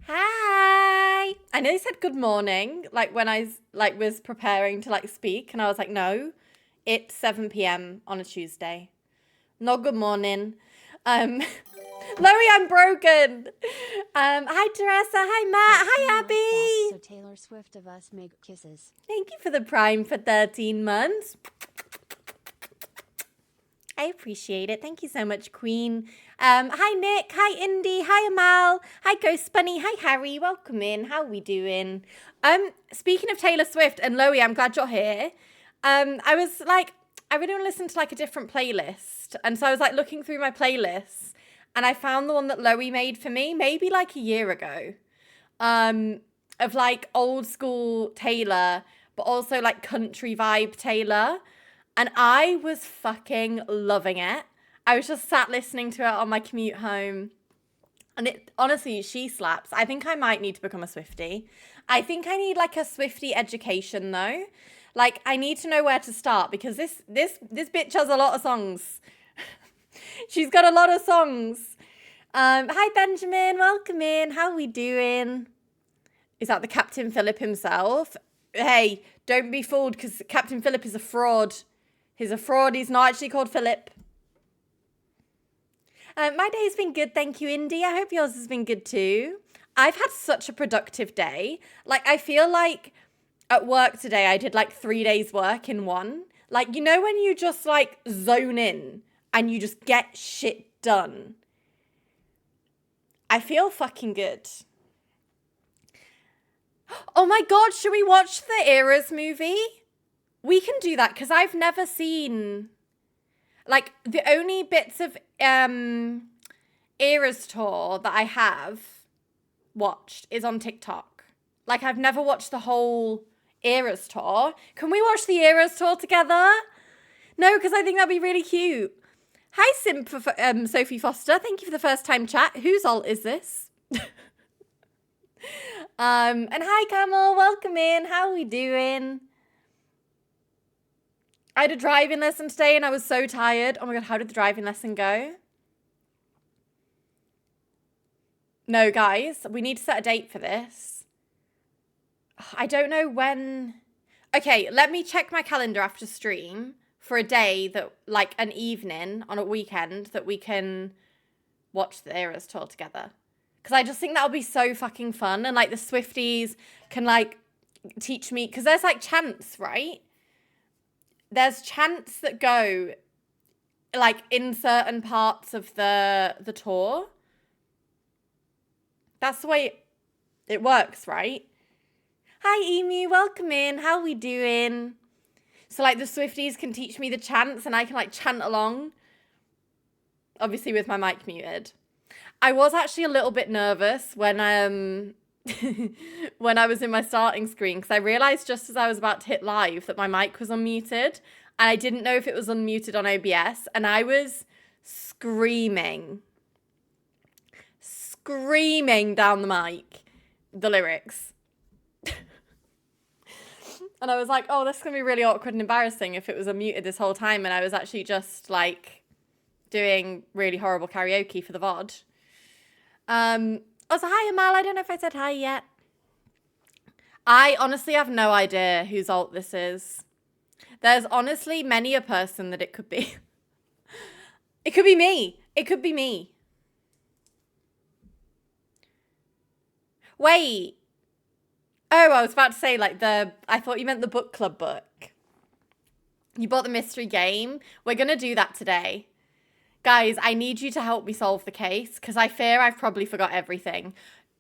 Hi. I nearly said good morning, like when I was preparing to speak, and I was like, no, it's 7 p.m. on a Tuesday. Not good morning. Um, Chloe, I'm broken. Hi Teresa. Hi Matt. Hi Abby. So Taylor Swift of us make kisses. Thank you for the Prime for 13 months. I appreciate it. Thank you so much, Queen. Hi, Nick. Hi, Indy. Hi, Amal. Hi, Ghost Bunny. Hi, Harry. Welcome in. How are we doing? Speaking of Taylor Swift and Loie, I'm glad you're here. I was like, I really want to listen to a different playlist. And so I was looking through my playlists and I found the one that Loie made for me, maybe a year ago. Of old school Taylor, but also country vibe Taylor. And I was fucking loving it. I was just sat listening to it on my commute home. And it honestly, she slaps. I think I might need to become a Swiftie. I think I need a Swiftie education though. I need to know where to start because this bitch has a lot of songs. She's got a lot of songs. Hi Benjamin, welcome in. How are we doing? Is that the Captain Philip himself? Hey, don't be fooled because Captain Philip is a fraud. He's a fraud. He's not actually called Philip. My day's been good. Thank you, Indy. I hope yours has been good too. I've had such a productive day. I feel like at work today, I did 3 days work in one. You know when you just zone in and you just get shit done? I feel fucking good. Oh my God, should we watch the Eras movie? We can do that because I've never seen the only bits of Eras tour that I have watched is on TikTok. I've never watched the whole Eras tour. Can we watch the Eras tour together? No, because I think that'd be really cute. Hi, Sophie Foster. Thank you for the first time chat. Whose alt is this? And hi, Camel. Welcome in. How are we doing? I had a driving lesson today and I was so tired. Oh my God, how did the driving lesson go? No, guys, we need to set a date for this. I don't know when. Okay, let me check my calendar after stream for a day that, an evening on a weekend that we can watch the Eras tour together. Because I just think that'll be so fucking fun. And, the Swifties can, teach me. Because there's, chants, right? There's chants that go in certain parts of the tour. That's the way it works, right? Hi Emu, welcome in. How are we doing? So the Swifties can teach me the chants and I can chant along. Obviously with my mic muted. I was actually a little bit nervous when when I was in my starting screen because I realized just as I was about to hit live that my mic was unmuted and I didn't know if it was unmuted on OBS and I was screaming down the mic the lyrics. And I was like, oh, this is going to be really awkward and embarrassing if it was unmuted this whole time and I was actually just doing really horrible karaoke for the VOD. Also, hi, Amal. I don't know if I said hi yet. I honestly have no idea whose alt this is. There's honestly many a person that it could be. It could be me. It could be me. Wait. Oh, I was about to say I thought you meant the book club book. You bought the mystery game. We're going to do that today. Guys, I need you to help me solve the case because I fear I've probably forgot everything.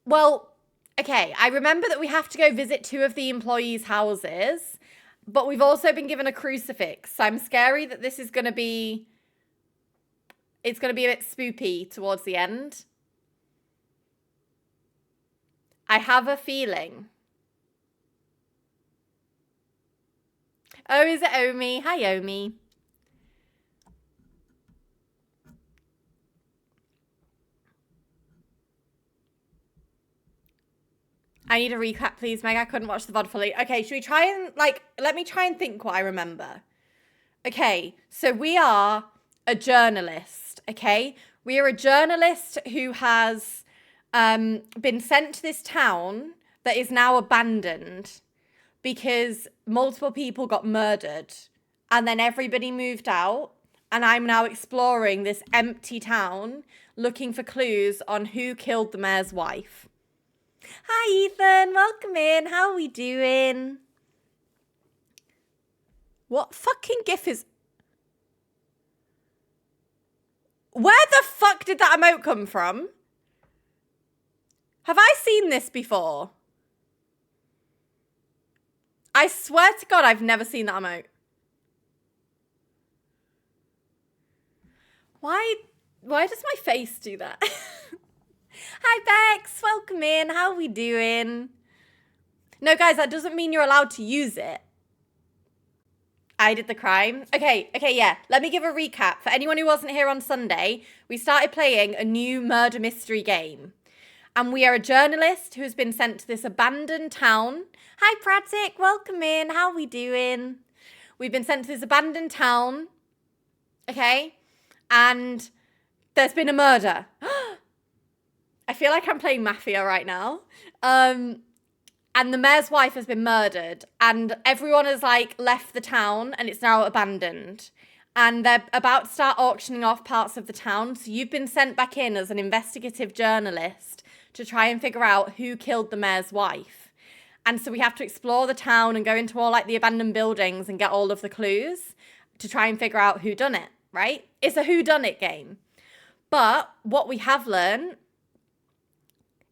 Well, okay, I remember that we have to go visit 2 of the employees' houses, but we've also been given a crucifix. So I'm scary that this is going to be, it's going to be a bit spoopy towards the end. I have a feeling. Oh, is it Omi? Hi, Omi. I need a recap, please, Meg. I couldn't watch the VOD fully. Okay, should we try and, let me try and think what I remember. Okay, so we are a journalist, okay? We are a journalist who has been sent to this town that is now abandoned because multiple people got murdered and then everybody moved out. And I'm now exploring this empty town looking for clues on who killed the mayor's wife. Hi, Ethan. Welcome in. How are we doing? What fucking gif is... Where the fuck did that emote come from? Have I seen this before? I swear to God, I've never seen that emote. Why does my face do that? Hi, Bex. Welcome in. How are we doing? No, guys, that doesn't mean you're allowed to use it. I did the crime. Okay, yeah. Let me give a recap. For anyone who wasn't here on Sunday, we started playing a new murder mystery game. And we are a journalist who has been sent to this abandoned town. Hi, Pratik. Welcome in. How are we doing? We've been sent to this abandoned town. Okay? And there's been a murder. I feel like I'm playing Mafia right now. And the mayor's wife has been murdered. And everyone has, like, left the town and it's now abandoned. And they're about to start auctioning off parts of the town. So you've been sent back in as an investigative journalist to try and figure out who killed the mayor's wife. And so we have to explore the town and go into all, like, the abandoned buildings and get all of the clues to try and figure out who done it. Right? It's a whodunit game. But what we have learned...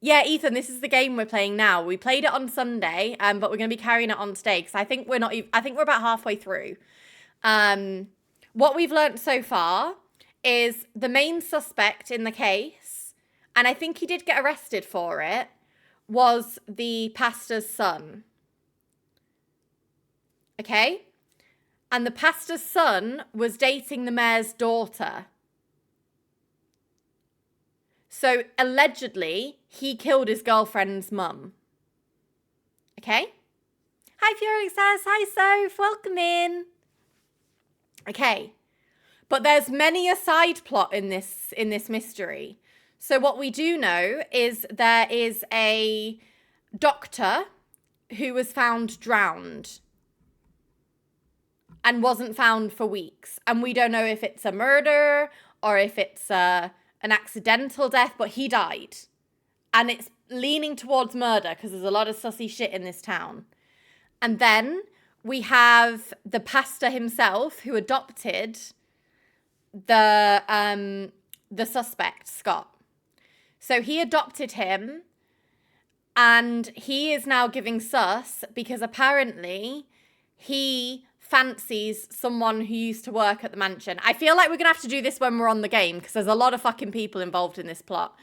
Yeah, Ethan, this is the game we're playing now. We played it on Sunday, but we're going to be carrying it on today because I think we're about halfway through. What we've learned so far is the main suspect in the case, and I think he did get arrested for it, was the pastor's son. Okay? And the pastor's son was dating the mayor's daughter. So, allegedly, he killed his girlfriend's mum. Okay? Hi, Fury says. Hi, Soph. Welcome in. Okay. But there's many a side plot in this mystery. So, what we do know is there is a doctor who was found drowned and wasn't found for weeks. And we don't know if it's a murder or if it's an accidental death, but he died. And it's leaning towards murder because there's a lot of sussy shit in this town. And then we have the pastor himself who adopted the suspect, Scott. So he adopted him and he is now giving sus because apparently he fancies someone who used to work at the mansion. I feel like we're going to have to do this when we're on the game because there's a lot of fucking people involved in this plot.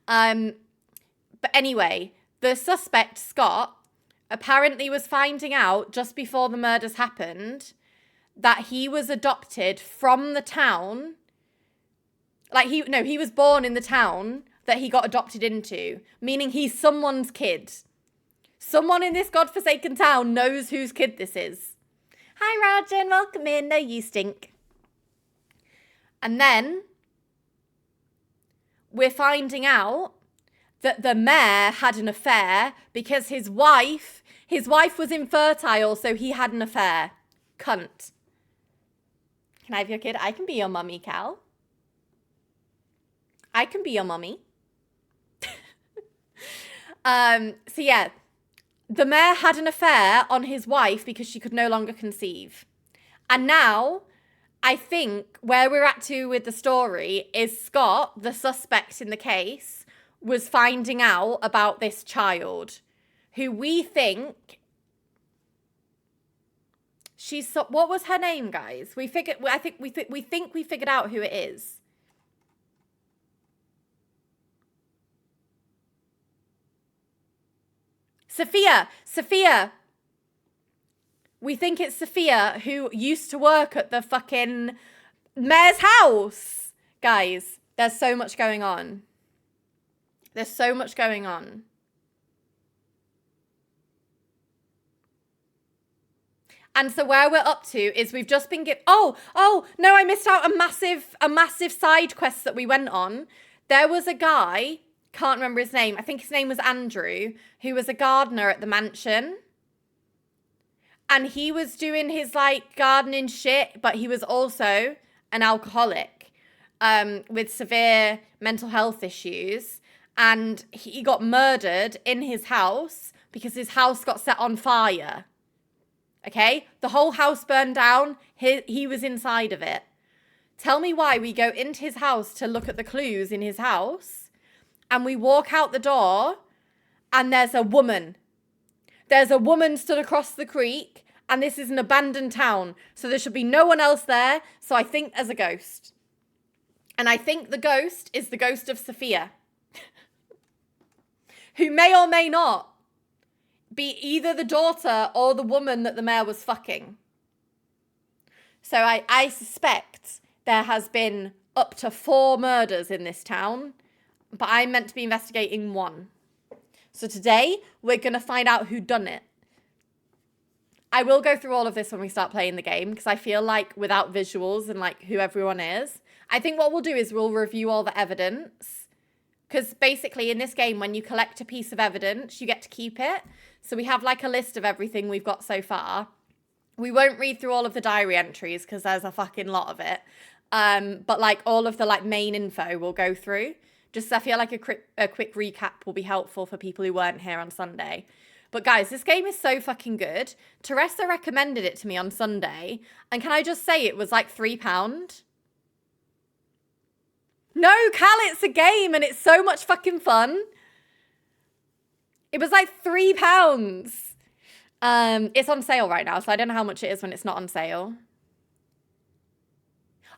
But anyway, the suspect, Scott, apparently was finding out just before the murders happened that he was adopted from the town. Like, he was born in the town that he got adopted into, meaning he's someone's kid. Someone in this godforsaken town knows whose kid this is. Hi, Rajan. Welcome in. No, you stink. And then we're finding out that the mayor had an affair because his wife was infertile, so he had an affair. Cunt. Can I have your kid? I can be your mummy, Cal. I can be your mummy. So yeah, the mayor had an affair on his wife because she could no longer conceive. And now, I think where we're at to with the story is Scott, the suspect in the case, was finding out about this child who we think what was her name, guys? We think we figured out who it is. Sophia. We think it's Sophia who used to work at the fucking mayor's house. Guys, there's so much going on. There's so much going on. And so where we're up to is we've just been oh, no, I missed out a massive side quest that we went on. There was a guy can't remember his name. I think his name was Andrew, who was a gardener at the mansion. And he was doing his like gardening shit, but he was also an alcoholic with severe mental health issues. And he got murdered in his house because his house got set on fire. Okay? The whole house burned down. He was inside of it. Tell me why we go into his house to look at the clues in his house, and we walk out the door, and there's a woman. There's a woman stood across the creek, and this is an abandoned town, so there should be no one else there, so I think there's a ghost. And I think the ghost is the ghost of Sophia, who may or may not be either the daughter or the woman that the mayor was fucking. So I suspect there has been up to 4 murders in this town, but I'm meant to be investigating 1. So today, we're going to find out who done it. I will go through all of this when we start playing the game, because I feel like without visuals and like who everyone is, I think what we'll do is we'll review all the evidence. Because basically in this game, when you collect a piece of evidence, you get to keep it. So we have like a list of everything we've got so far. We won't read through all of the diary entries because there's a fucking lot of it. But like all of the like main info we'll go through. Just I feel like a quick recap will be helpful for people who weren't here on Sunday. But guys, this game is so fucking good. Teresa recommended it to me on Sunday. And can I just say it was like £3? No, Cal, it's a game and it's so much fucking fun. It was like £3. It's on sale right now, so I don't know how much it is when it's not on sale.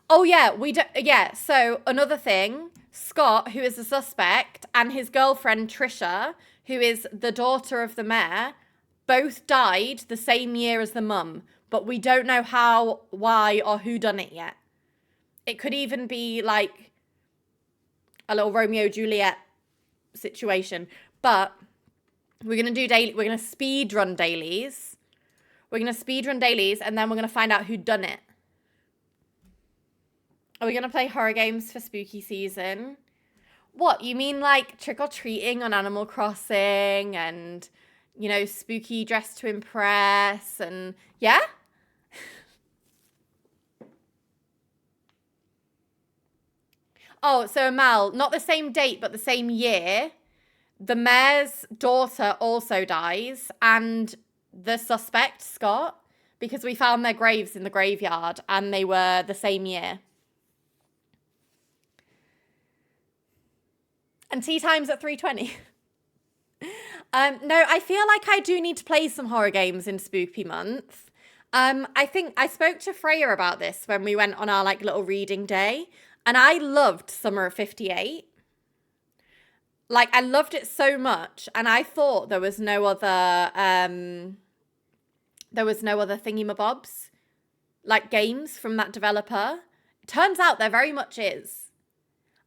Oh yeah, so another thing, Scott, who is the suspect, and his girlfriend Trisha, who is the daughter of the mayor, both died the same year as the mum, but we don't know how, why, or who done it yet. It could even be like a little Romeo Juliet situation, but we're going to do daily. We're going to speed run dailies. We're going to speed run dailies, and then we're going to find out who done it. Are we going to play horror games for spooky season? What, you mean like trick-or-treating on Animal Crossing and, you know, spooky dress to impress and, yeah? Oh, so Amal, not the same date, but the same year. The mayor's daughter also dies, and the suspect, Scott, because we found their graves in the graveyard, and they were the same year. And tea time's at 3:20. No, I feel like I do need to play some horror games in Spooky Month. I think I spoke to Freya about this when we went on our like little reading day, and I loved Summer of 58. Like, I loved it so much, and I thought there was no other thingy-mabobs, like games from that developer. Turns out there very much is.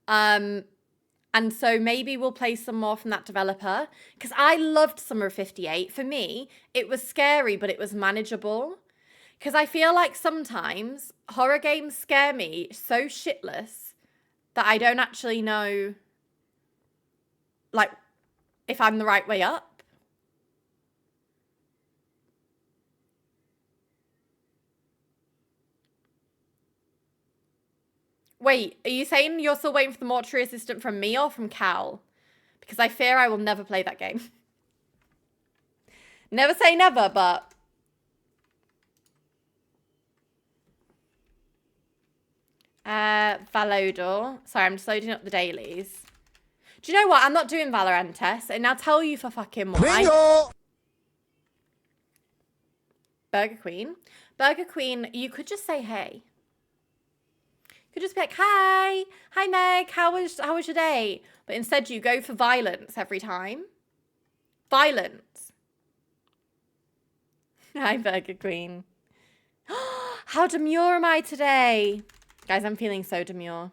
And so maybe we'll play some more from that developer, because I loved Summer of 58. For me, it was scary, but it was manageable. Because I feel like sometimes horror games scare me so shitless that I don't actually know, like, if I'm the right way up. Wait, are you saying you're still waiting for the mortuary assistant from me or from Cal? Because I fear I will never play that game. Never say never, but... Valodor. Sorry, I'm just loading up the dailies. Do you know what? I'm not doing Valorant tests, and I'll tell you for fucking why. Bingo! Burger Queen. Burger Queen, you could just say hey. You could just be like, hi. Hi, Meg. How was your day? But instead you go for violence every time. Violence. Hi, Burger Queen. How demure am I today? Guys, I'm feeling so demure.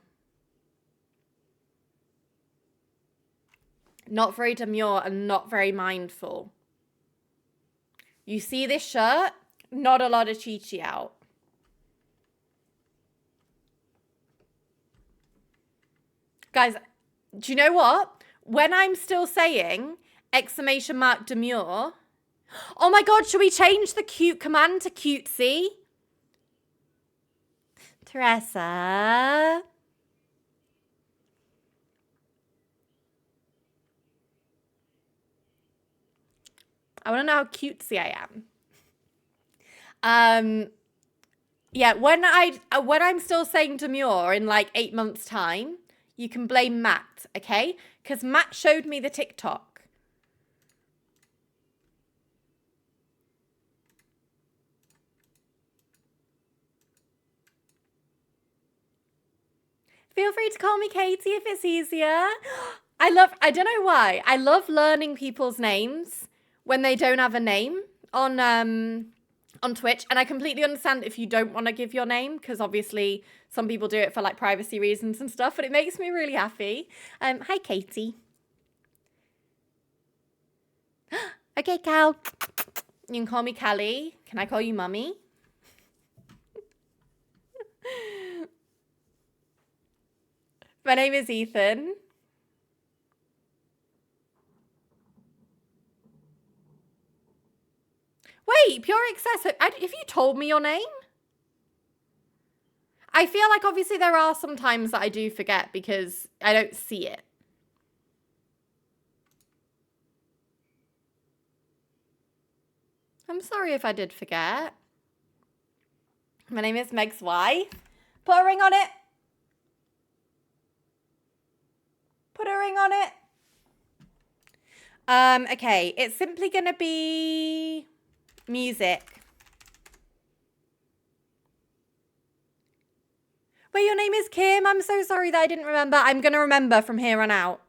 Not very demure and not very mindful. You see this shirt? Not a lot of Chi-Chi out. Guys, do you know what? when I'm still saying exclamation mark demure. Oh my God, should we change the cute command to cutesy? Teresa. I want to know how cutesy I am. Yeah, when I'm still saying demure in like 8 months' time, you can blame Matt, okay? Because Matt showed me the TikTok. Feel free to call me Katie if it's easier. I don't know why. I love learning people's names when they don't have a name on Twitch. And I completely understand if you don't want to give your name, because obviously some people do it for like privacy reasons and stuff, but it makes me really happy. Hi, Katie. Okay, Cal. You can call me Callie. Can I call you Mummy? My name is Ethan. Wait, Pure Excess, have you told me your name? I feel like obviously there are some times that I do forget because I don't see it. I'm sorry if I did forget. My name is Meg's wife. Put a ring on it. Put a ring on it. Okay, it's simply gonna be music. Wait, your name is Kim? I'm so sorry that I didn't remember. I'm gonna remember from here on out.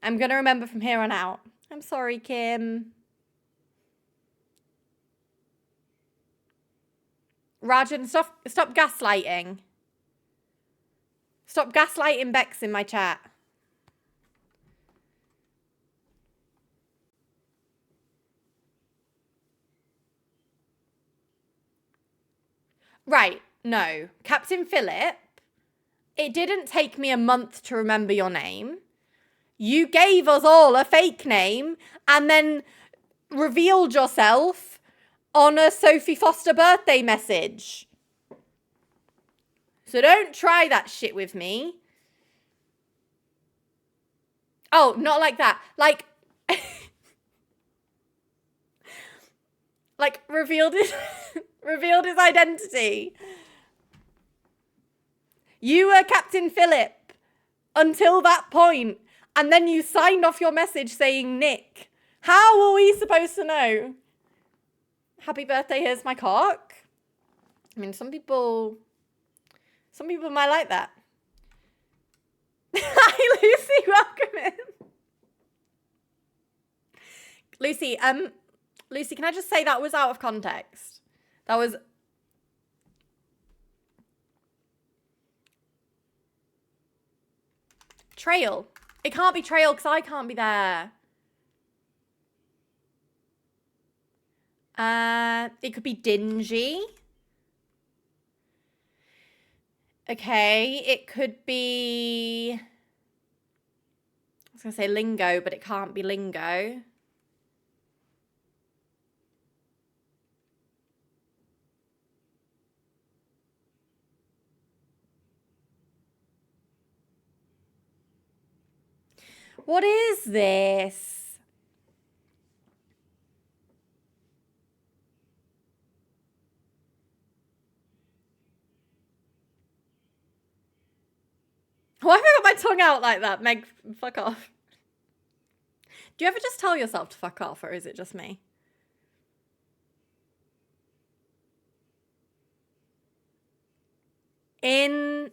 I'm sorry, Kim. Rajan, stop gaslighting. Stop gaslighting Bex in my chat. Right, no. Captain Phillip, it didn't take me a month to remember your name. You gave us all a fake name and then revealed yourself on a Sophie Foster birthday message. So don't try that shit with me. Oh, not like that. Like, like revealed his identity. You were Captain Phillip until that point, and then you signed off your message saying Nick. How are we supposed to know? Happy birthday, here's my cock. I mean, some people might like that. Hi, Lucy, welcome in. Lucy, can I just say that was out of context? That was... Trail. It can't be Trail because I can't be there. It could be Dingy. Okay, it could be... I was going to say Lingo, but it can't be Lingo. What is this? Why have I got my tongue out like that? Meg, fuck off. Do you ever just tell yourself to fuck off, or is it just me? Inter.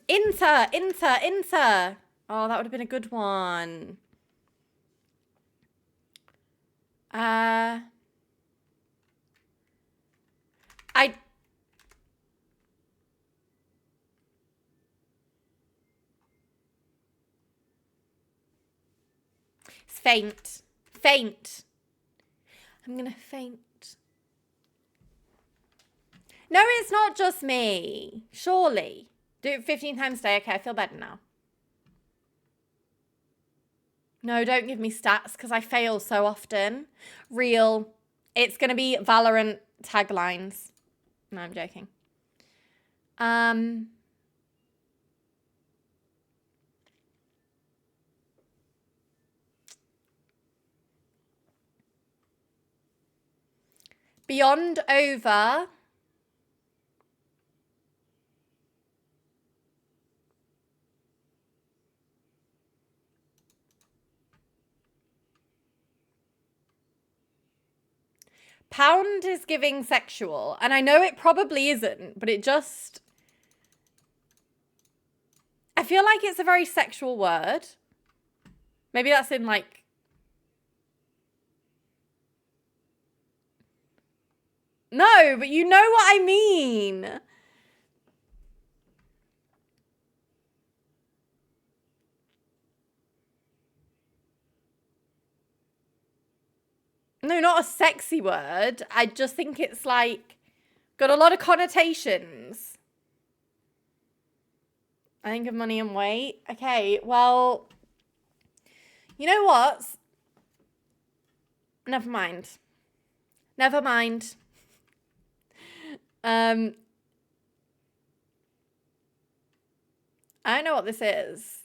Oh, that would have been a good one. It's faint. I'm gonna faint. No, it's not just me. Surely. Do it 15 times a day. Okay, I feel better now. No, don't give me stats because I fail so often. Real. It's going to be Valorant taglines. No, I'm joking. Beyond over. Pound is giving sexual, and I know it probably isn't, but it just... I feel like it's a very sexual word. Maybe that's in like... No, but you know what I mean. No, not a sexy word. I just think it's like got a lot of connotations. I think of money and weight. Okay, well, you know what? Never mind. Never mind. I don't know what this is.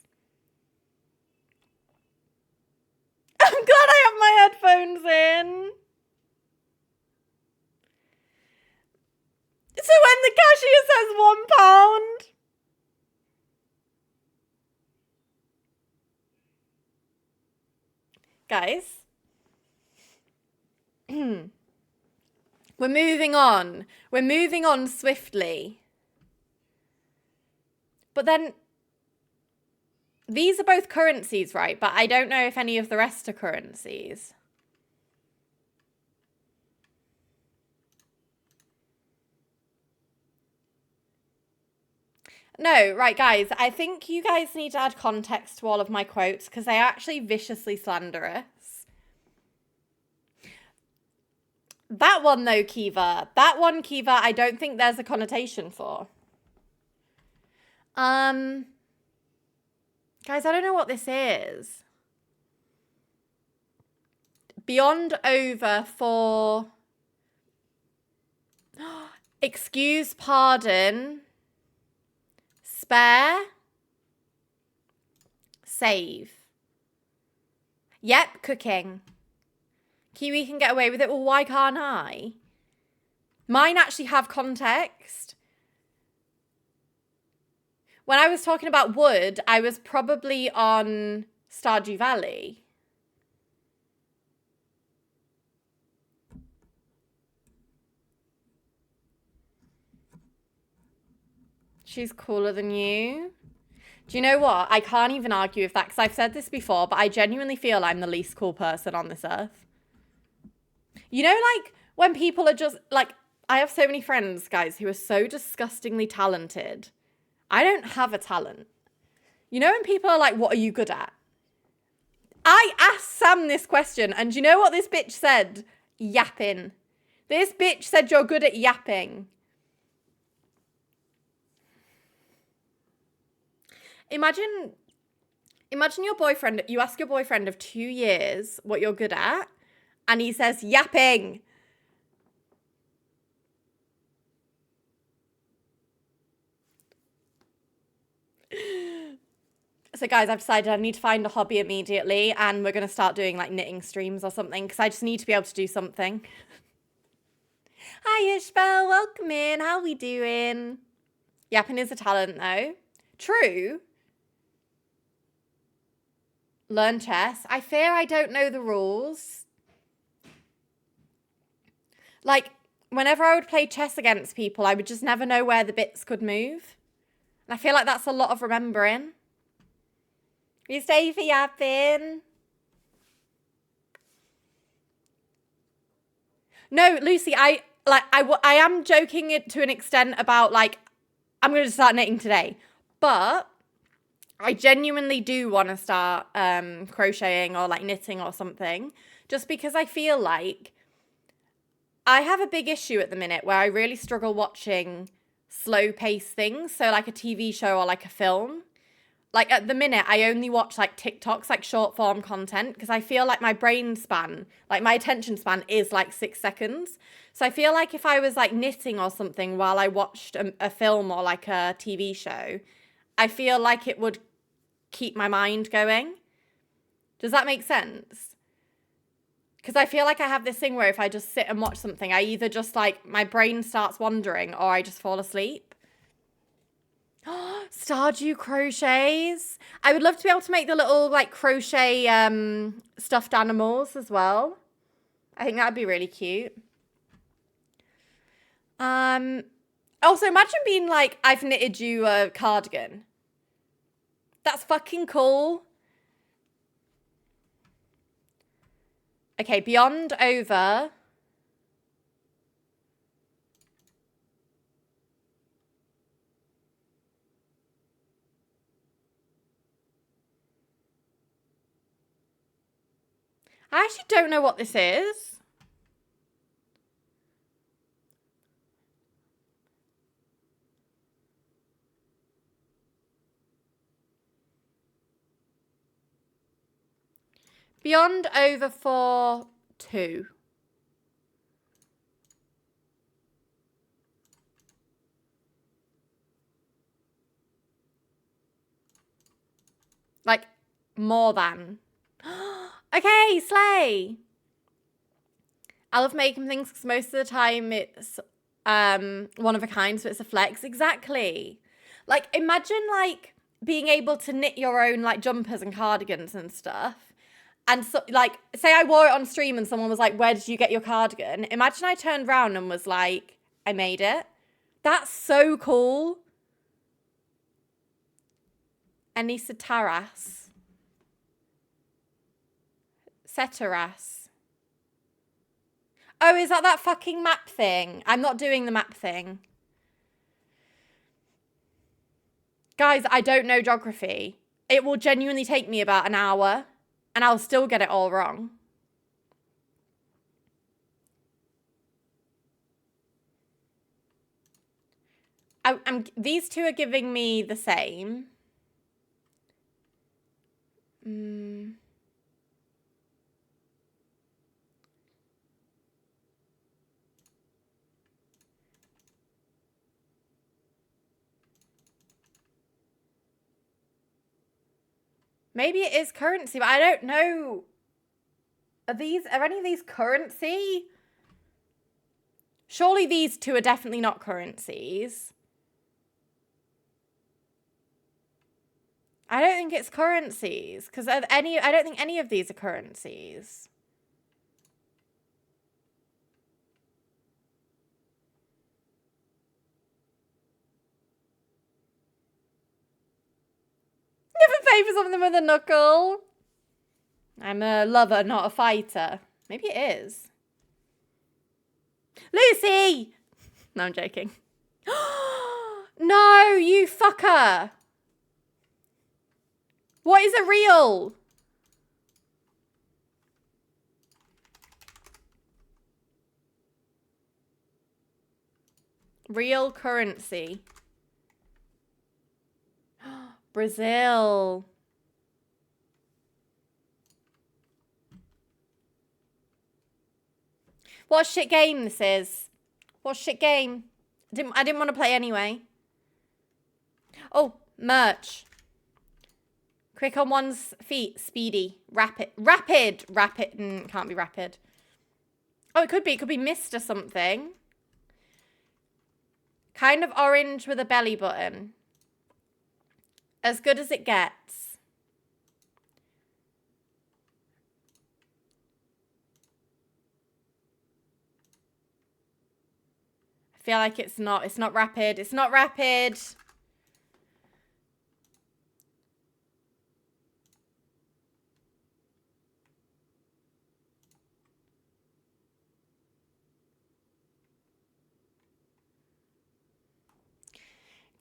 I'm glad I have my headphones in. So when the cashier says £1, guys, we're moving on. We're moving on swiftly. But then these are both currencies, right? But I don't know if any of the rest are currencies. No, right, guys. I think you guys need to add context to all of my quotes because they are actually viciously slanderous. That one, though, Kiva. That one, Kiva, I don't think there's a connotation for. Guys, I don't know what this is. Beyond over for... Excuse, pardon... Spare. Save. Yep, cooking. Kiwi can get away with it. Well, why can't I? Mine actually have context. When I was talking about wood, I was probably on Stardew Valley. She's cooler than you. Do you know what? I can't even argue with that because I've said this before, but I genuinely feel I'm the least cool person on this earth. You know, like, when people are just, like, I have so many friends, guys, who are so disgustingly talented. I don't have a talent. You know when people are like, what are you good at? I asked Sam this question, and do you know what this bitch said? Yapping. This bitch said you're good at yapping. Imagine your boyfriend, you ask your boyfriend of 2 years what you're good at, and he says yapping. So guys, I've decided I need to find a hobby immediately, and we're going to start doing like knitting streams or something because I just need to be able to do something. Hi Ishbel, welcome in. How we doing? Yapping is a talent though. True. Learn chess. I fear I don't know the rules. Like, whenever I would play chess against people, I would just never know where the bits could move. And I feel like that's a lot of remembering. You stay for yapping. No, Lucy, I am joking it to an extent about, like, I'm going to start knitting today. But I genuinely do want to start crocheting or, like, knitting or something. Just because I feel like I have a big issue at the minute where I really struggle watching slow-paced things. So, like, a TV show or, like, a film. like at the minute, I only watch like TikToks, like short form content, because I feel like my brain span, like my attention span is like 6 seconds. So I feel like if I was like knitting or something while I watched a film or like a TV show, I feel like it would keep my mind going. Does that make sense? Because I feel like I have this thing where if I just sit and watch something, I either just like my brain starts wandering or I just fall asleep. Stardew crochets. I would love to be able to make the little like crochet stuffed animals as well. I think that'd be really cute. Also imagine being like, I've knitted you a cardigan. That's fucking cool. Okay, beyond over. I actually don't know what this is. Beyond over for 2. Like, more than. Okay, slay. I love making things because most of the time it's one of a kind, so it's a flex. Exactly. Like, imagine like being able to knit your own like jumpers and cardigans and stuff. And so, like, say I wore it on stream and someone was like, "Where did you get your cardigan?" Imagine I turned around and was like, "I made it." That's so cool. Anissa Taras. Setaras. Oh, is that fucking map thing? I'm not doing the map thing. Guys, I don't know geography. It will genuinely take me about an hour and I'll still get it all wrong. These two are giving me the same. Maybe it is currency, but I don't know. Are any of these currency? Surely these two are definitely not currencies. I don't think it's currencies because I don't think any of these are currencies. Never pay for something with a knuckle. I'm a lover, not a fighter. Maybe it is. Lucy! No, I'm joking. No, you fucker. What is a real? Real currency. Brazil. What shit game this is? What shit game? I didn't want to play anyway. Oh, merch. Quick on one's feet, speedy, rapid. Can't be rapid. Oh, it could be mist or something. Kind of orange with a belly button. As good as it gets. I feel like it's not rapid. It's not rapid.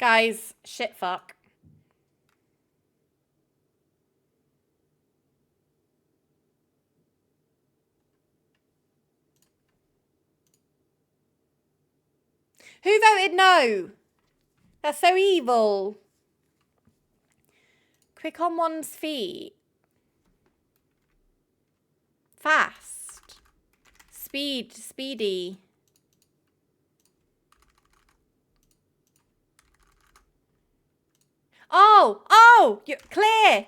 Guys, shit fuck. Who voted no? That's so evil. Quick on one's feet. Fast. Speedy. Oh, clear.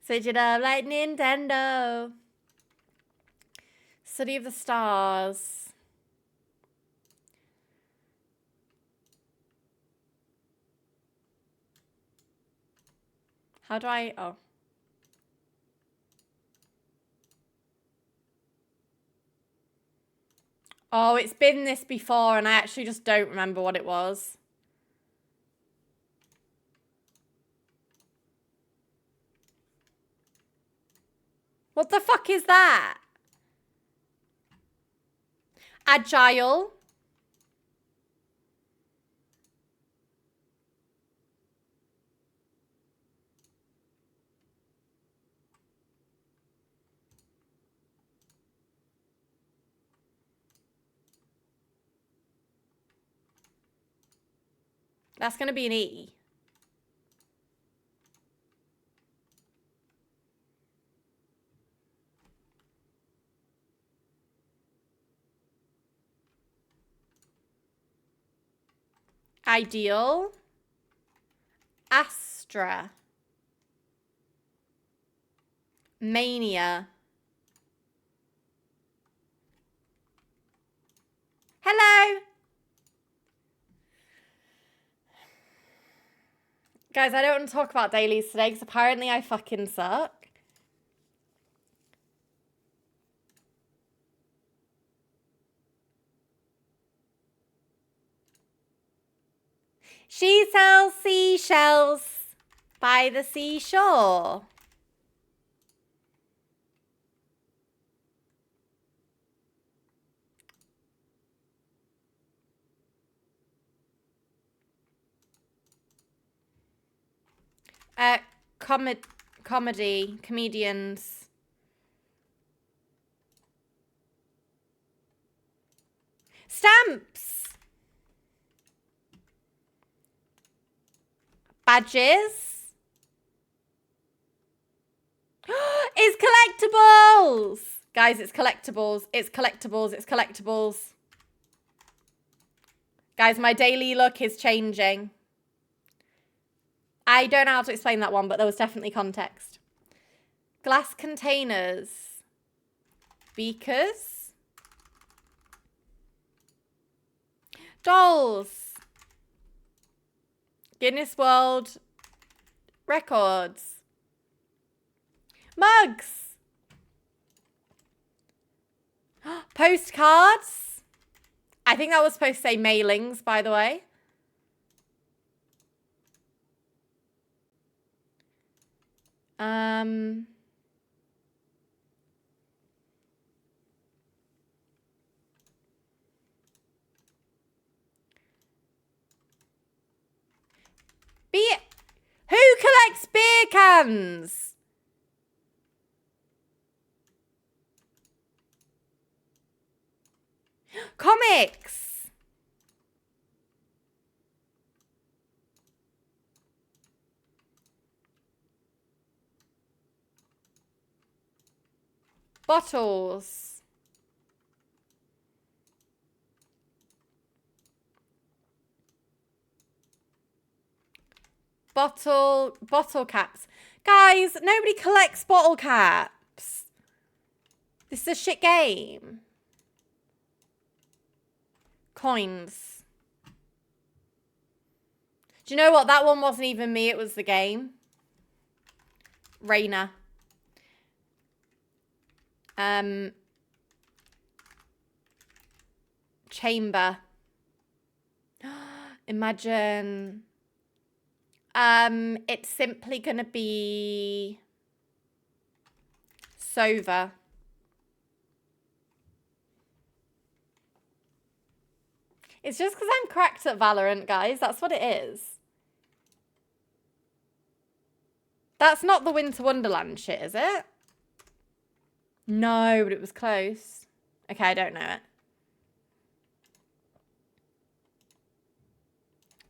Switch it up like Nintendo. City of the Stars. How do I... Oh. Oh, it's been this before and I actually just don't remember what it was. What the fuck is that? Agile. That's going to be an E. Ideal. Astra. Mania. Hello. Guys, I don't want to talk about dailies today because apparently I fucking suck. She sells seashells by the seashore. Comedians. Stamps. Badges. It's collectibles. Guys, it's collectibles. It's collectibles. It's collectibles. Guys, my daily look is changing. I don't know how to explain that one, but there was definitely context. Glass containers. Beakers. Dolls. Guinness World Records. Mugs. Postcards. I think that was supposed to say mailings, by the way. Who collects beer cans? Comics. Bottles. Bottle caps. Guys, nobody collects bottle caps. This is a shit game. Coins. Do you know what? That one wasn't even me. It was the game. Raina. Chamber. Imagine. It's simply gonna be Sova. It's just because I'm cracked at Valorant, guys. That's what it is. That's not the Winter Wonderland shit, is it? No, but it was close. Okay, I don't know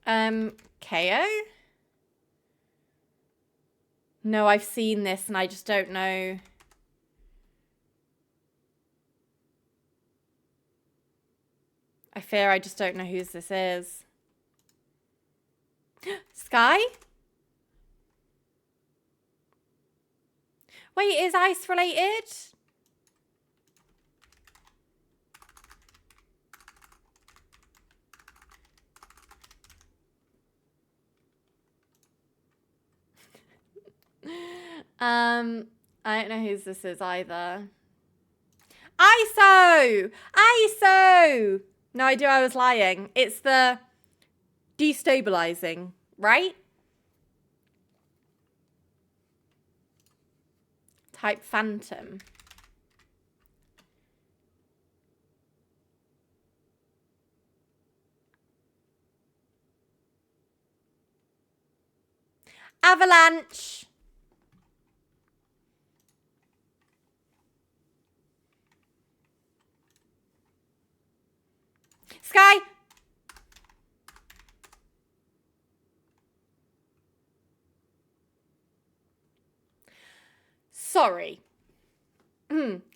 it. KO? No, I've seen this and I just don't know. I fear I just don't know whose this is. Sky? Wait, is ice related? I don't know whose this is either. ISO! ISO! No, I was lying. It's the destabilizing, right? Type Phantom. Avalanche. Sky. Sorry.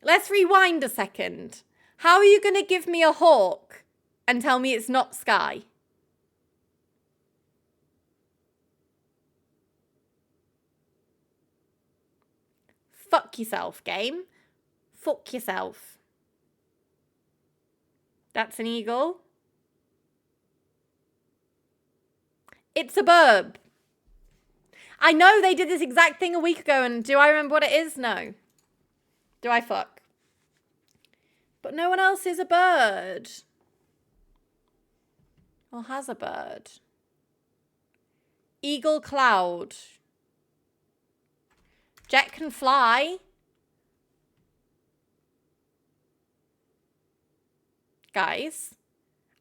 Let's rewind a second. How are you going to give me a hawk and tell me it's not Sky? Fuck yourself, game. Fuck yourself. That's an eagle. It's a bird. I know they did this exact thing a week ago, and do I remember what it is? No. Do I fuck? But no one else is a bird. Or has a bird. Eagle cloud. Jet can fly. Guys,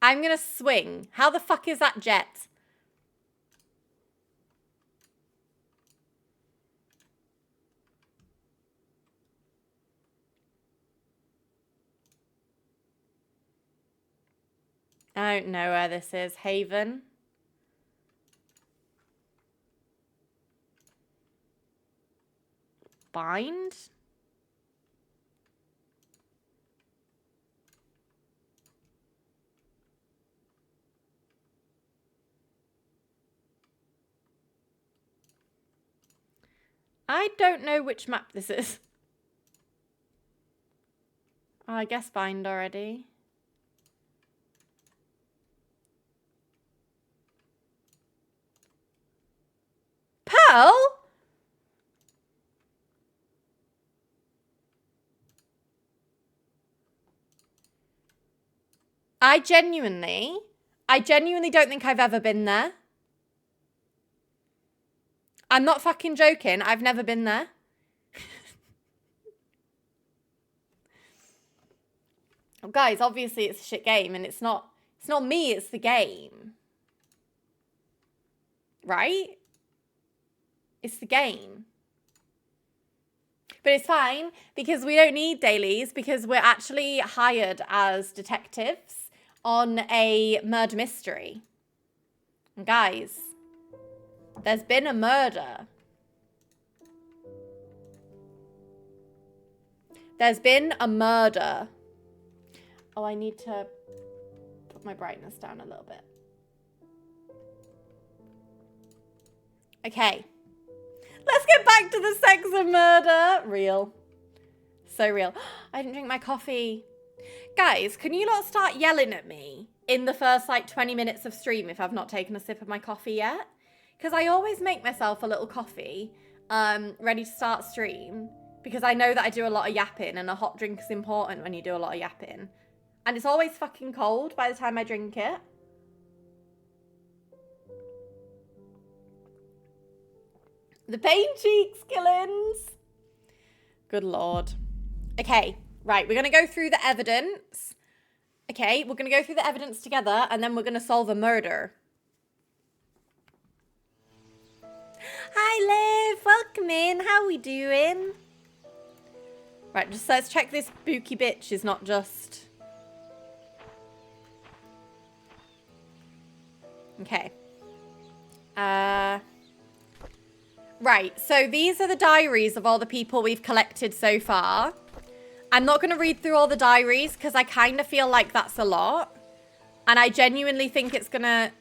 I'm gonna swing. How the fuck is that jet? I don't know where this is. Haven. Bind. I don't know which map this is. Oh, I guess bind already. Pearl? I genuinely don't think I've ever been there. I'm not fucking joking. I've never been there. Guys, obviously it's a shit game and it's not me, it's the game. Right? It's the game. But it's fine because we don't need dailies because we're actually hired as detectives on a murder mystery. And guys, there's been a murder. There's been a murder. Oh, I need to put my brightness down a little bit. Okay. Let's get back to the sex of murder. Real. So real. I didn't drink my coffee. Guys, can you not start yelling at me in the first like 20 minutes of stream if I've not taken a sip of my coffee yet? Because I always make myself a little coffee ready to start stream because I know that I do a lot of yapping and a hot drink is important when you do a lot of yapping. And it's always fucking cold by the time I drink it. The pain cheeks, Killins. Good Lord. Okay, right. We're going to go through the evidence. Okay, we're going to go through the evidence together and then we're going to solve a murder. Hi, Liv. Welcome in. How are we doing? Right, just let's check this spooky bitch is not just... Okay. Right, so these are the diaries of all the people we've collected so far. I'm not going to read through all the diaries because I kind of feel like that's a lot. And I genuinely think it's going to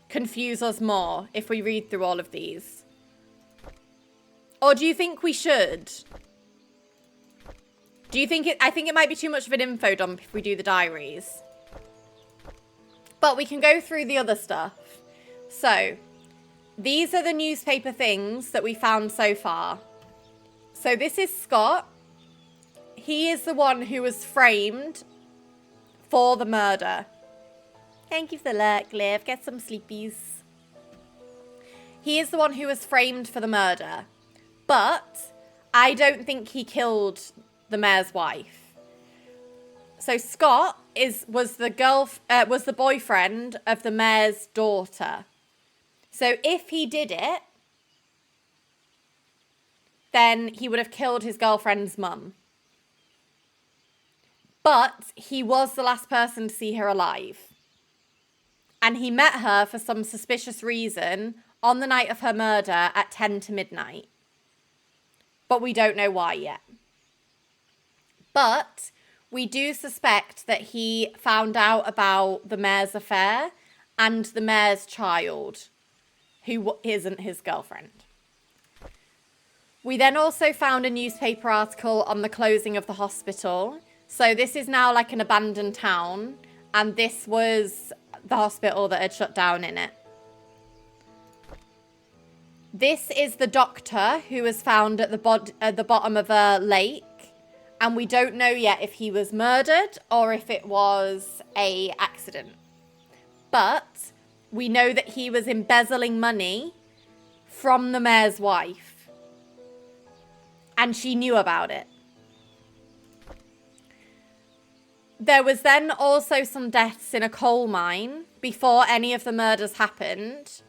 confuse us more if we read through all of these. Or do you think we should? Do you think I think it might be too much of an info dump if we do the diaries. But we can go through the other stuff. So, these are the newspaper things that we found so far. So this is Scott. He is the one who was framed for the murder. Thank you for the lurk, Liv. Get some sleepies. He is the one who was framed for the murder. But I don't think he killed the mayor's wife. So Scott was the boyfriend of the mayor's daughter. So if he did it, then he would have killed his girlfriend's mum. But he was the last person to see her alive. And he met her for some suspicious reason on the night of her murder at 10 to midnight. But we don't know why yet. But we do suspect that he found out about the mayor's affair and the mayor's child, who isn't his girlfriend. We then also found a newspaper article on the closing of the hospital. So this is now like an abandoned town, and this was the hospital that had shut down in it. This is the doctor who was found at the bottom of a lake, and we don't know yet if he was murdered or if it was an accident. But we know that he was embezzling money from the mayor's wife. And she knew about it. There was then also some deaths in a coal mine before any of the murders happened.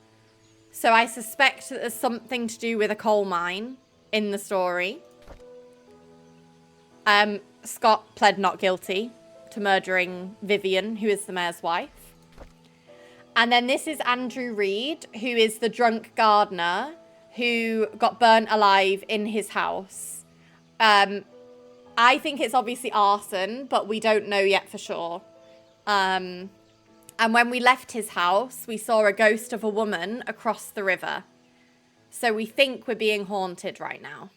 So I suspect that there's something to do with a coal mine in the story. Scott pled not guilty to murdering Vivian, who is the mayor's wife. And then this is Andrew Reed, who is the drunk gardener who got burnt alive in his house. I think it's obviously arson, but we don't know yet for sure. And when we left his house, we saw a ghost of a woman across the river. So we think we're being haunted right now.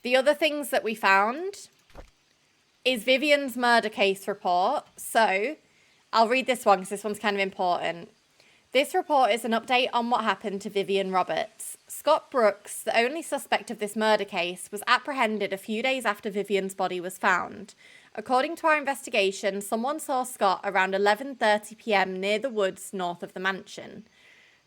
The other things that we found is Vivian's murder case report. So I'll read this one because this one's kind of important. This report is an update on what happened to Vivian Roberts. Scott Brooks, the only suspect of this murder case, was apprehended a few days after Vivian's body was found. According to our investigation, someone saw Scott around 11:30 p.m. near the woods north of the mansion.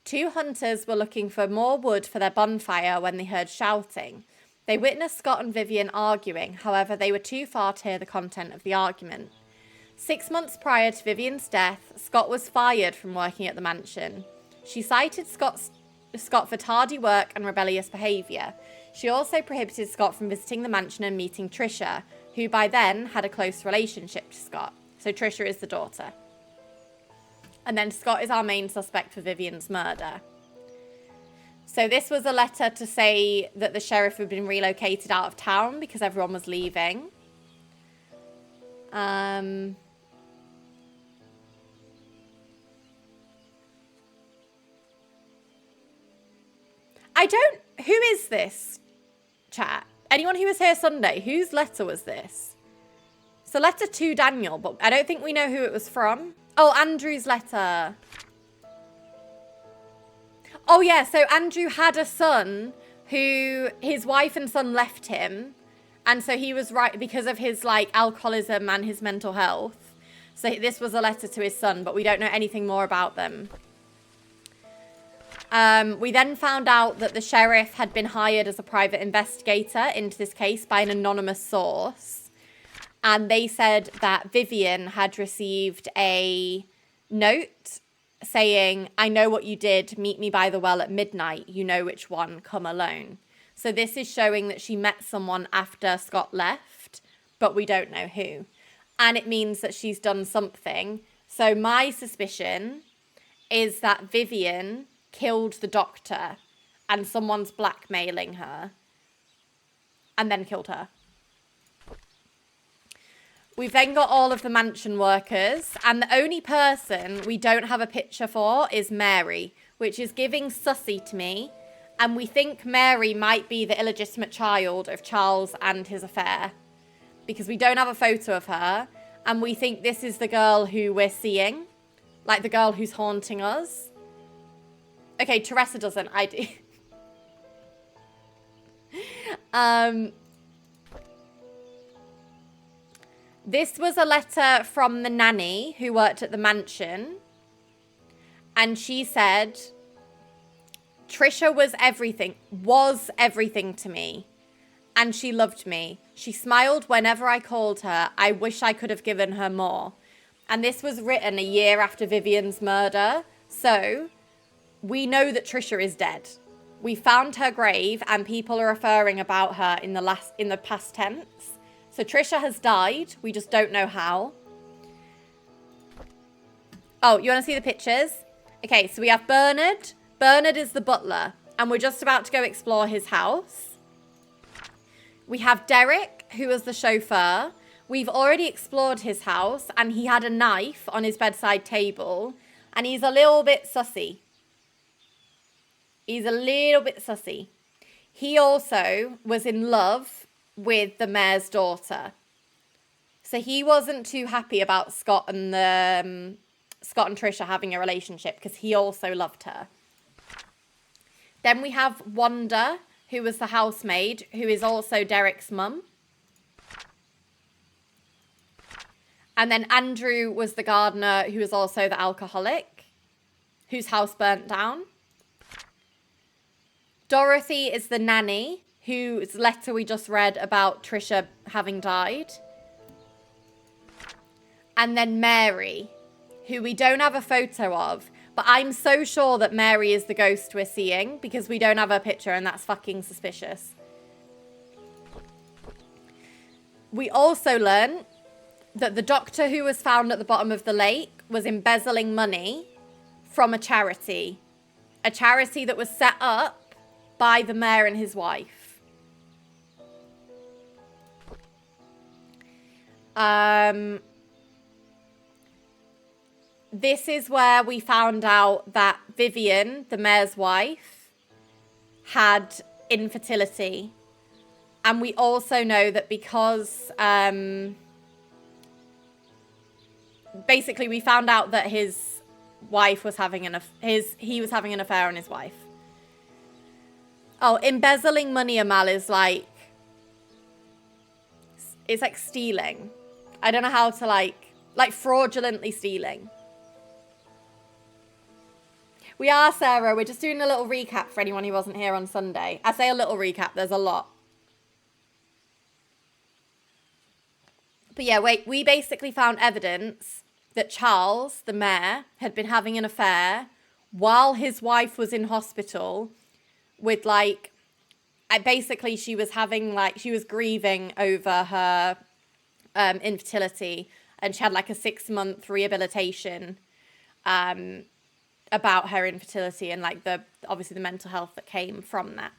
2 hunters were looking for more wood for their bonfire when they heard shouting. They witnessed Scott and Vivian arguing, however, they were too far to hear the content of the argument. 6 months prior to Vivian's death, Scott was fired from working at the mansion. She cited Scott for tardy work and rebellious behaviour. She also prohibited Scott from visiting the mansion and meeting Trisha, who by then had a close relationship to Scott. So Trisha is the daughter. And then Scott is our main suspect for Vivian's murder. So this was a letter to say that the sheriff had been relocated out of town because everyone was leaving. Who is this, chat? Anyone who was here Sunday, whose letter was this? It's a letter to Daniel, but I don't think we know who it was from. Oh, Andrew's letter. Oh, yeah, so Andrew had a son who his wife and son left him. And so he was right because of his, like, alcoholism and his mental health. So this was a letter to his son, but we don't know anything more about them. We then found out that the sheriff had been hired as a private investigator into this case by an anonymous source. And they said that Vivian had received a note saying, "I know what you did. Meet me by the well at midnight. You know which one. Come alone." So this is showing that she met someone after Scott left, but we don't know who. And it means that she's done something. So my suspicion is that Vivian killed the doctor and someone's blackmailing her and then killed her. We've then got all of the mansion workers, and the only person we don't have a picture for is Mary, which is giving sussy to me. And we think Mary might be the illegitimate child of Charles and his affair, because we don't have a photo of her. And we think this is the girl who we're seeing, like the girl who's haunting us. Okay, Teresa doesn't, I do. This was a letter from the nanny who worked at the mansion. And she said, Trisha was everything to me. And she loved me. She smiled whenever I called her. I wish I could have given her more. And this was written a year after Vivian's murder. So we know that Trisha is dead. We found her grave and people are referring about her in the past tense. So Trisha has died. We just don't know how. Oh, you want to see the pictures? Okay, so we have Bernard. Bernard is the butler. And we're just about to go explore his house. We have Derek, who was the chauffeur. We've already explored his house. And he had a knife on his bedside table. And he's a little bit sussy. He's a little bit sussy. He also was in love with the mayor's daughter. So he wasn't too happy about Scott and Trisha having a relationship because he also loved her. Then we have Wanda, who was the housemaid, who is also Derek's mum. And then Andrew was the gardener, who was also the alcoholic, whose house burnt down. Dorothy is the nanny, whose letter we just read about Trisha having died. And then Mary, who we don't have a photo of, but I'm so sure that Mary is the ghost we're seeing because we don't have her picture and that's fucking suspicious. We also learned that the doctor who was found at the bottom of the lake was embezzling money from a charity that was set up by the mayor and his wife. This is where we found out that Vivian, the mayor's wife, had infertility. And we also know that because, basically we found out that his wife was having he was having an affair on his wife. Oh, embezzling money, Amal, is like, it's like stealing. I don't know how to like fraudulently stealing. We are, Sarah. We're just doing a little recap for anyone who wasn't here on Sunday. I say a little recap. There's a lot. But yeah, wait. We basically found evidence that Charles, the mayor, had been having an affair while his wife was in hospital with basically she was grieving over her infertility, and she had like a 6-month rehabilitation about her infertility and like obviously the mental health that came from that.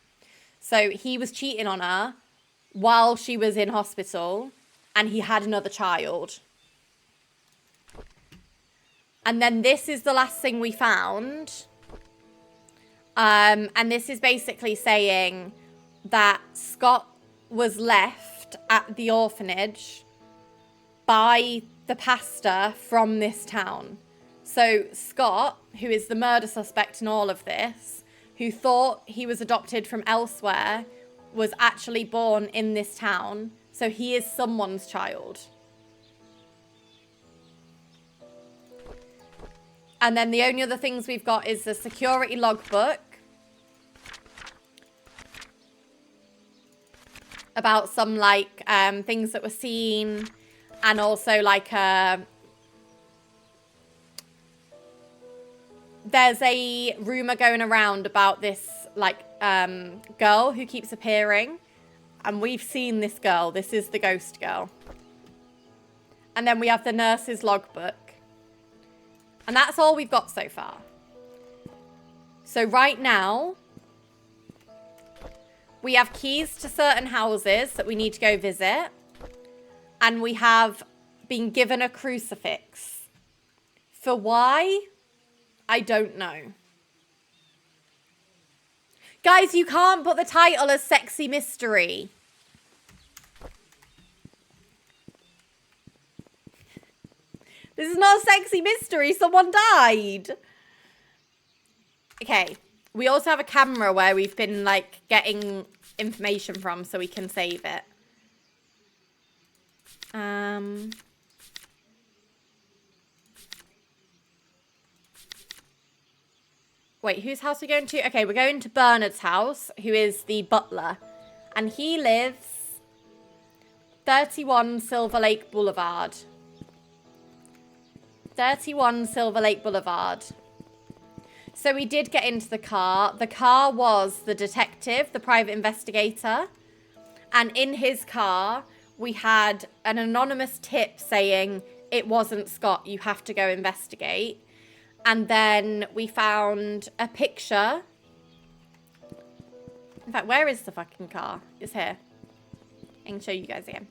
So he was cheating on her while she was in hospital and he had another child. And then this is the last thing we found. And this is basically saying that Scott was left at the orphanage by the pastor from this town. So Scott, who is the murder suspect in all of this, who thought he was adopted from elsewhere, was actually born in this town. So he is someone's child. And then the only other things we've got is the security logbook about some things that were seen, and also there's a rumor going around about this like girl who keeps appearing. And we've seen this girl. This is the ghost girl. And then we have the nurse's logbook. And that's all we've got so far. So right now, we have keys to certain houses that we need to go visit. And we have been given a crucifix. For why? I don't know. Guys, you can't put the title as Sexy Mystery. This is not a sexy mystery. Someone died. Okay. We also have a camera where we've been, like, getting information from so we can save it. Wait, whose house are we going to? Okay, we're going to Bernard's house, who is the butler. And he lives 31 Silver Lake Boulevard. 31 Silver Lake Boulevard. So we did get into the car. The car was the detective, the private investigator. And in his car, we had an anonymous tip saying, it wasn't Scott, you have to go investigate. And then we found a picture. In fact, where is the fucking car? It's here. I can show you guys again.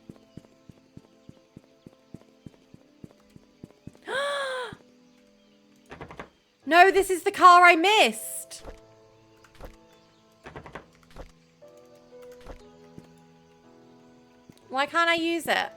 No, this is the car I missed. Why can't I use it?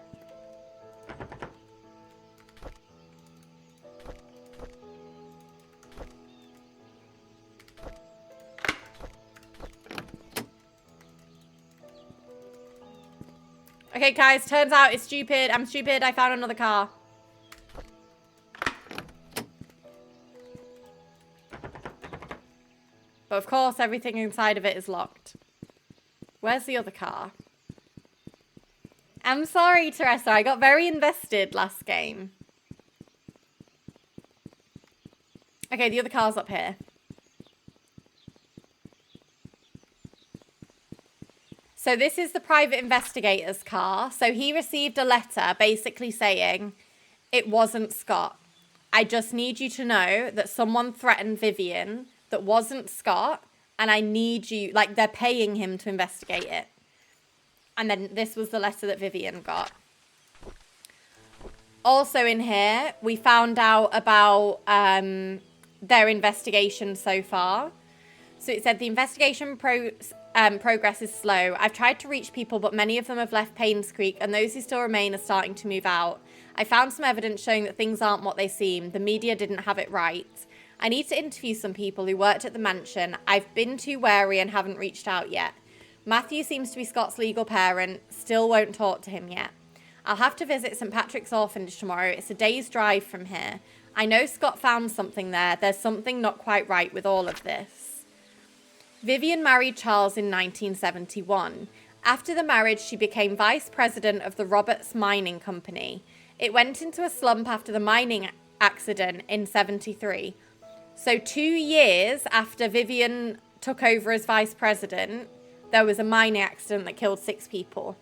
Okay, guys, turns out it's stupid. I'm stupid. I found another car. But of course, everything inside of it is locked. Where's the other car? I'm sorry, Teresa. I got very invested last game. Okay, the other car's up here. So this is the private investigator's car. So he received a letter basically saying, it wasn't Scott. I just need you to know that someone threatened Vivian that wasn't Scott. And I need you, like they're paying him to investigate it. And then this was the letter that Vivian got. Also in here, we found out about their investigation so far. So it said the investigation progress is slow. I've tried to reach people, but many of them have left PAINSCREEK, and those who still remain are starting to move out. I found some evidence showing that things aren't what they seem. The media didn't have it right. I need to interview some people who worked at the mansion. I've been too wary and haven't reached out yet. Matthew seems to be Scott's legal parent. Still won't talk to him yet. I'll have to visit St. Patrick's Orphanage tomorrow. It's a day's drive from here. I know Scott found something there. There's something not quite right with all of this. Vivian married Charles in 1971. After the marriage, she became vice president of the Roberts Mining Company. It went into a slump after the mining accident in 73. So 2 years after Vivian took over as vice president, there was a mining accident that killed 6 people.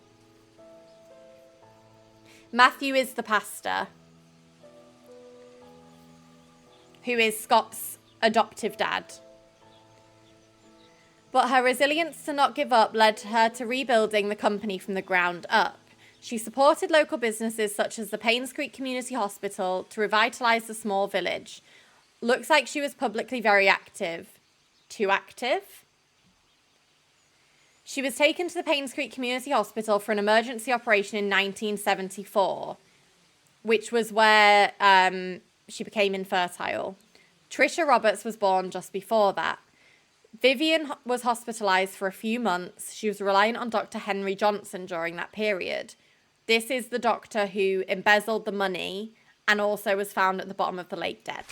Matthew is the pastor, who is Scott's adoptive dad. But her resilience to not give up led her to rebuilding the company from the ground up. She supported local businesses such as the PAINSCREEK Community Hospital to revitalize the small village. Looks like she was publicly very active. Too active? She was taken to the PAINSCREEK Community Hospital for an emergency operation in 1974, which was where she became infertile. Trisha Roberts was born just before that. Vivian was hospitalized for a few months. She was reliant on Dr. Henry Johnson during that period. This is the doctor who embezzled the money and also was found at the bottom of the lake dead.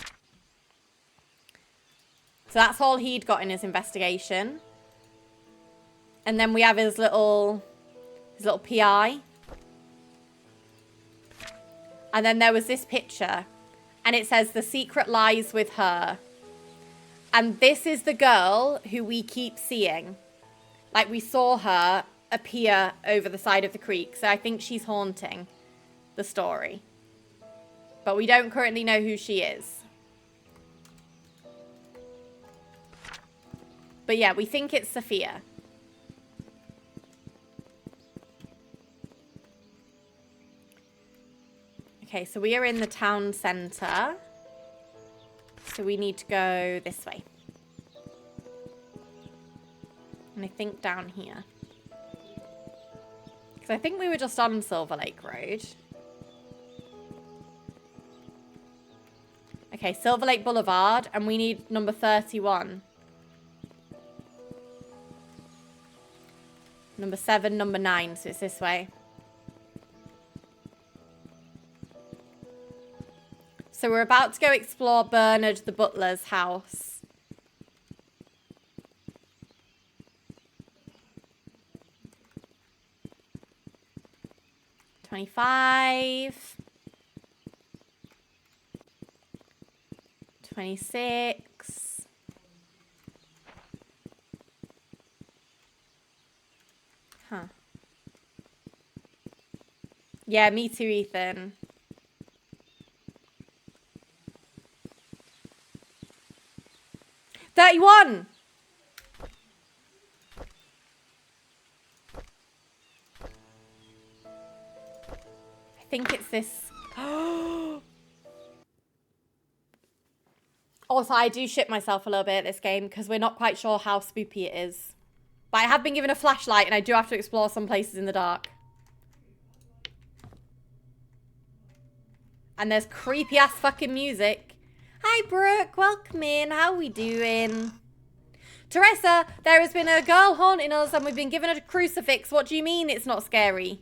So that's all he'd got in his investigation. And then we have his little PI. And then there was this picture. And it says, the secret lies with her. And this is the girl who we keep seeing. Like, we saw her appear over the side of the creek. So I think she's haunting the story. But we don't currently know who she is. But yeah, we think it's Sophia. Okay, so we are in the town centre. So we need to go this way. And I think down here. Because I think we were just on Silver Lake Road. Okay, Silver Lake Boulevard. And we need number 31. Number 7, number 9. So it's this way. So we're about to go explore Bernard the butler's house. $25. $26. Huh. Yeah, me too, Ethan. $31. I think it's this. Also, I do shit myself a little bit at this game because we're not quite sure how spoopy it is. But I have been given a flashlight and I do have to explore some places in the dark. And there's creepy ass fucking music. Hi Brooke, welcome in. How we doing? Teresa, there has been a girl haunting us and we've been given a crucifix. What do you mean it's not scary?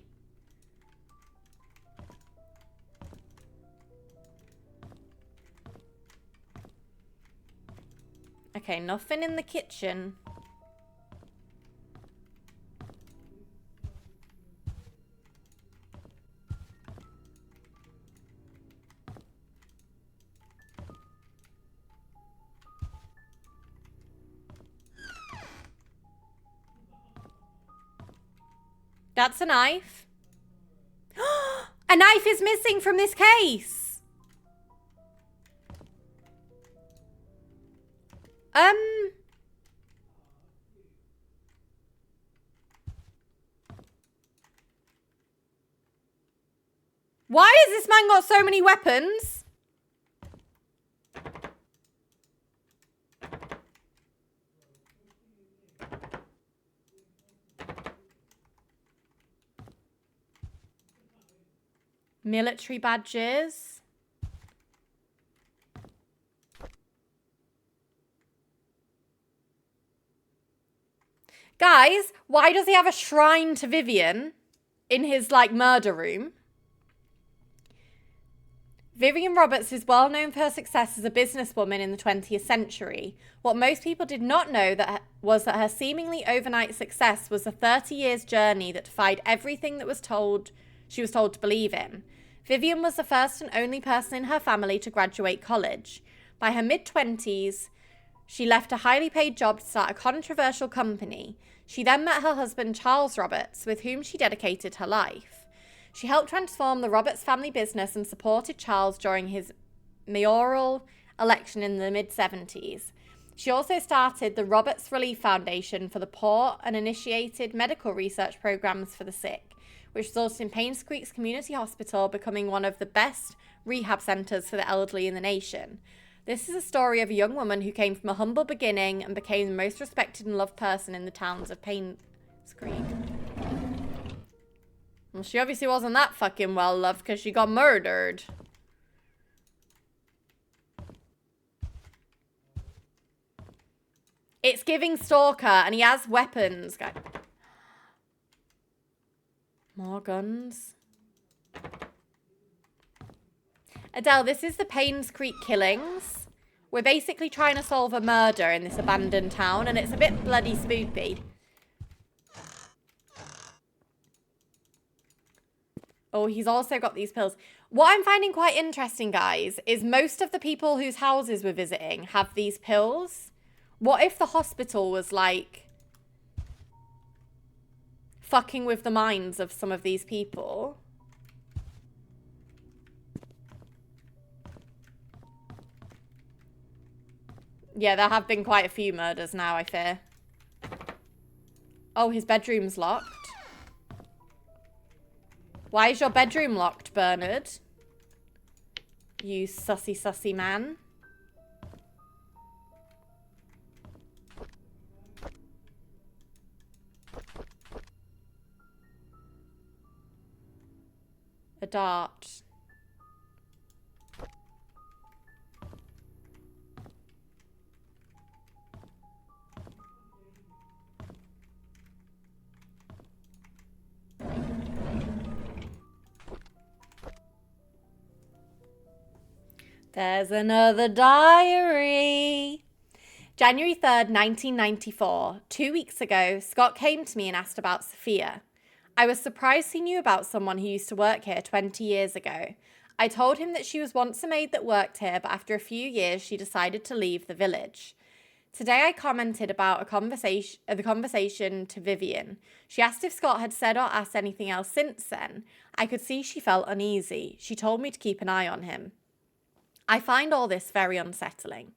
Okay, nothing in the kitchen. That's a knife. A knife is missing from this case. Why has this man got so many weapons? Military badges. Guys, why does he have a shrine to Vivian in his, like, murder room? Vivian Roberts is well known for her success as a businesswoman in the 20th century. What most people did not know was that her seemingly overnight success was a 30 years journey that defied everything that she was told to believe in. Vivian was the first and only person in her family to graduate college. By her mid-20s, she left a highly paid job to start a controversial company. She then met her husband, Charles Roberts, with whom she dedicated her life. She helped transform the Roberts family business and supported Charles during his mayoral election in the mid-70s. She also started the Roberts Relief Foundation for the poor and initiated medical research programs for the sick, which resulted in PAINSCREEK's community hospital becoming one of the best rehab centers for the elderly in the nation. This is a story of a young woman who came from a humble beginning and became the most respected and loved person in the towns of PAINSCREEK. Well, she obviously wasn't that fucking well loved because she got murdered. It's giving stalker and he has weapons. More guns. Adele, this is the PAINSCREEK killings. We're basically trying to solve a murder in this abandoned town and it's a bit bloody spoopy. Oh, he's also got these pills. What I'm finding quite interesting, guys, is most of the people whose houses we're visiting have these pills. What if the hospital was like fucking with the minds of some of these people? Yeah, there have been quite a few murders now, I fear. Oh, his bedroom's locked. Why is your bedroom locked, Bernard? You sussy man. A dart. There's another diary. January 3rd, 1994. 2 weeks ago, Scott came to me and asked about Sophia. I was surprised he knew about someone who used to work here 20 years ago. I told him that she was once a maid that worked here, but after a few years, she decided to leave the village. Today, I commented about the conversation to Vivian. She asked if Scott had said or asked anything else since then. I could see she felt uneasy. She told me to keep an eye on him. I find all this very unsettling.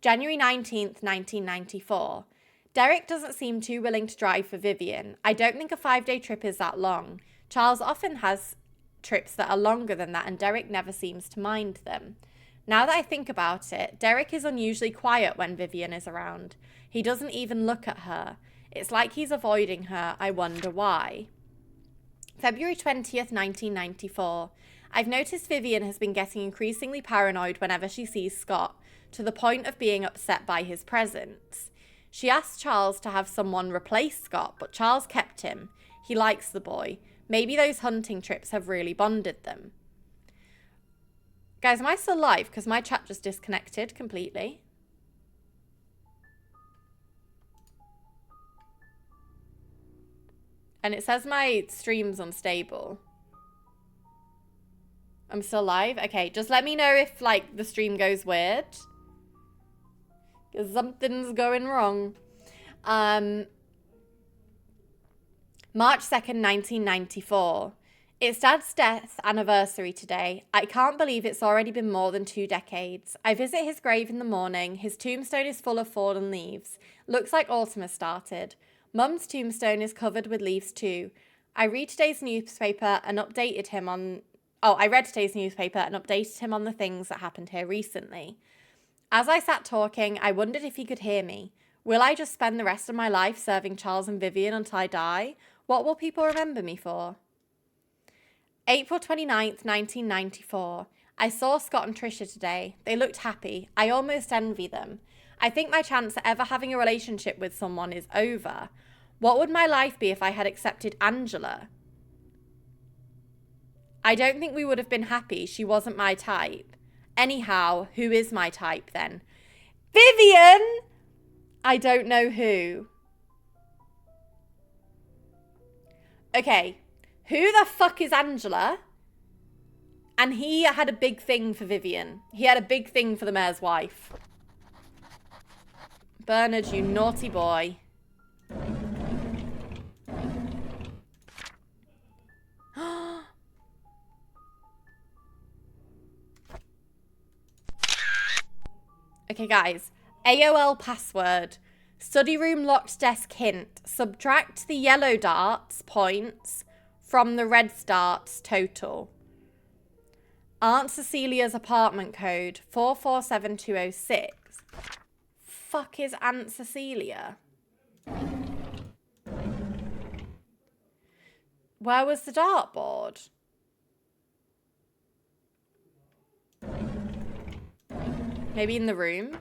January 19th, 1994. Derek doesn't seem too willing to drive for Vivian. I don't think a 5-day trip is that long. Charles often has trips that are longer than that, and Derek never seems to mind them. Now that I think about it, Derek is unusually quiet when Vivian is around. He doesn't even look at her. It's like he's avoiding her. I wonder why. February 20th, 1994. I've noticed Vivian has been getting increasingly paranoid whenever she sees Scott, to the point of being upset by his presence. She asked Charles to have someone replace Scott, but Charles kept him. He likes the boy. Maybe those hunting trips have really bonded them. Guys, am I still live? Because my chat just disconnected completely. And it says my stream's unstable. I'm still live? Okay, just let me know if, like, the stream goes weird. Because something's going wrong. March 2nd, 1994. It's Dad's death anniversary today. I can't believe it's already been more than 2 decades. I visit his grave in the morning. His tombstone is full of fallen leaves. Looks like autumn has started. Mum's tombstone is covered with leaves too. I read today's newspaper and updated him on... I read today's newspaper and updated him on the things that happened here recently. As I sat talking, I wondered if he could hear me. Will I just spend the rest of my life serving Charles and Vivian until I die? What will people remember me for? April 29th, 1994. I saw Scott and Trisha today. They looked happy. I almost envy them. I think my chance at ever having a relationship with someone is over. What would my life be if I had accepted Angela? I don't think we would have been happy. She wasn't my type. Anyhow, who is my type then? Vivian! I don't know who. Okay, who the fuck is Angela? And he had a big thing for Vivian. He had a big thing for the mayor's wife. Bernard, you naughty boy. Okay, guys. AOL password. Study room locked desk hint. Subtract the yellow darts points from the red darts total. Aunt Cecilia's apartment code 447206. Fuck is Aunt Cecilia? Where was the dartboard? Maybe in the room?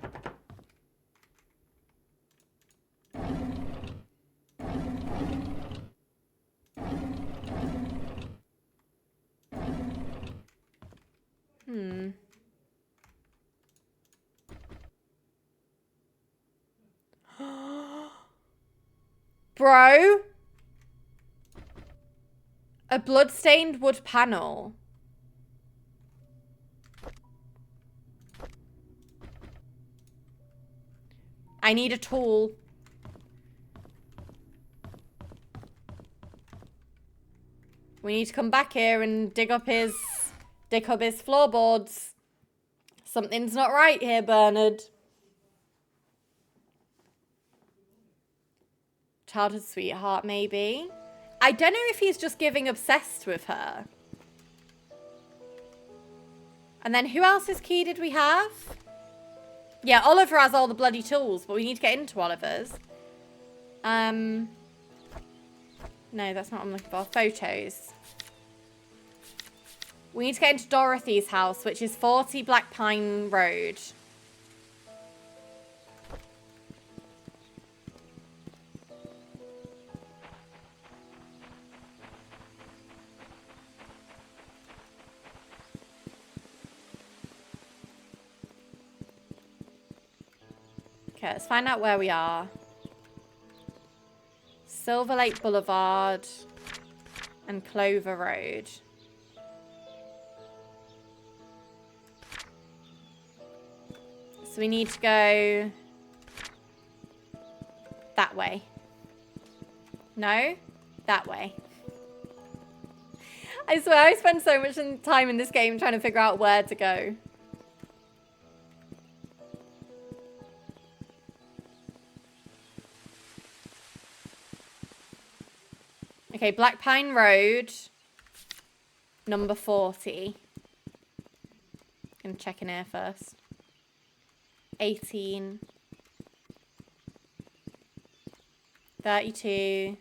Bro? A bloodstained wood panel. I need a tool. We need to come back here and dig up his floorboards. Something's not right here, Bernard. Childhood sweetheart, maybe. I don't know if he's just giving obsessed with her. And then who else's key did we have? Yeah, Oliver has all the bloody tools, but we need to get into Oliver's. No, that's not what I'm looking for. Photos. We need to get into Dorothy's house, which is 40 Black Pine Road. Okay, let's find out where we are. Silver Lake Boulevard and Clover Road. So we need to go that way. No? That way. I swear I spend so much time in this game trying to figure out where to go. Okay, Black Pine Road, number 40. Gonna check in here first. 18. 32.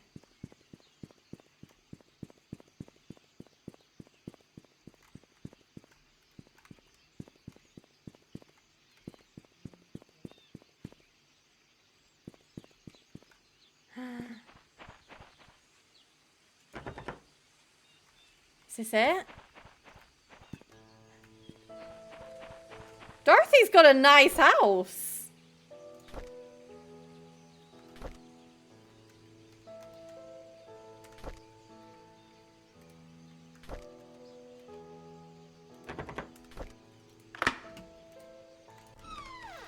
Is this it? Dorothy's got a nice house.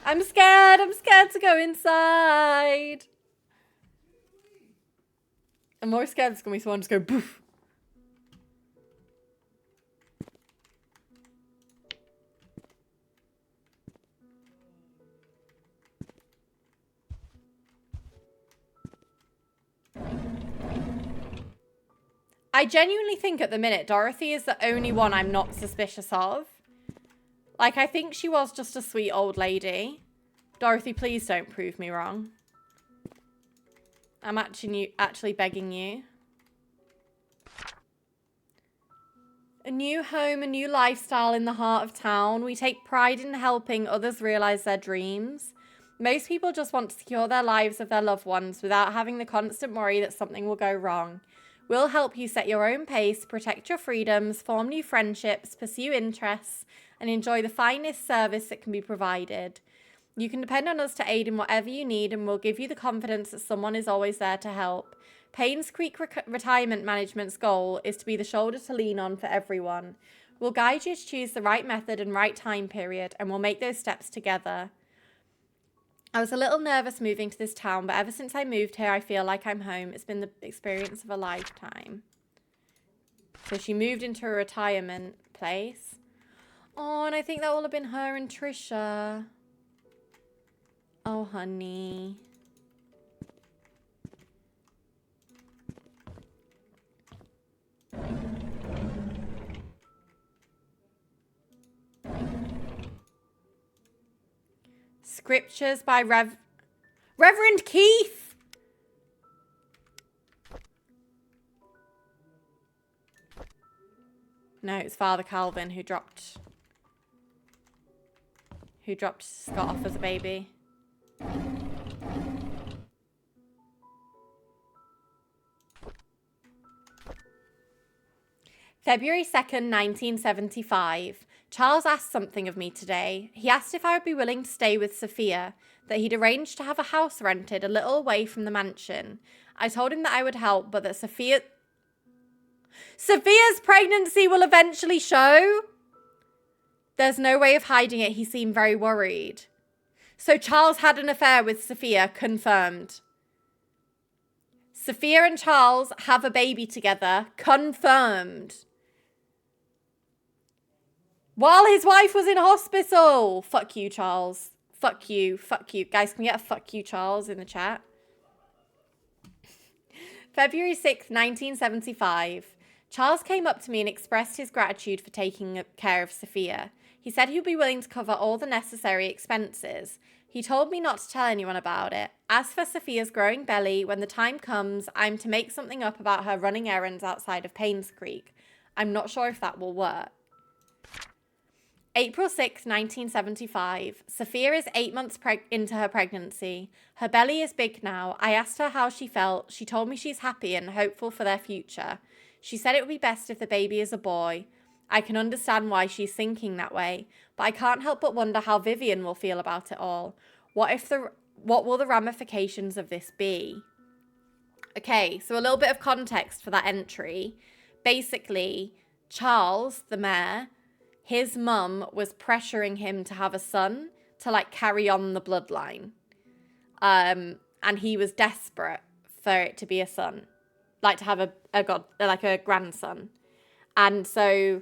I'm scared. I'm scared to go inside. I'm more scared it's going to be someone just go poof. I genuinely think at the minute, Dorothy is the only one I'm not suspicious of. Like, I think she was just a sweet old lady. Dorothy, please don't prove me wrong. I'm actually begging you. A new home, a new lifestyle in the heart of town. We take pride in helping others realize their dreams. Most people just want to secure their lives of their loved ones without having the constant worry that something will go wrong. We'll help you set your own pace, protect your freedoms, form new friendships, pursue interests, and enjoy the finest service that can be provided. You can depend on us to aid in whatever you need, and we'll give you the confidence that someone is always there to help. PAINSCREEK Retirement Management's goal is to be the shoulder to lean on for everyone. We'll guide you to choose the right method and right time period, and we'll make those steps together. I was a little nervous moving to this town, but ever since I moved here, I feel like I'm home. It's been the experience of a lifetime. So she moved into a retirement place. Oh, and I think that will have been her and Trisha. Oh, honey. Scriptures by Reverend Keith. No, it's Father Calvin who dropped Scott off as a baby. February 2nd, 1975. Charles asked something of me today. He asked if I would be willing to stay with Sophia, that he'd arranged to have a house rented a little away from the mansion. I told him that I would help, but that Sophia's pregnancy will eventually show. There's no way of hiding it. He seemed very worried. So Charles had an affair with Sophia, confirmed. Sophia and Charles have a baby together, confirmed. While his wife was in hospital. Fuck you, Charles. Fuck you. Fuck you. Guys, can we get a fuck you, Charles, in the chat? February 6th, 1975. Charles came up to me and expressed his gratitude for taking care of Sophia. He said he'd be willing to cover all the necessary expenses. He told me not to tell anyone about it. As for Sophia's growing belly, when the time comes, I'm to make something up about her running errands outside of PAINSCREEK. I'm not sure if that will work. April 6, 1975. Sophia is 8 months into her pregnancy. Her belly is big now. I asked her how she felt. She told me she's happy and hopeful for their future. She said it would be best if the baby is a boy. I can understand why she's thinking that way, but I can't help but wonder how Vivian will feel about it all. What will the ramifications of this be? Okay, so a little bit of context for that entry. Basically, Charles, the mayor, his mum was pressuring him to have a son to like carry on the bloodline. And he was desperate for it to be a son, like to have a grandson. And so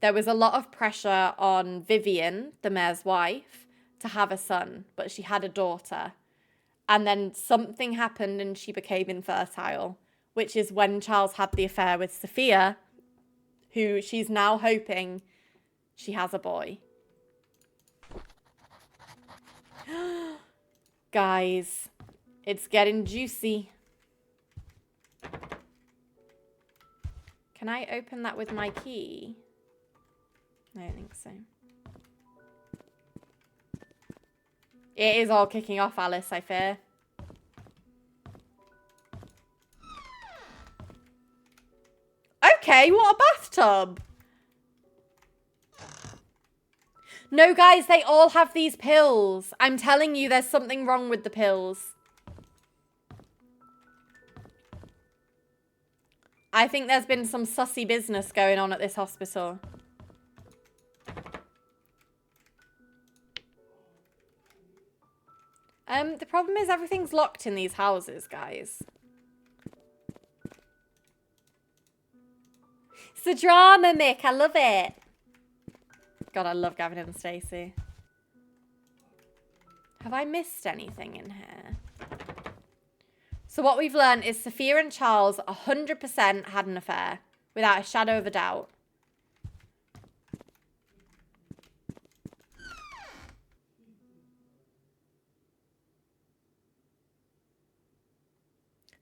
there was a lot of pressure on Vivian, the mayor's wife, to have a son, but she had a daughter. And then something happened and she became infertile, which is when Charles had the affair with Sophia, who she's now hoping she has a boy. Guys, it's getting juicy. Can I open that with my key? I don't think so. It is all kicking off, Alice, I fear. Okay, what a bathtub. No, guys, they all have these pills. I'm telling you, there's something wrong with the pills. I think there's been some sussy business going on at this hospital. The problem is everything's locked in these houses, guys. It's the drama, Mick. I love it. God, I love Gavin and Stacey. Have I missed anything in here? So what we've learned is Sophia and Charles 100% had an affair, without a shadow of a doubt.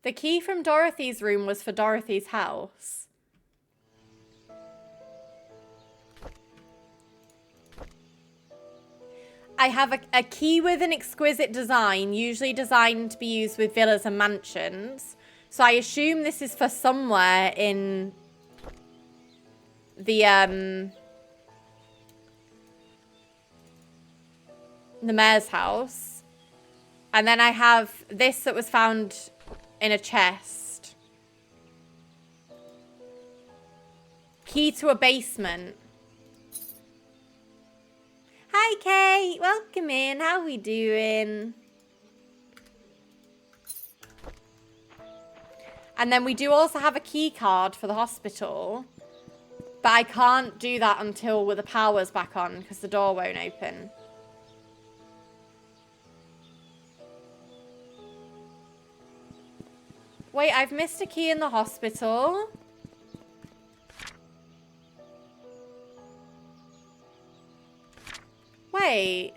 The key from Dorothy's room was for Dorothy's house. I have a key with an exquisite design, usually designed to be used with villas and mansions. So I assume this is for somewhere in the mayor's house. And then I have this that was found in a chest. Key to a basement. Hi, Kate. Welcome in. How we doing? And then we do also have a key card for the hospital. But I can't do that until the power's back on because the door won't open. Wait, I've missed a key in the hospital. Wait.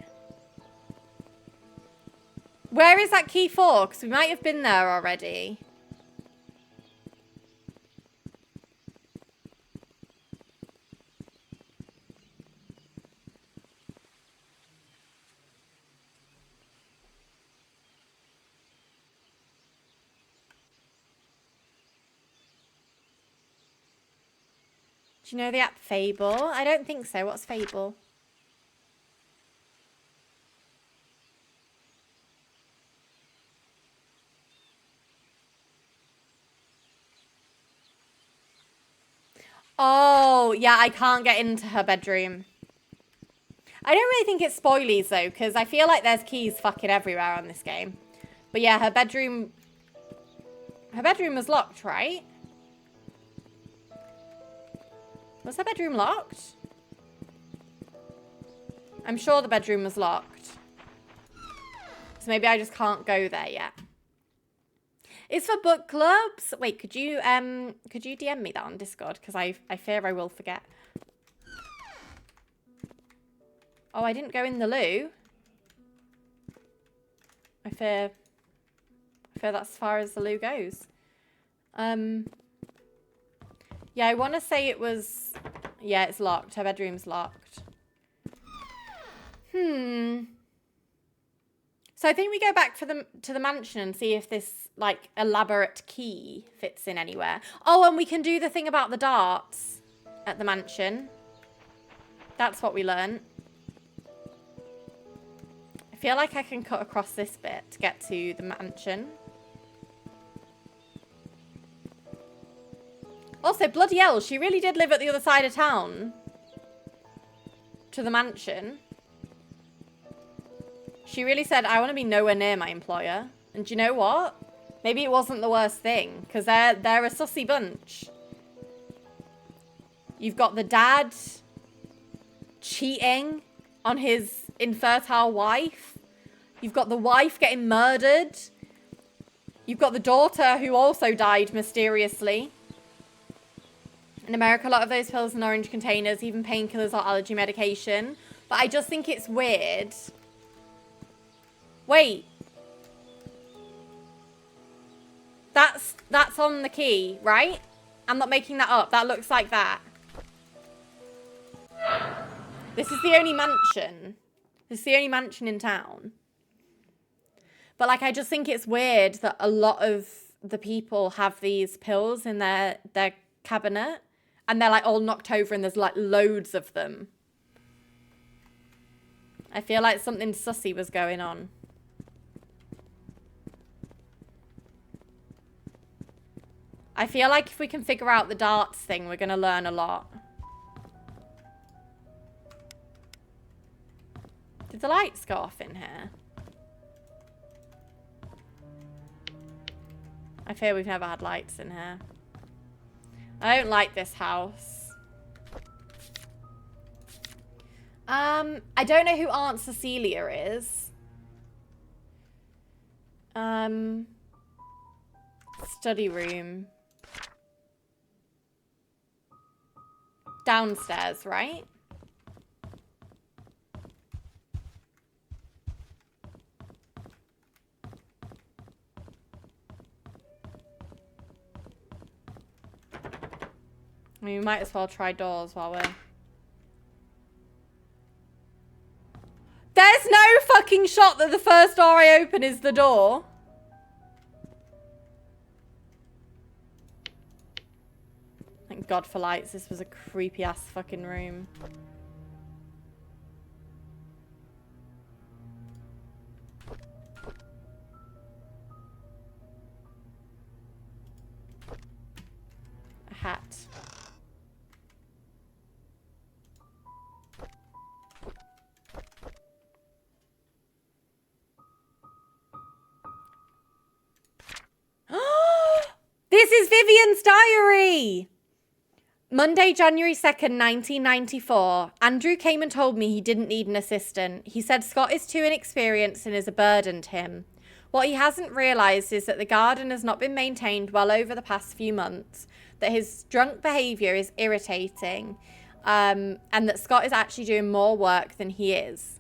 Where is that key for? Because we might have been there already. Do you know the app Fable? I don't think so. What's Fable? Oh, yeah, I can't get into her bedroom. I don't really think it's spoilies though, because I feel like there's keys fucking everywhere on this game. But yeah, her bedroom was locked, right? Was her bedroom locked? I'm sure the bedroom was locked. So maybe I just can't go there yet. It's for book clubs. Wait, could you DM me that on Discord? Because I fear I will forget. Oh, I didn't go in the loo. I fear that's as far as the loo goes. Yeah, I want to say it was... Yeah, it's locked. Her bedroom's locked. So I think we go back to the mansion and see if this, like, elaborate key fits in anywhere. Oh, and we can do the thing about the darts at the mansion. That's what we learned. I feel like I can cut across this bit to get to the mansion. Also, bloody hell, she really did live at the other side of town. To the mansion. She really said, I want to be nowhere near my employer. And do you know what? Maybe it wasn't the worst thing. Because they're a sussy bunch. You've got the dad cheating on his infertile wife. You've got the wife getting murdered. You've got the daughter who also died mysteriously. In America, a lot of those pills in orange containers, even painkillers or allergy medication. But I just think it's weird. Wait. That's on the key, right? I'm not making that up. That looks like that. This is the only mansion. This is the only mansion in town. But, like, I just think it's weird that a lot of the people have these pills in their cabinet. And they're, like, all knocked over and there's, like, loads of them. I feel like something sussy was going on. I feel like if we can figure out the darts thing, we're going to learn a lot. Did the lights go off in here? I fear we've never had lights in here. I don't like this house. I don't know who Aunt Cecilia is. Study room. Downstairs, right? I mean, we might as well try doors while we're... There's no fucking shot that the first door I open is the door. Thank God for lights. This was a creepy ass fucking room. A hat. This is Vivian's diary! Monday, January 2nd, 1994. Andrew came and told me he didn't need an assistant. He said Scott is too inexperienced and is a burden to him. What he hasn't realised is that the garden has not been maintained well over the past few months, that his drunk behaviour is irritating, and that Scott is actually doing more work than he is.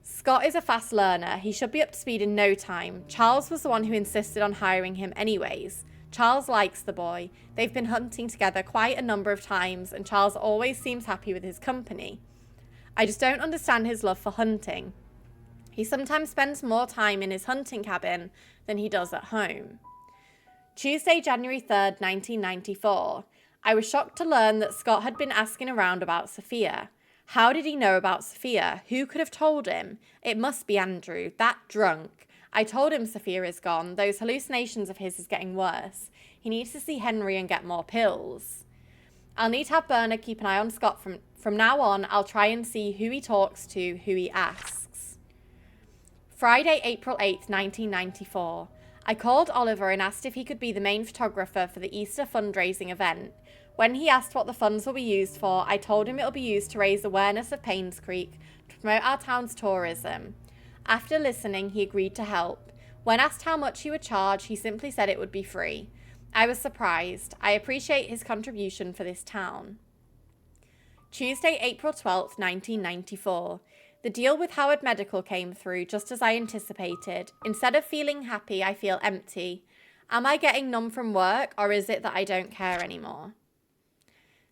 Scott is a fast learner. He should be up to speed in no time. Charles was the one who insisted on hiring him anyways. Charles likes the boy. They've been hunting together quite a number of times, and Charles always seems happy with his company. I just don't understand his love for hunting. He sometimes spends more time in his hunting cabin than he does at home. Tuesday, January 3rd, 1994. I was shocked to learn that Scott had been asking around about Sophia. How did he know about Sophia? Who could have told him? It must be Andrew, that drunk. I told him Sophia is gone. Those hallucinations of his is getting worse. He needs to see Henry and get more pills. I'll need to have Bernard keep an eye on Scott from now on. I'll try and see who he talks to, who he asks. Friday, April 8th, 1994. I called Oliver and asked if he could be the main photographer for the Easter fundraising event. When he asked what the funds will be used for, I told him it'll be used to raise awareness of PAINSCREEK to promote our town's tourism. After listening, he agreed to help. When asked how much he would charge, he simply said it would be free. I was surprised. I appreciate his contribution for this town. Tuesday, April 12th, 1994. The deal with Howard Medical came through just as I anticipated. Instead of feeling happy, I feel empty. Am I getting numb from work, or is it that I don't care anymore?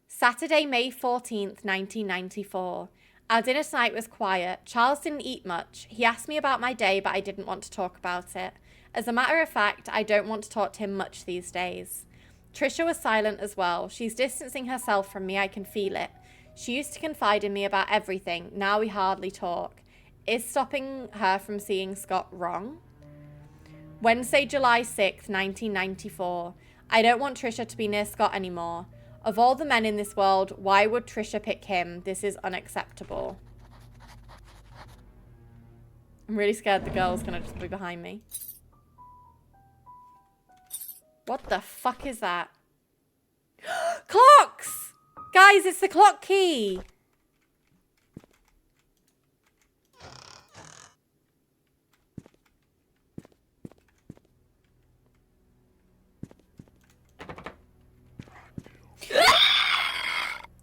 Saturday, May 14th, 1994. Our dinner tonight was quiet. Charles didn't eat much. He asked me about my day, but I didn't want to talk about it. As a matter of fact, I don't want to talk to him much these days. Trisha was silent as well. She's distancing herself from me. I can feel it. She used to confide in me about everything. Now we hardly talk. Is stopping her from seeing Scott wrong? Wednesday, July 6th, 1994. I don't want Trisha to be near Scott anymore. Of all the men in this world, why would Trisha pick him? This is unacceptable. I'm really scared the girl's gonna just be behind me. What the fuck is that? Clocks! Guys, it's the clock key.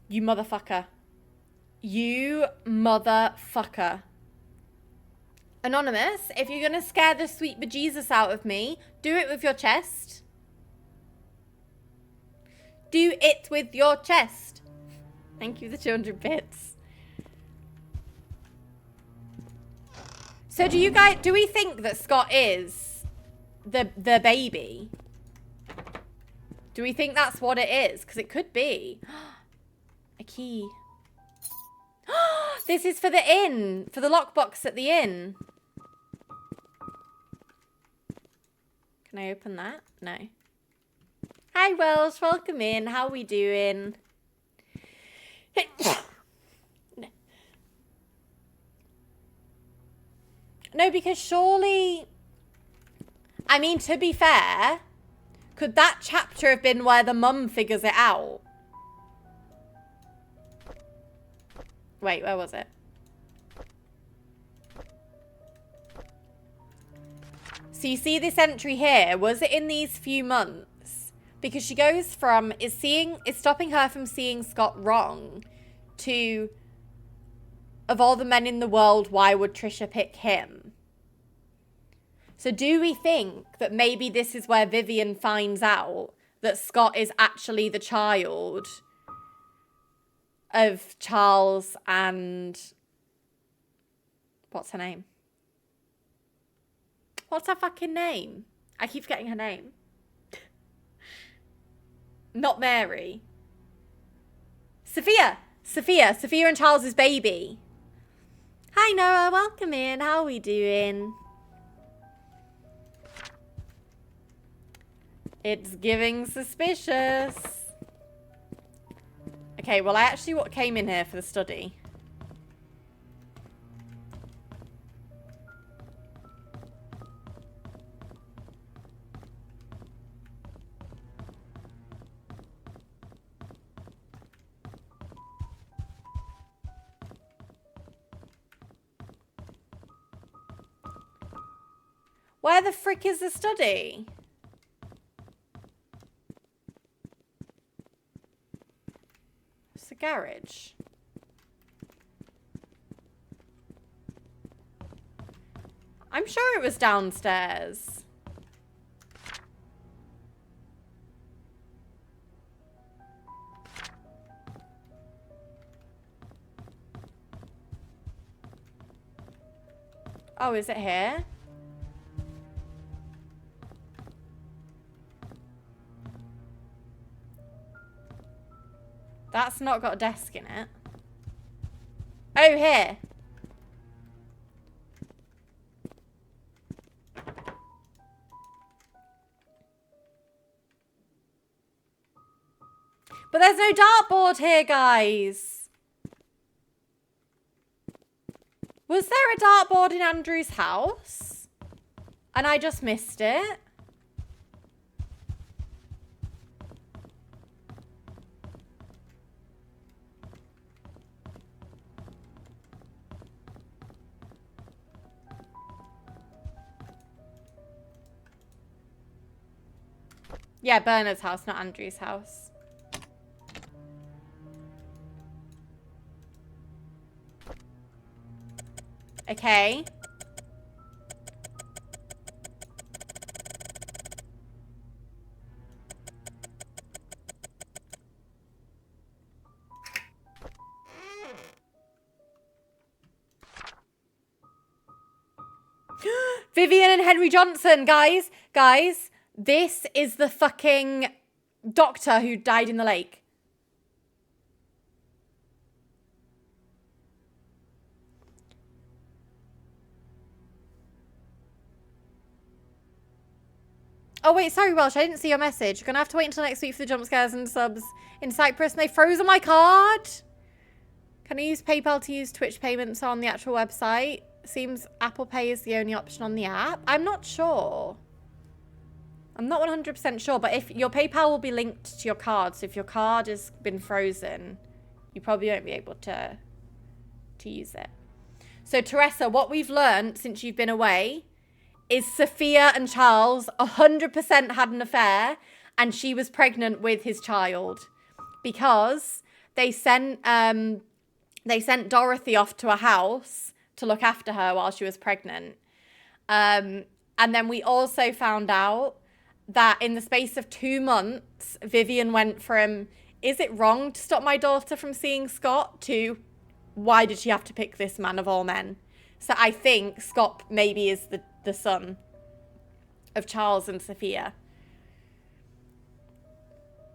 You motherfucker. You motherfucker. Anonymous, if you're gonna scare the sweet bejesus out of me, do it with your chest. Do it with your chest. Thank you for the 200 bits. So do we think that Scott is the baby? Do we think that's what it is? Because it could be. A key. This is for the inn. For the lockbox at the inn. Can I open that? No. Hi, Welsh. Welcome in. How are we doing? No, because surely... I mean, to be fair, could that chapter have been where the mum figures it out? Wait, where was it? So you see this entry here. Was it in these few months? Because she goes from is stopping her from seeing Scott wrong to of all the men in the world, why would Trisha pick him? So do we think that maybe this is where Vivian finds out that Scott is actually the child of Charles and... What's her name? What's her fucking name? I keep forgetting her name. Not Mary. Sophia and Charles's baby. Hi Noah, welcome in. How are we doing? It's giving suspicious. Okay, well I actually came in here for the study. Where the frick is the study? It's the garage. I'm sure it was downstairs. Oh, is it here? That's not got a desk in it. Oh, here. But there's no dartboard here, guys. Was there a dartboard in Andrew's house? And I just missed it? Yeah, Bernard's house, not Andrew's house. Okay. Vivian and Henry Johnson, guys. Guys, this is the fucking doctor who died in the lake. Oh, wait, sorry, Welsh. I didn't see your message. You're going to have to wait until next week for the jump scares and subs in Cyprus. And they froze on my card. Can I use PayPal to use Twitch payments on the actual website? Seems Apple Pay is the only option on the app. I'm not sure. I'm not 100% sure, but if your PayPal will be linked to your card, so if your card has been frozen, you probably won't be able to use it. So, Teresa, what we've learned since you've been away is Sophia and Charles 100% had an affair, and she was pregnant with his child because they sent Dorothy off to a house to look after her while she was pregnant. And then we also found out that in the space of 2 months, Vivian went from, is it wrong to stop my daughter from seeing Scott, to why did she have to pick this man of all men? So I think Scott maybe is the son of Charles and Sophia.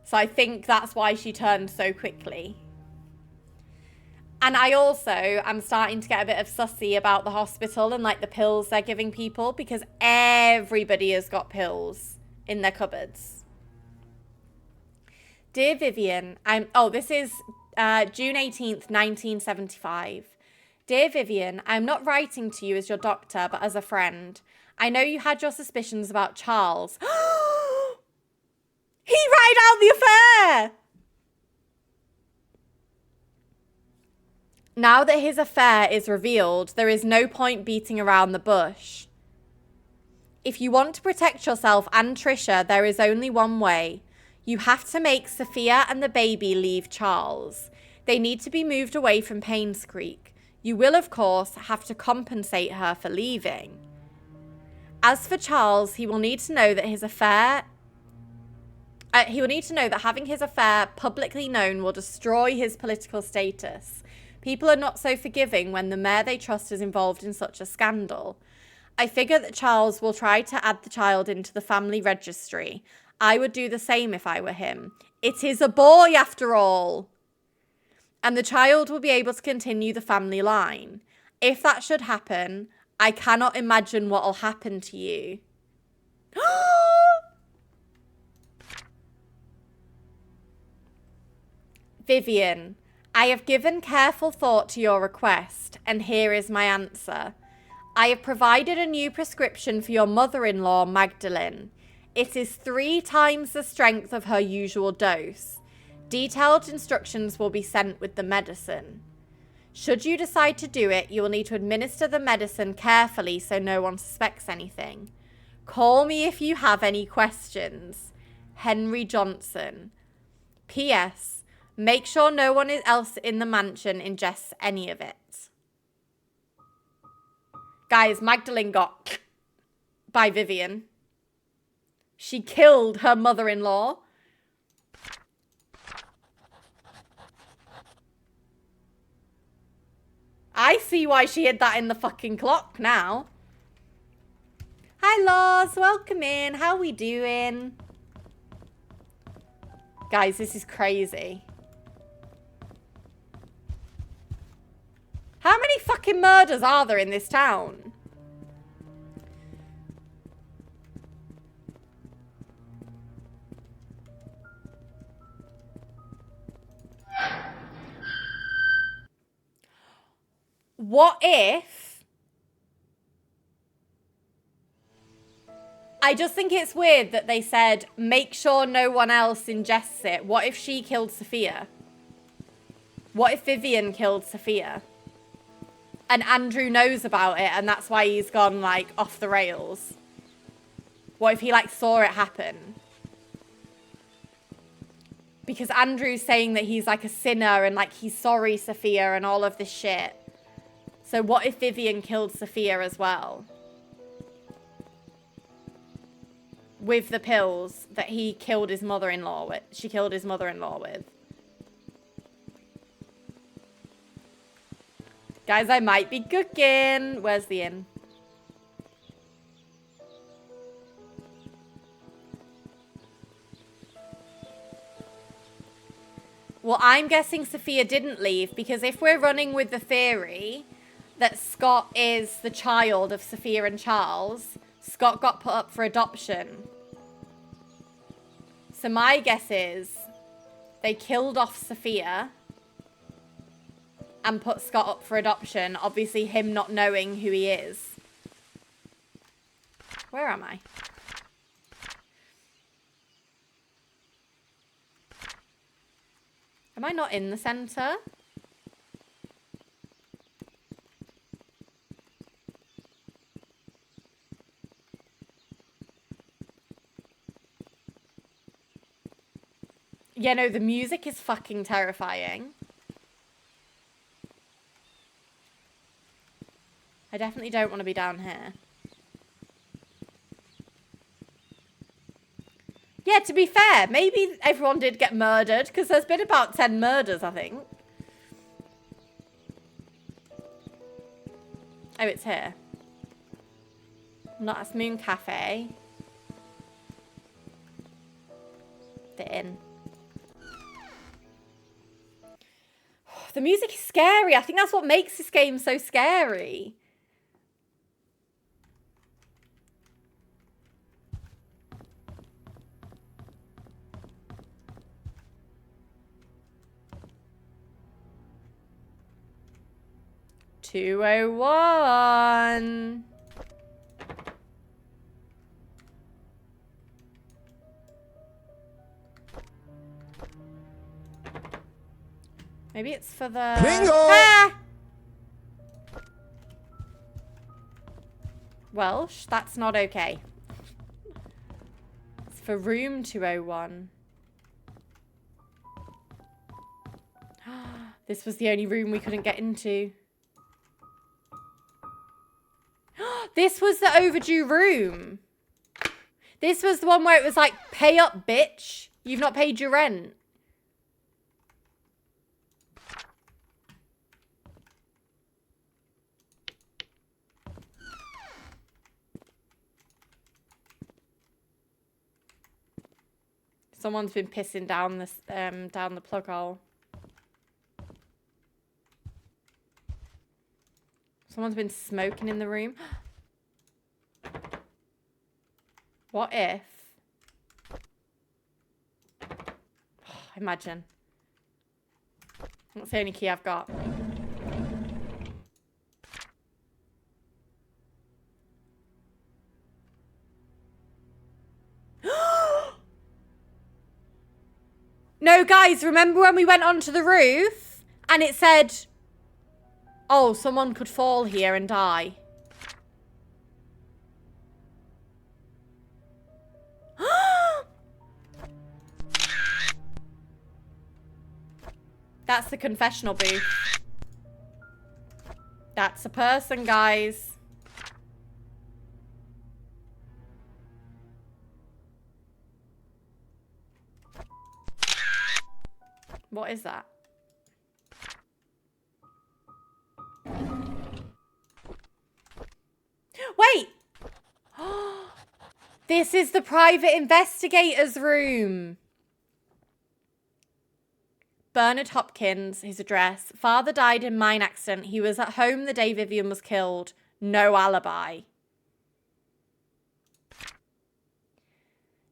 So I think that's why she turned so quickly. And I also am starting to get a bit of sussy about the hospital and like the pills they're giving people, because everybody has got pills in their cupboards. Dear Vivian, this is June 18th, 1975. Dear Vivian, I'm not writing to you as your doctor, but as a friend. I know you had your suspicions about Charles. He ratted out the affair! Now that his affair is revealed, there is no point beating around the bush. If you want to protect yourself and Trisha, there is only one way. You have to make Sophia and the baby leave Charles. They need to be moved away from PAINSCREEK. You will, of course, have to compensate her for leaving. As for Charles, he will need to know that having his affair publicly known will destroy his political status. People are not so forgiving when the mayor they trust is involved in such a scandal. I figure that Charles will try to add the child into the family registry. I would do the same if I were him. It is a boy, after all. And the child will be able to continue the family line. If that should happen, I cannot imagine what will happen to you. Vivian, I have given careful thought to your request, and here is my answer. I have provided a new prescription for your mother-in-law, Magdalene. It is 3 times the strength of her usual dose. Detailed instructions will be sent with the medicine. Should you decide to do it, you will need to administer the medicine carefully so no one suspects anything. Call me if you have any questions. Henry Johnson. P.S. Make sure no one else in the mansion ingests any of it. Guys, Magdalene got by Vivian. She killed her mother-in-law. I see why she hid that in the fucking clock now. Hi, Lars. Welcome in. How we doing? Guys, this is crazy. How many fucking murders are there in this town? What if... I just think it's weird that they said, make sure no one else ingests it. What if she killed Sophia? What if Vivian killed Sophia? And Andrew knows about it and that's why he's gone, like, off the rails? What if he, like, saw it happen? Because Andrew's saying that he's, like, a sinner and, like, he's sorry, Sophia, and all of this shit. So what if Vivian killed Sophia as well? With the pills that he killed his mother-in-law with. She killed his mother-in-law with. Guys, I might be cooking. Where's the inn? Well, I'm guessing Sophia didn't leave because if we're running with the theory that Scott is the child of Sophia and Charles, Scott got put up for adoption. So my guess is they killed off Sophia and put Scott up for adoption. Obviously, him not knowing who he is. Where am I? Am I not in the center? Yeah, no, the music is fucking terrifying. I definitely don't want to be down here. Yeah, to be fair, maybe everyone did get murdered, because there's been about 10 murders, I think. Oh, it's here. Not a Moon Cafe. The inn. The music is scary. I think that's what makes this game so scary. $201. Maybe it's for the... Bingo! Ah! Welsh, that's not okay. It's for room 201. This was the only room we couldn't get into. This was the overdue room. This was the one where it was like, pay up, bitch. You've not paid your rent. Someone's been pissing down this down the plug hole. Someone's been smoking in the room. What if? Imagine. That's the only key I've got. No, guys, remember when we went onto the roof and it said, oh, someone could fall here and die. That's the confessional booth. That's a person, guys. What is that? Wait! This is the private investigator's room. Bernard Hopkins, his address. Father died in mine accident. He was at home the day Vivian was killed. No alibi.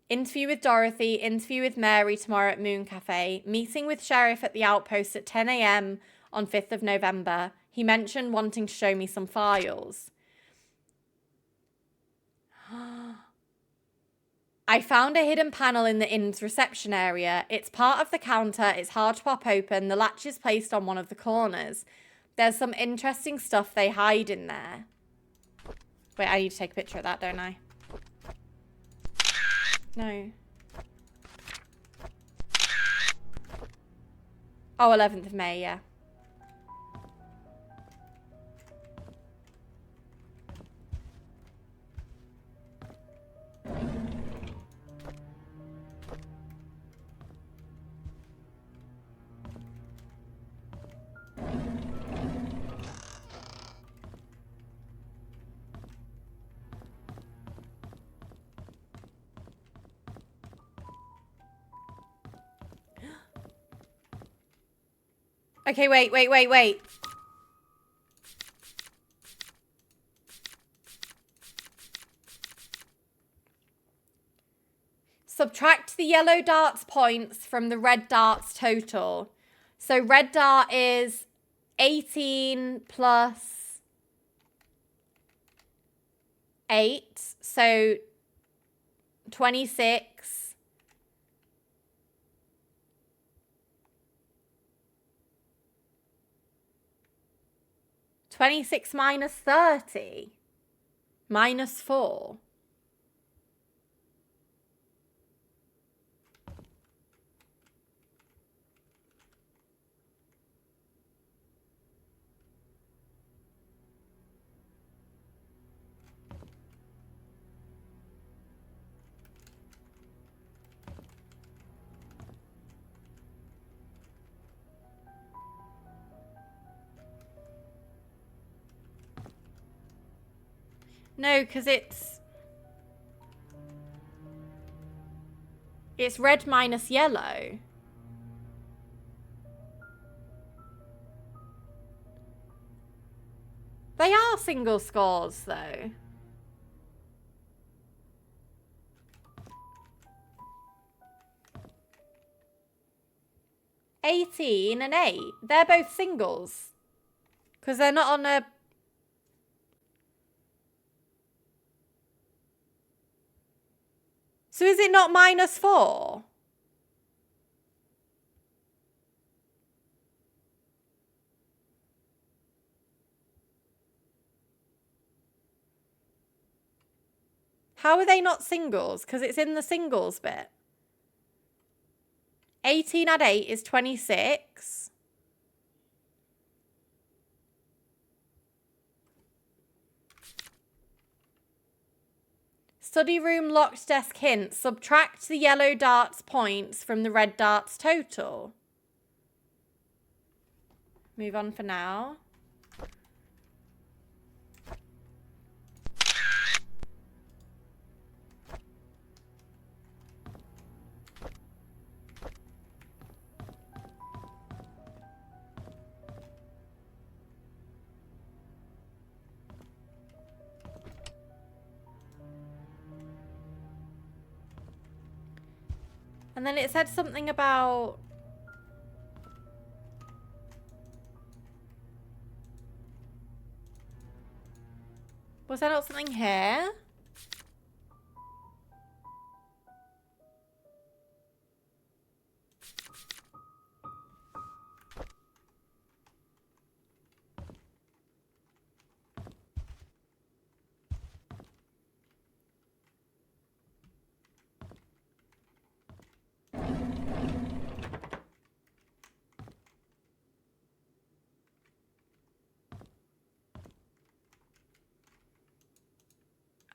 Interview with Dorothy. Interview with Mary tomorrow at Moon Cafe. Meeting with Sheriff at the Outpost at 10 a.m. on 5th of November. He mentioned wanting to show me some files. I found a hidden panel in the inn's reception area. It's part of the counter. It's hard to pop open. The latch is placed on one of the corners. There's some interesting stuff they hide in there. Wait, I need to take a picture of that, don't I? No. Oh, 11th of May, yeah. Okay, wait. Subtract the yellow dart's points from the red dart's total. So red dart is 18 plus 8. So 26. 26 minus 30. Minus 4. No, because it's red minus yellow. They are single scores, though. $18 and $8. They're both singles. Because they're not on a... So is it not minus 4? How are they not singles? Because it's in the singles bit. 18 add 8 is 26. Study room locked desk hint. Subtract the yellow dart's points from the red dart's total. Move on for now. And then it said something about... Was there not something here?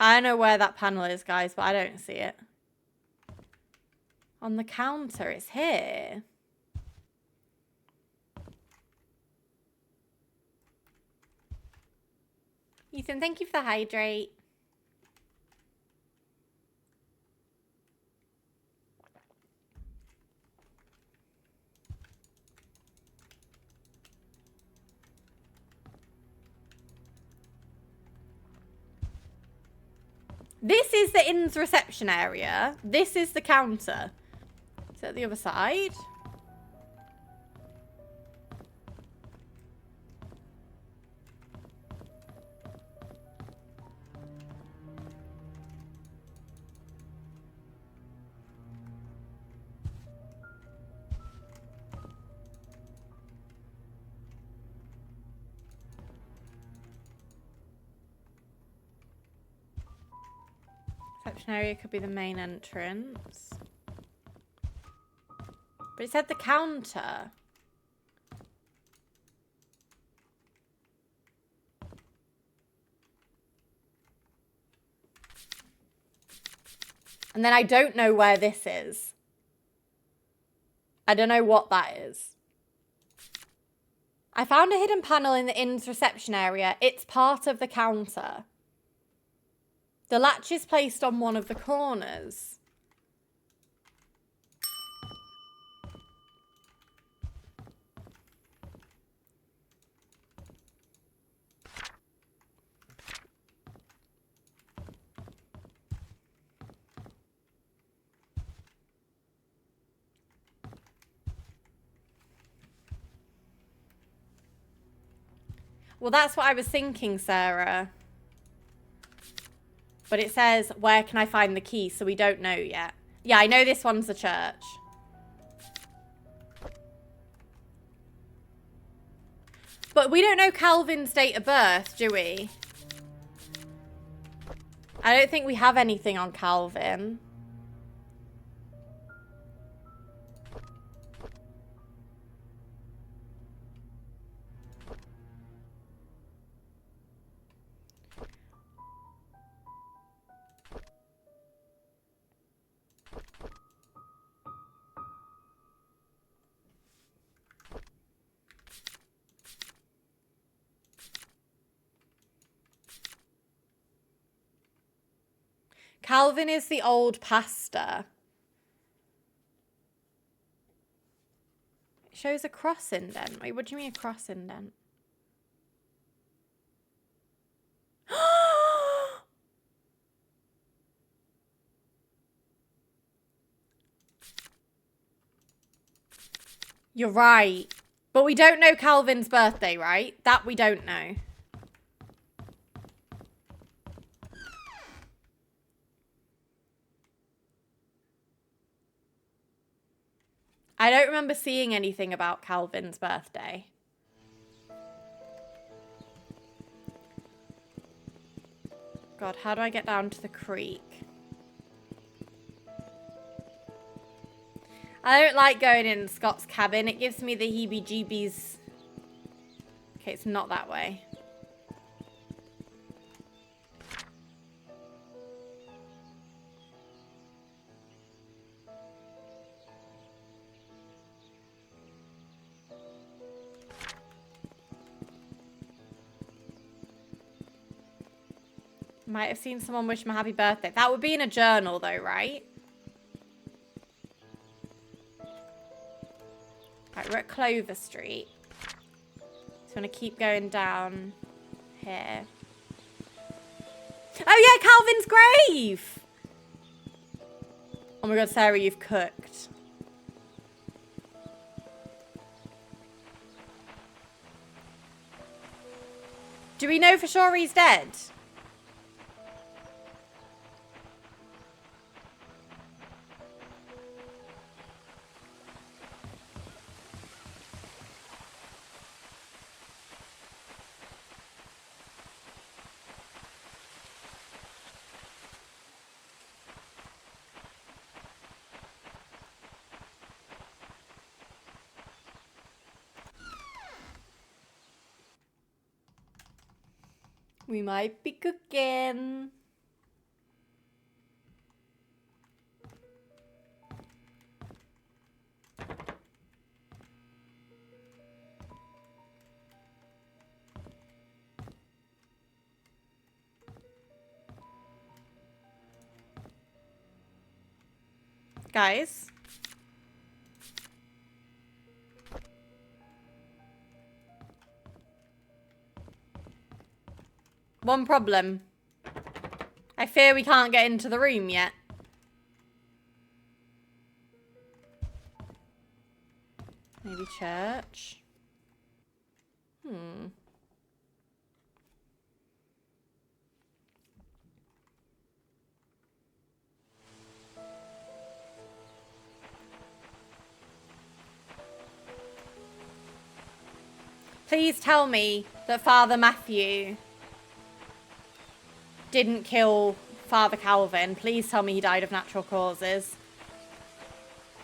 I don't know where that panel is, guys, but I don't see it. On the counter, it's here. Ethan, thank you for the hydrate. This is the inn's reception area. This is the counter. Is that the other side? Reception area could be the main entrance. But it said the counter. And then I don't know where this is. I don't know what that is. I found a hidden panel in the inn's reception area. It's part of the counter. The latch is placed on one of the corners. Well, that's what I was thinking, Sarah. But it says, where can I find the key? So we don't know yet. Yeah, I know this one's the church. But we don't know Calvin's date of birth, do we? I don't think we have anything on Calvin. Calvin is the old pastor. It shows a cross indent. Wait, what do you mean a cross indent? You're right. But we don't know Calvin's birthday, right? That we don't know. I don't remember seeing anything about Calvin's birthday. God, how do I get down to the creek? I don't like going in Scott's cabin. It gives me the heebie-jeebies. Okay, it's not that way. Might have seen someone wish him a happy birthday. That would be in a journal though, right? Right, we're at Clover Street. So I'm going to keep going down here. Oh yeah, Calvin's grave! Oh my god, Sarah, you've cooked. Do we know for sure he's dead? We might be cooking. Guys. One problem. I fear we can't get into the room yet. Maybe church. Please tell me that Father Matthew didn't kill Father Calvin. Please tell me he died of natural causes.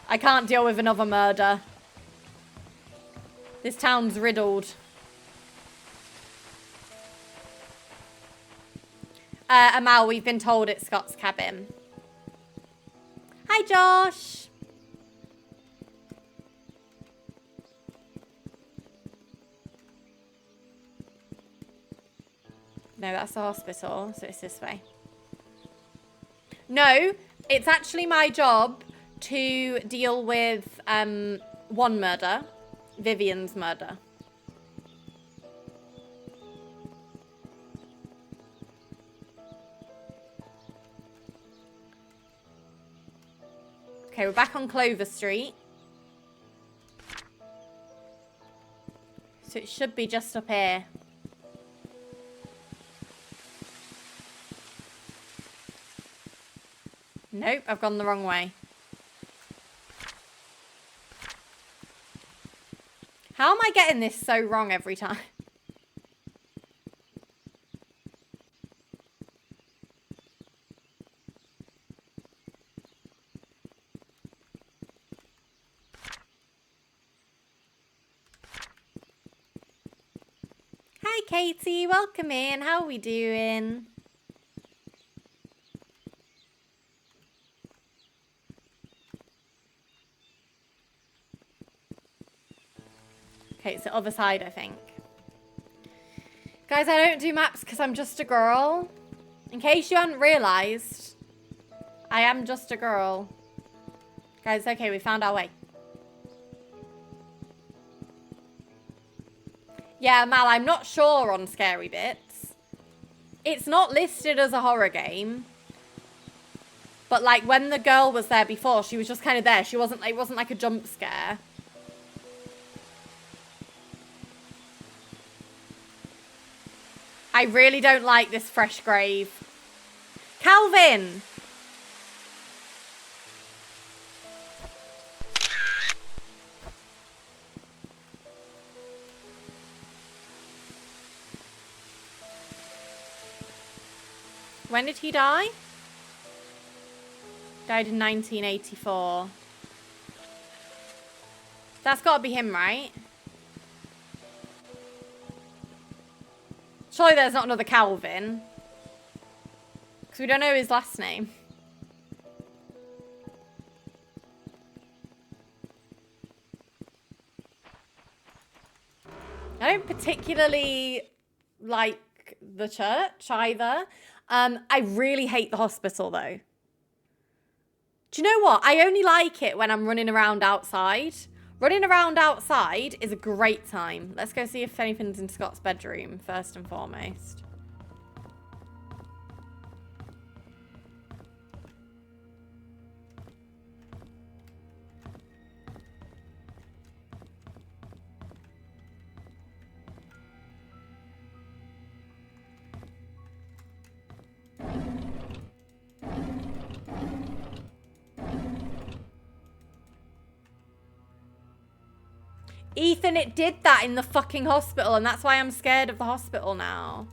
I can't deal with another murder. This town's riddled. Amal, we've been told it's Scott's cabin. Hi, Josh. No, that's the hospital, so it's this way. No, it's actually my job to deal with one murder, Vivian's murder. Okay, we're back on Clover Street. So it should be just up here. Nope, I've gone the wrong way. How am I getting this so wrong every time? Hi, Katie. Welcome in. How are we doing? Okay, it's the other side, I think. Guys, I don't do maps because I'm just a girl. In case you hadn't realised, I am just a girl. Guys, okay, we found our way. Yeah, Mal, I'm not sure on Scary Bits. It's not listed as a horror game. But, like, when the girl was there before, she was just kind of there. She wasn't, it wasn't like a jump scare. I really don't like this fresh grave. Calvin! When did he die? Died in 1984. That's got to be him, right? Surely there's not another Calvin. Because we don't know his last name. I don't particularly like the church either. I really hate the hospital though. Do you know what? I only like it when I'm running around outside. Running around outside is a great time. Let's go see if anything's in Scott's bedroom, first and foremost. Ethan, it did that in the fucking hospital, and that's why I'm scared of the hospital now.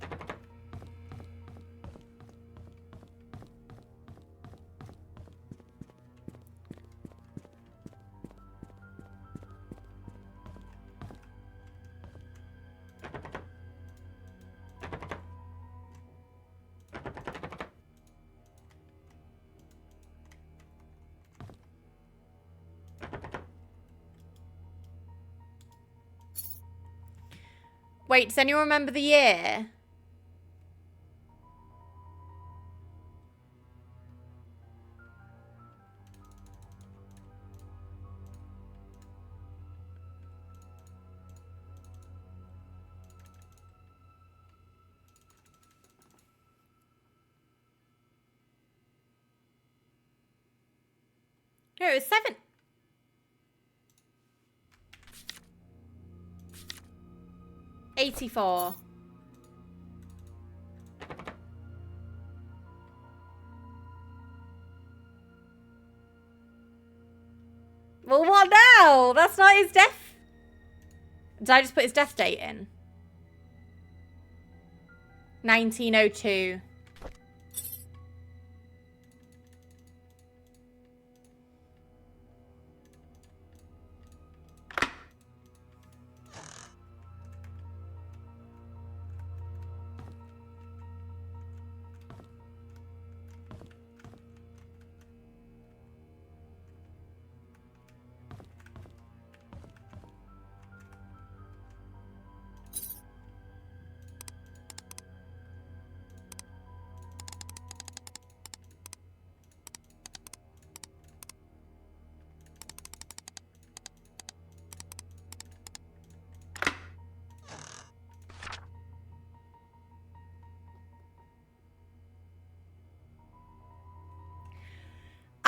Wait, does anyone remember the year? No, it was 84. Well, what now? That's not his death. Did I just put his death date in? 1902.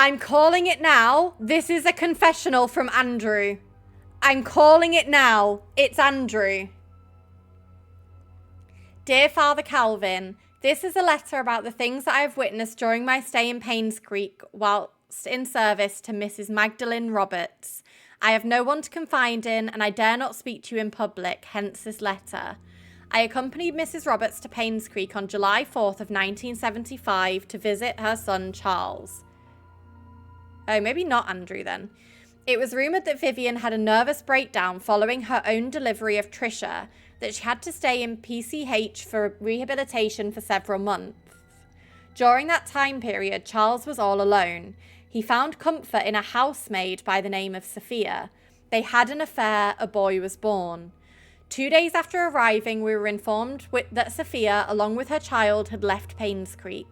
I'm calling it now. This is a confessional from Andrew. I'm calling it now. It's Andrew. Dear Father Calvin, this is a letter about the things that I have witnessed during my stay in PAINSCREEK whilst in service to Mrs. Magdalene Roberts. I have no one to confide in and I dare not speak to you in public, hence this letter. I accompanied Mrs. Roberts to PAINSCREEK on July 4th of 1975 to visit her son Charles. Oh, maybe not Andrew then. It was rumoured that Vivian had a nervous breakdown following her own delivery of Trisha, that she had to stay in PCH for rehabilitation for several months. During that time period, Charles was all alone. He found comfort in a housemaid by the name of Sophia. They had an affair, a boy was born. 2 days after arriving, we were informed that Sophia, along with her child, had left PAINSCREEK.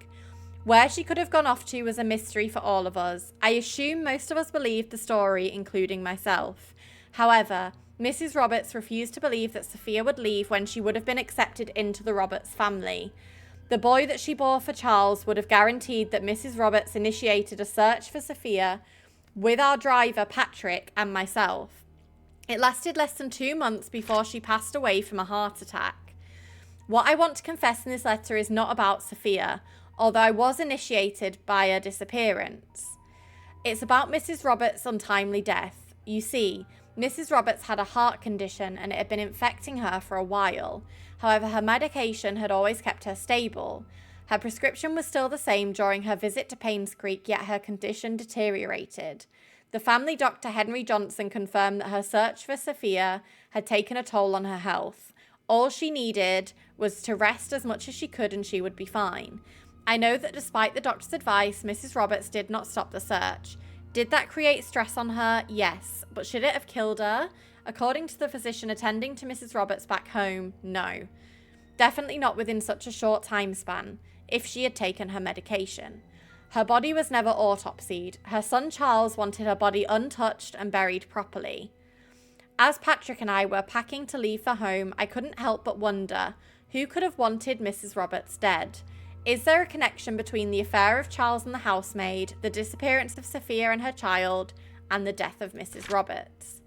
Where she could have gone off to was a mystery for all of us. I assume most of us believed the story, including myself. However, Mrs. Roberts refused to believe that Sophia would leave when she would have been accepted into the Roberts family. The boy that she bore for Charles would have guaranteed that Mrs. Roberts initiated a search for Sophia with our driver, Patrick, and myself. It lasted less than 2 months before she passed away from a heart attack. What I want to confess in this letter is not about Sophia, although I was initiated by her disappearance. It's about Mrs. Roberts' untimely death. You see, Mrs. Roberts had a heart condition and it had been infecting her for a while. However, her medication had always kept her stable. Her prescription was still the same during her visit to PAINSCREEK, yet her condition deteriorated. The family doctor, Henry Johnson, confirmed that her search for Sophia had taken a toll on her health. All she needed was to rest as much as she could and she would be fine. I know that despite the doctor's advice, Mrs. Roberts did not stop the search. Did that create stress on her? Yes. But should it have killed her? According to the physician attending to Mrs. Roberts back home, no. Definitely not within such a short time span, if she had taken her medication. Her body was never autopsied. Her son Charles wanted her body untouched and buried properly. As Patrick and I were packing to leave for home, I couldn't help but wonder, who could have wanted Mrs. Roberts dead? Is there a connection between the affair of Charles and the housemaid, the disappearance of Sophia and her child, and the death of Mrs. Roberts?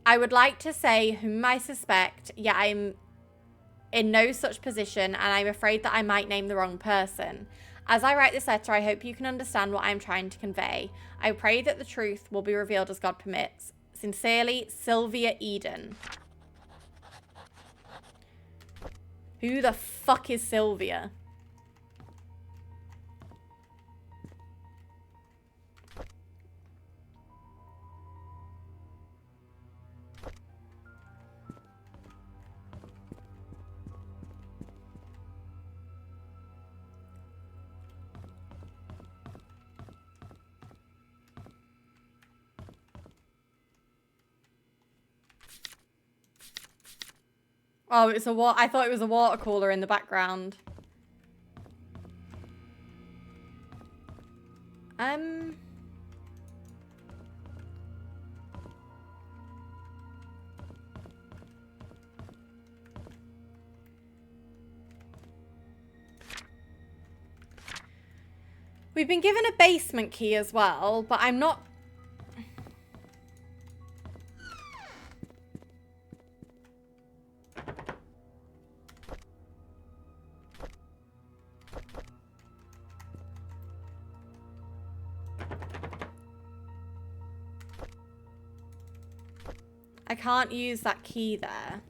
I would like to say whom I suspect, yet I'm in no such position and I'm afraid that I might name the wrong person. As I write this letter, I hope you can understand what I'm trying to convey. I pray that the truth will be revealed as God permits. Sincerely, Sylvia Eden. Who the fuck is Sylvia? Oh, it's I thought it was a water cooler in the background. We've been given a basement key as well, but I'm not... I can't use that key there.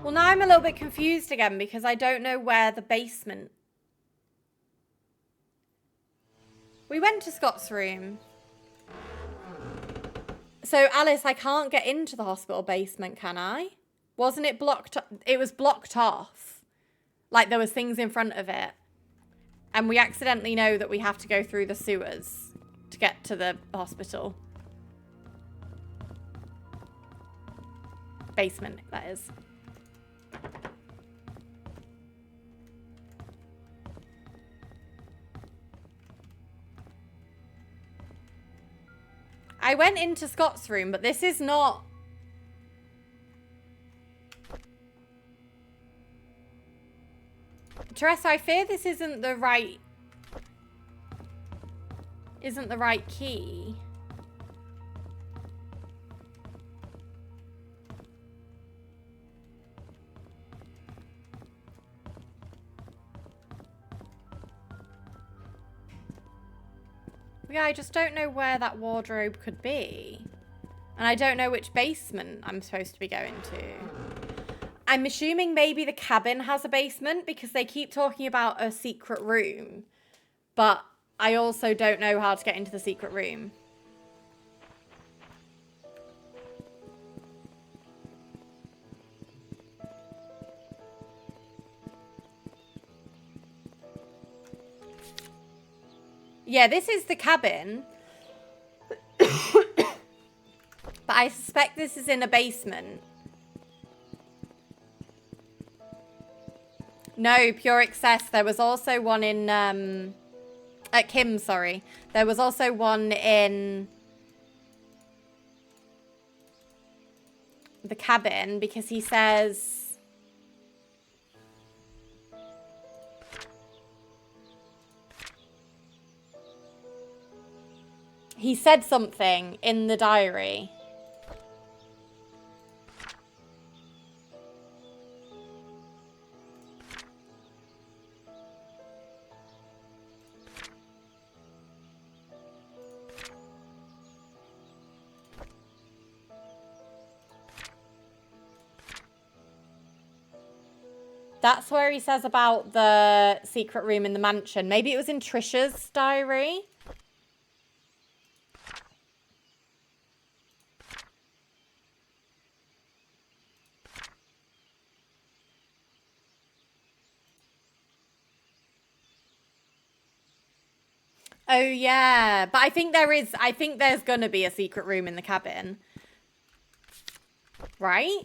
Well, now I'm a little bit confused again because I don't know where the basement... We went to Scott's room. So, Alice, I can't get into the hospital basement, can I? Wasn't it blocked? It was blocked off. Like, there was things in front of it. And we accidentally know that we have to go through the sewers to get to the hospital. Basement, that is. I went into Scott's room, but this is not... Teresa, I fear this isn't the right... Isn't the right key. Yeah, I just don't know where that wardrobe could be. And I don't know which basement I'm supposed to be going to. I'm assuming maybe the cabin has a basement because they keep talking about a secret room. But I also don't know how to get into the secret room. Yeah, this is the cabin. But I suspect this is in a basement. No, pure excess. There was also one in, at Kim's, sorry. There was also one in the cabin because he says... He said something in the diary. That's where he says about the secret room in the mansion. Maybe it was in Trisha's diary. Oh, yeah. But I think there's gonna be a secret room in the cabin. Right?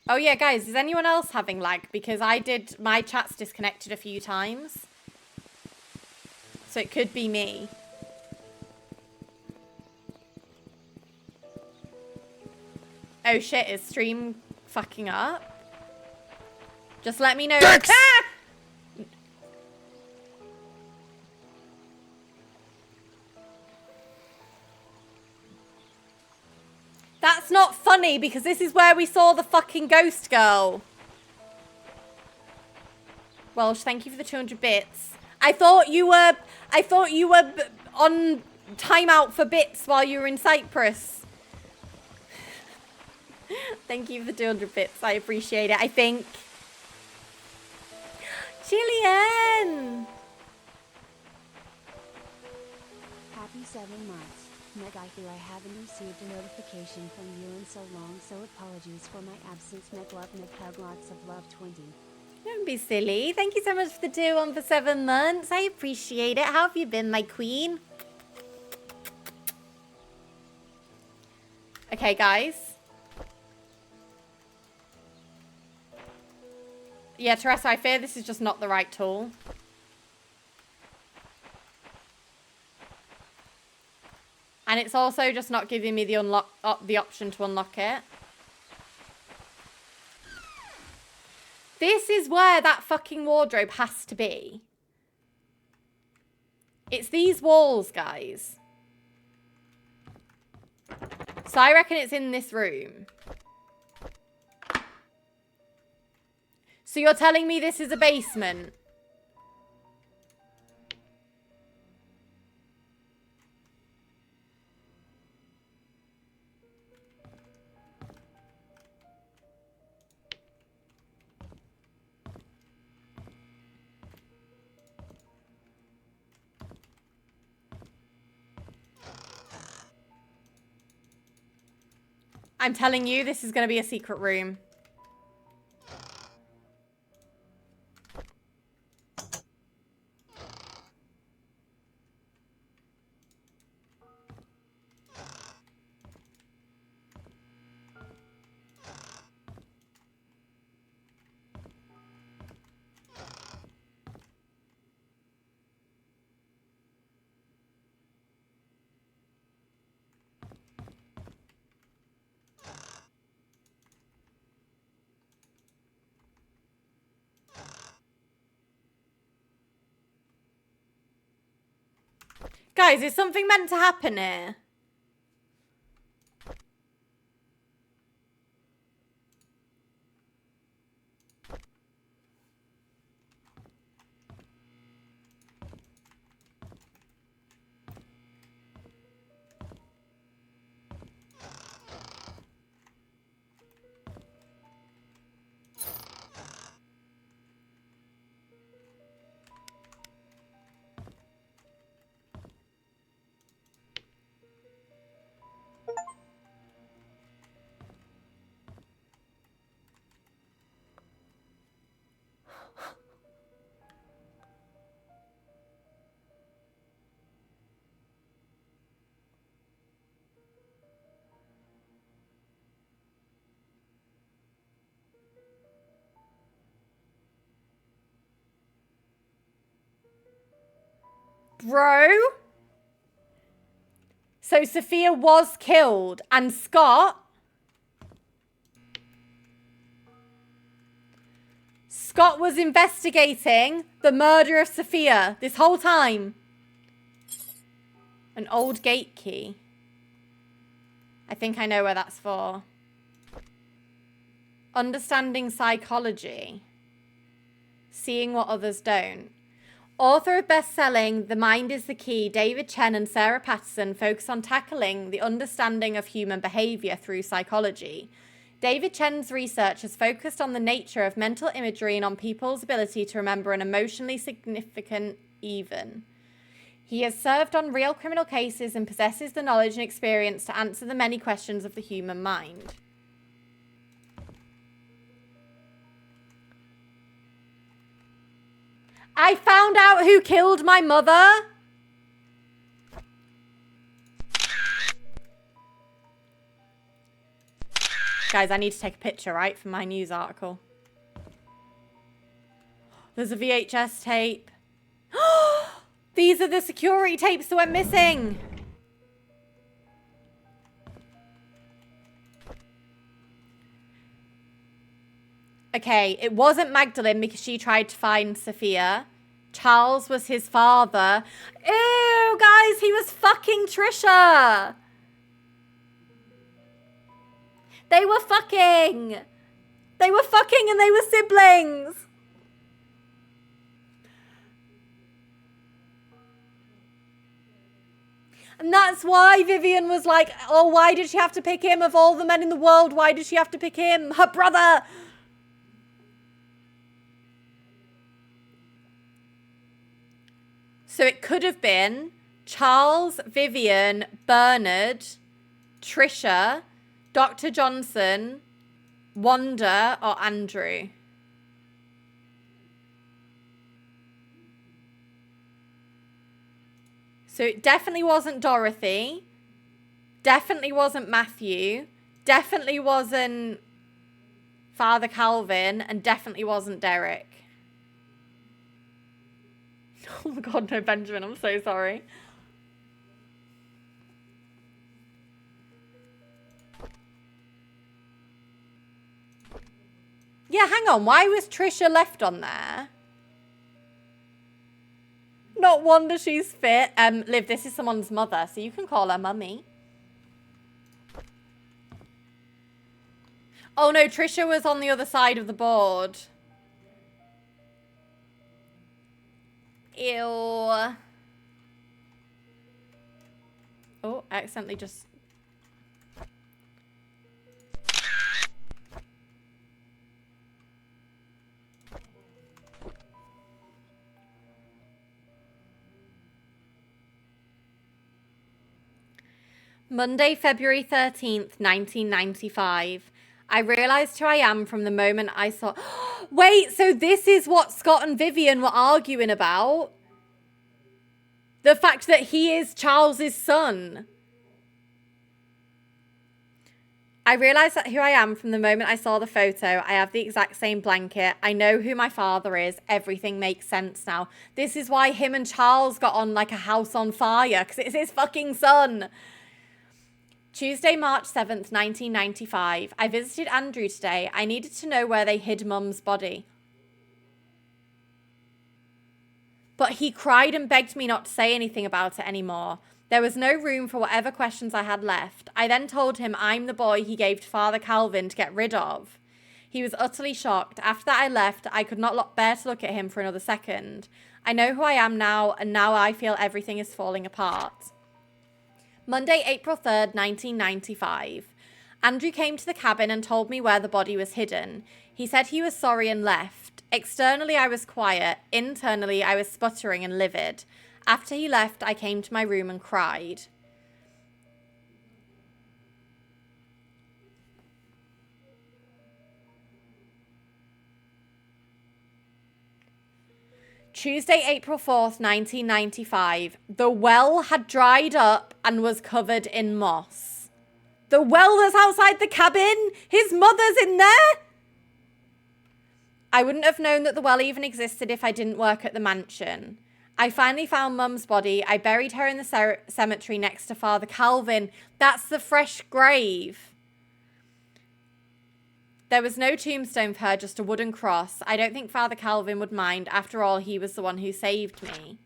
Oh, yeah, guys, is anyone else having lag? Because my chat's disconnected a few times. So it could be me. Oh, shit, is stream fucking up? Just let me know. Ah! That's not funny because this is where we saw the fucking ghost girl. Welsh, thank you for the 200 bits. I thought you were on timeout for bits while you were in Cyprus. Thank you for the 200 bits. I appreciate it. I think. Jillian! Happy 7 months. Meg, I feel I haven't received a notification from you in so long, so apologies for my absence. Meg, love, Meg, hug, lots of love, 20. Don't be silly. Thank you so much for the 2-1 for 7 months. I appreciate it. How have you been, my queen? Okay, guys. Yeah, Teresa, I fear this is just not the right tool. And it's also just not giving me the option to unlock it. This is where that fucking wardrobe has to be. It's these walls, guys. So I reckon it's in this room. So you're telling me this is a basement? I'm telling you, this is going to be a secret room. Guys, is something meant to happen here? Bro? So Sophia was killed and Scott was investigating the murder of Sophia this whole time. An old gate key. I think I know where that's for. Understanding psychology. Seeing what others don't. Author of best-selling The Mind is the Key, David Chen and Sarah Patterson focus on tackling the understanding of human behavior through psychology. David Chen's research has focused on the nature of mental imagery and on people's ability to remember an emotionally significant event. He has served on real criminal cases and possesses the knowledge and experience to answer the many questions of the human mind. I found out who killed my mother. Guys, I need to take a picture, right, for my news article. There's a VHS tape. These are the security tapes that went missing. Okay, it wasn't Magdalene because she tried to find Sophia. Charles was his father. Ew, guys, he was fucking Trisha. They were fucking. They were fucking and they were siblings. And that's why Vivian was like, oh, why did she have to pick him? Of all the men in the world, why did she have to pick him? Her brother. So it could have been Charles, Vivian, Bernard, Trisha, Dr. Johnson, Wanda, or Andrew. So it definitely wasn't Dorothy. Definitely wasn't Matthew. Definitely wasn't Father Calvin. And definitely wasn't Derek. Oh my God, no, Benjamin, I'm so sorry. Yeah, hang on. Why was Trisha left on there? Not wonder she's fit. Liv, this is someone's mother, so you can call her mummy. Oh no, Trisha was on the other side of the board. Ew. Oh, I accidentally just... Monday, February 13th, 1995. I realised who I am from the moment I saw... Wait, so this is what Scott and Vivian were arguing about? The fact that he is Charles's son. I realised that who I am from the moment I saw the photo. I have the exact same blanket. I know who my father is. Everything makes sense now. This is why him and Charles got on like a house on fire, because it's his fucking son. Tuesday, March 7th, 1995. I visited Andrew today. I needed to know where they hid Mum's body. but he cried and begged me not to say anything about it anymore. There was no room for whatever questions I had left. I then told him I'm the boy he gave to Father Calvin to get rid of. He was utterly shocked. After that I left, I could not bear to look at him for another second. I know who I am now, and now I feel everything is falling apart. Monday, April 3rd, 1995. Andrew came to the cabin and told me where the body was hidden. He said he was sorry and left. Externally, I was quiet. Internally, I was sputtering and livid. After he left, I came to my room and cried. Tuesday, April 4th, 1995. The well had dried up and was covered in moss. The well that's outside the cabin? His mother's in there? I wouldn't have known that the well even existed if I didn't work at the mansion. I finally found Mum's body. I buried her in the cemetery next to Father Calvin. That's the fresh grave. There was no tombstone for her, just a wooden cross. I don't think Father Calvin would mind. After all, he was the one who saved me.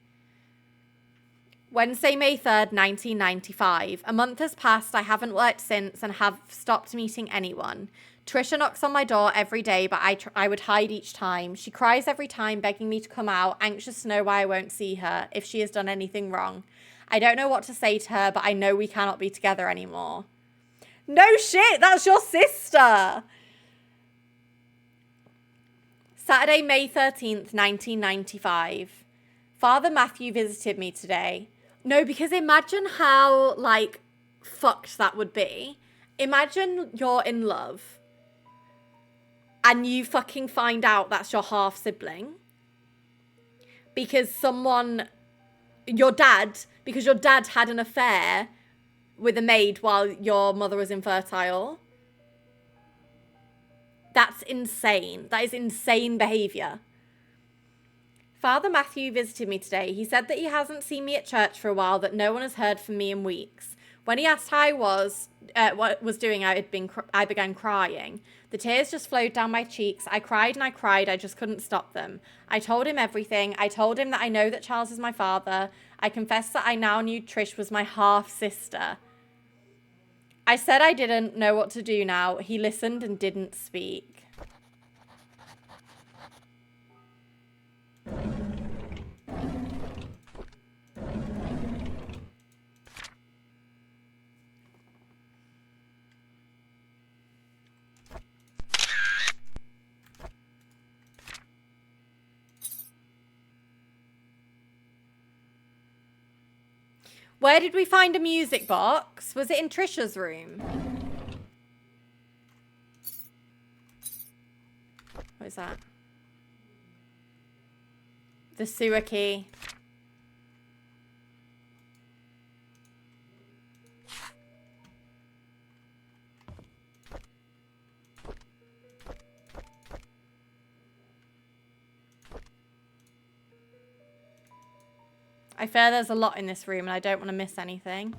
Wednesday, May 3rd, 1995. A month has passed. I haven't worked since and have stopped meeting anyone. Trisha knocks on my door every day, but I would hide each time. She cries every time, begging me to come out, anxious to know why I won't see her, if she has done anything wrong. I don't know what to say to her, but I know we cannot be together anymore. No shit, that's your sister! Saturday, May 13th, 1995. Father Matthew visited me today. No, because imagine how, like, fucked that would be. Imagine you're in love and you fucking find out that's your half-sibling because your dad had an affair with a maid while your mother was infertile. That's insane. That is insane behavior. Father Matthew visited me today. He said that he hasn't seen me at church for a while, that no one has heard from me in weeks. When he asked how I was, what I was doing, I began crying. The tears just flowed down my cheeks. I cried and I cried. I just couldn't stop them. I told him everything. I told him that I know that Charles is my father. I confessed that I now knew Trish was my half-sister. I said I didn't know what to do now. He listened and didn't speak. Where did we find a music box? Was it in Trisha's room? What is that? The sewer key. I fear there's a lot in this room and I don't want to miss anything.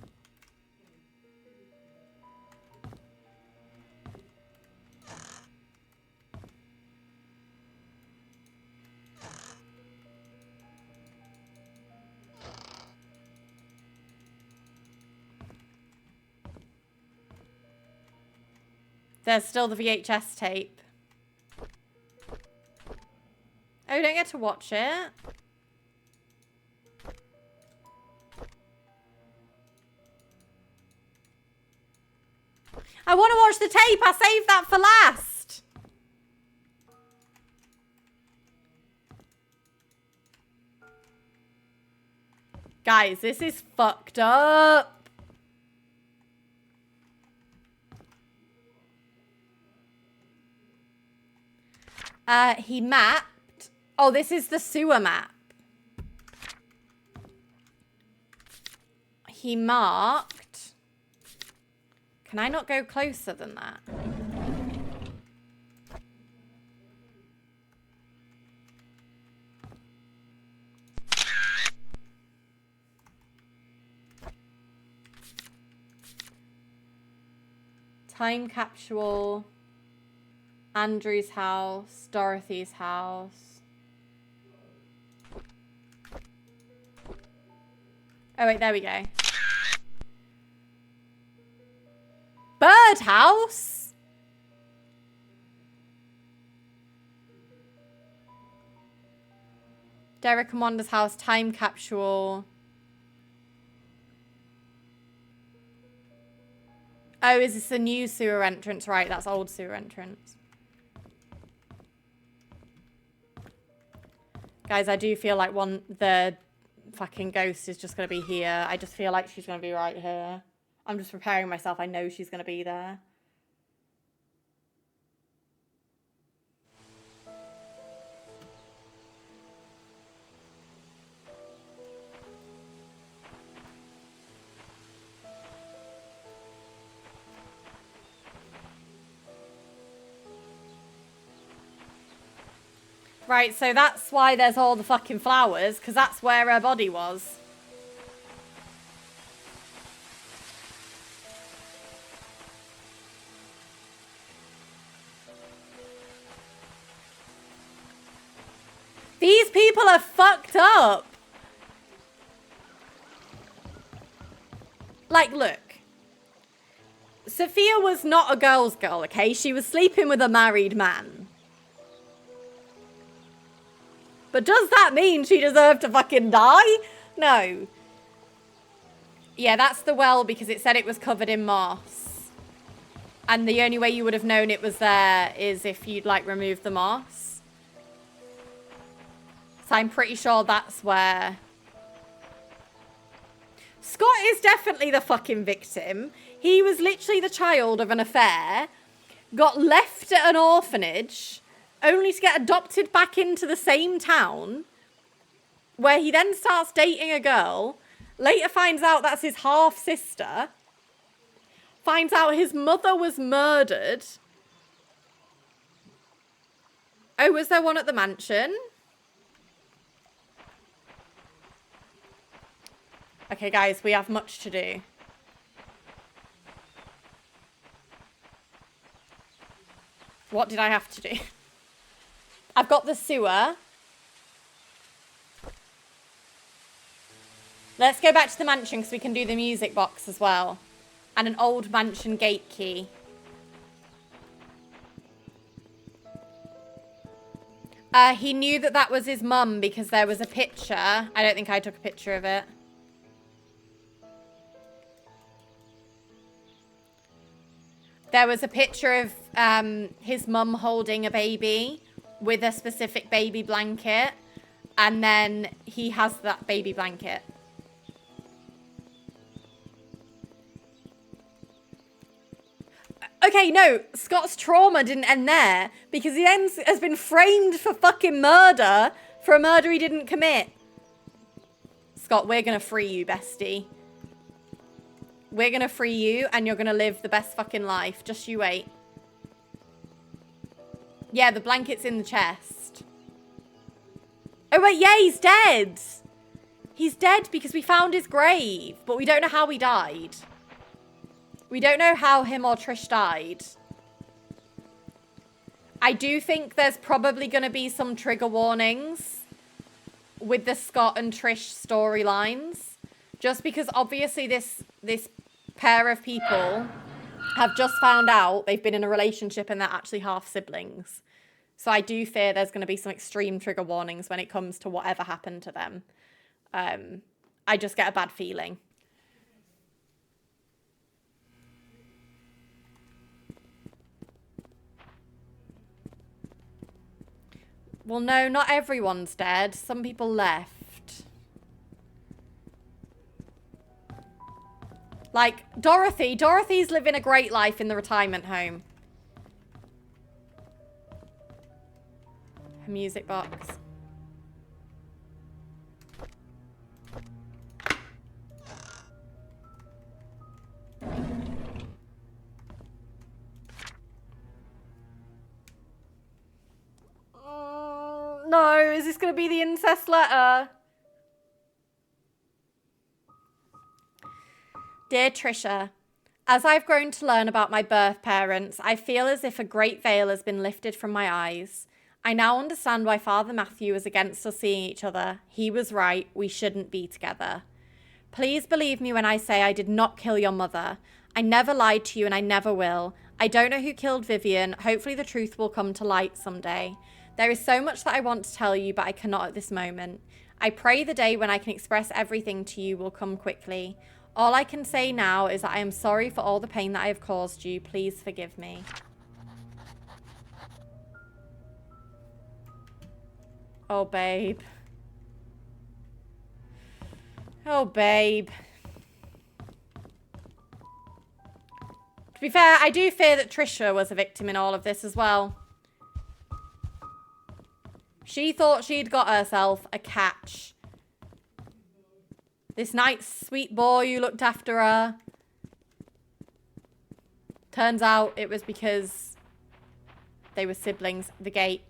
There's still the VHS tape. Oh, you don't get to watch it? I want to watch the tape. I saved that for last. Guys, this is fucked up. He mapped. Oh, this is the sewer map. He marked. Can I not go closer than that? Time capsule. Andrew's house. Dorothy's house. Oh, wait, there we go. Birdhouse? Derek and Wanda's house, time capsule. Oh, is this a new sewer entrance? Right, that's old sewer entrance. Guys, I do feel like the fucking ghost is just going to be here. I just feel like she's going to be right here. I'm just preparing myself. I know she's going to be there. Right, so that's why there's all the fucking flowers, because that's where her body was. These people are fucked up. Like, look. Sophia was not a girl's girl, okay? She was sleeping with a married man. But does that mean she deserved to fucking die? No. Yeah, that's the well because it said it was covered in moss. And the only way you would have known it was there is if you'd, like, removed the moss. So I'm pretty sure that's where... Scott is definitely the fucking victim. He was literally the child of an affair, got left at an orphanage... only to get adopted back into the same town, where he then starts dating a girl, later finds out that's his half-sister, finds out his mother was murdered. Oh, was there one at the mansion? Okay, guys, we have much to do. What did I have to do? I've got the sewer. Let's go back to the mansion because we can do the music box as well. And an old mansion gate key. He knew that that was his mum because there was a picture. I don't think I took a picture of it. There was a picture of his mum holding a baby with a specific baby blanket, and then he has that baby blanket. Okay, no, Scott's trauma didn't end there, because he then has been framed for fucking murder for a murder he didn't commit. Scott, we're gonna free you, bestie. We're gonna free you, and you're gonna live the best fucking life. Just you wait. Yeah, the blanket's in the chest. Oh, wait, yeah, he's dead. He's dead because we found his grave, but we don't know how he died. We don't know how him or Trish died. I do think there's probably going to be some trigger warnings with the Scott and Trish storylines. Just because obviously this pair of people have just found out they've been in a relationship and they're actually half siblings. So I do fear there's going to be some extreme trigger warnings when it comes to whatever happened to them. I just get a bad feeling. Well, no, not everyone's dead. Some people left. Like, Dorothy. Dorothy's living a great life in the retirement home. Her music box. No, is this going to be the incest letter? Dear Trisha, as I've grown to learn about my birth parents, I feel as if a great veil has been lifted from my eyes. I now understand why Father Matthew was against us seeing each other. He was right. We shouldn't be together. Please believe me when I say I did not kill your mother. I never lied to you and I never will. I don't know who killed Vivian. Hopefully the truth will come to light someday. There is so much that I want to tell you, but I cannot at this moment. I pray the day when I can express everything to you will come quickly. All I can say now is that I am sorry for all the pain that I have caused you. Please forgive me. Oh, babe. Oh, babe. To be fair, I do fear that Trisha was a victim in all of this as well. She thought she'd got herself a catch. This nice sweet boy who looked after her. Turns out it was because they were siblings. The gate.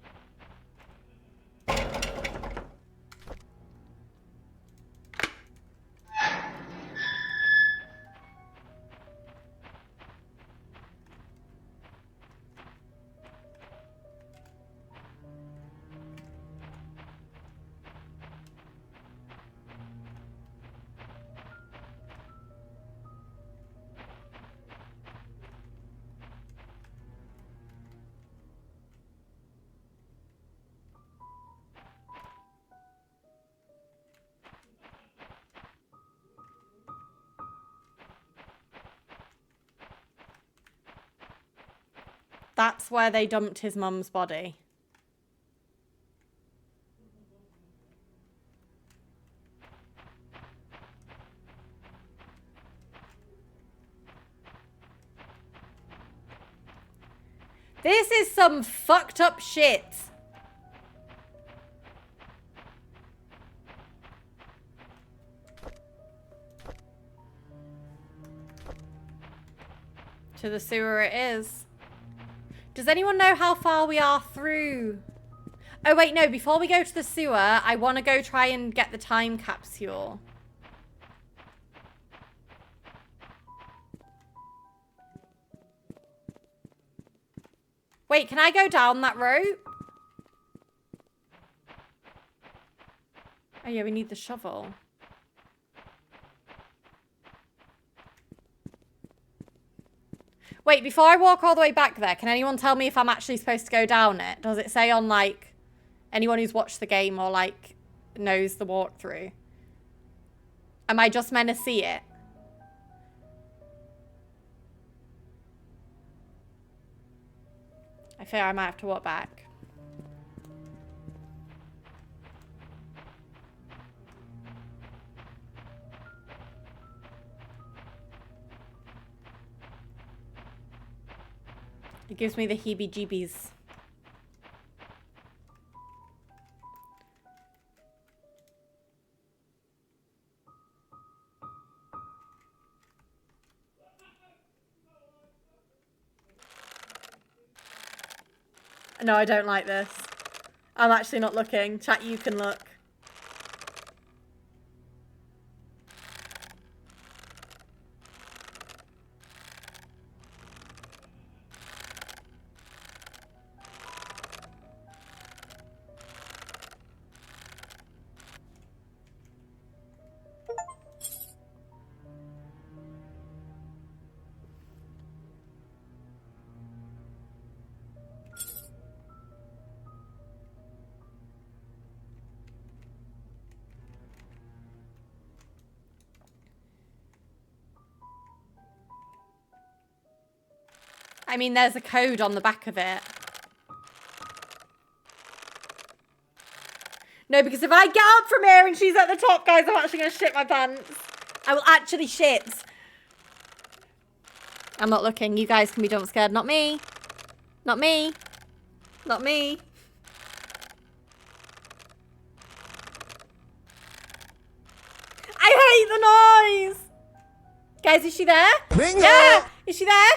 That's where they dumped his mum's body. This is some fucked up shit. To the sewer it is. Does anyone know how far we are through? Oh, wait, no. Before we go to the sewer, I want to go try and get the time capsule. Wait, can I go down that rope? Oh, yeah, we need the shovel. Wait, before I walk all the way back there, can anyone tell me if I'm actually supposed to go down it? Does it say on, like, anyone who's watched the game or, like, knows the walkthrough? Am I just meant to see it? I fear I might have to walk back. It gives me the heebie-jeebies. No, I don't like this. I'm actually not looking. Chat, you can look. I mean, there's a code on the back of it. No, because if I get up from here and she's at the top, guys, I'm actually going to shit my pants. I will actually shit. I'm not looking. You guys can be jump scared. Not me. Not me. Not me. I hate the noise. Guys, is she there? Bingo! Yeah. Is she there?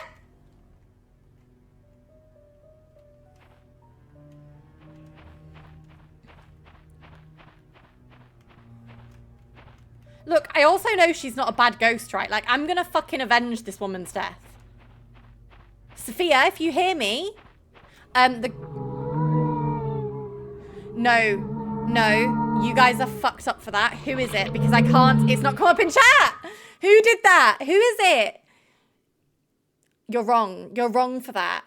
Look, I also know she's not a bad ghost, right? Like, I'm gonna fucking avenge this woman's death. Sophia, if you hear me, No, You guys are fucked up for that. Who is it? Because I can't, it's not come up in chat. Who did that? Who is it? You're wrong. You're wrong for that.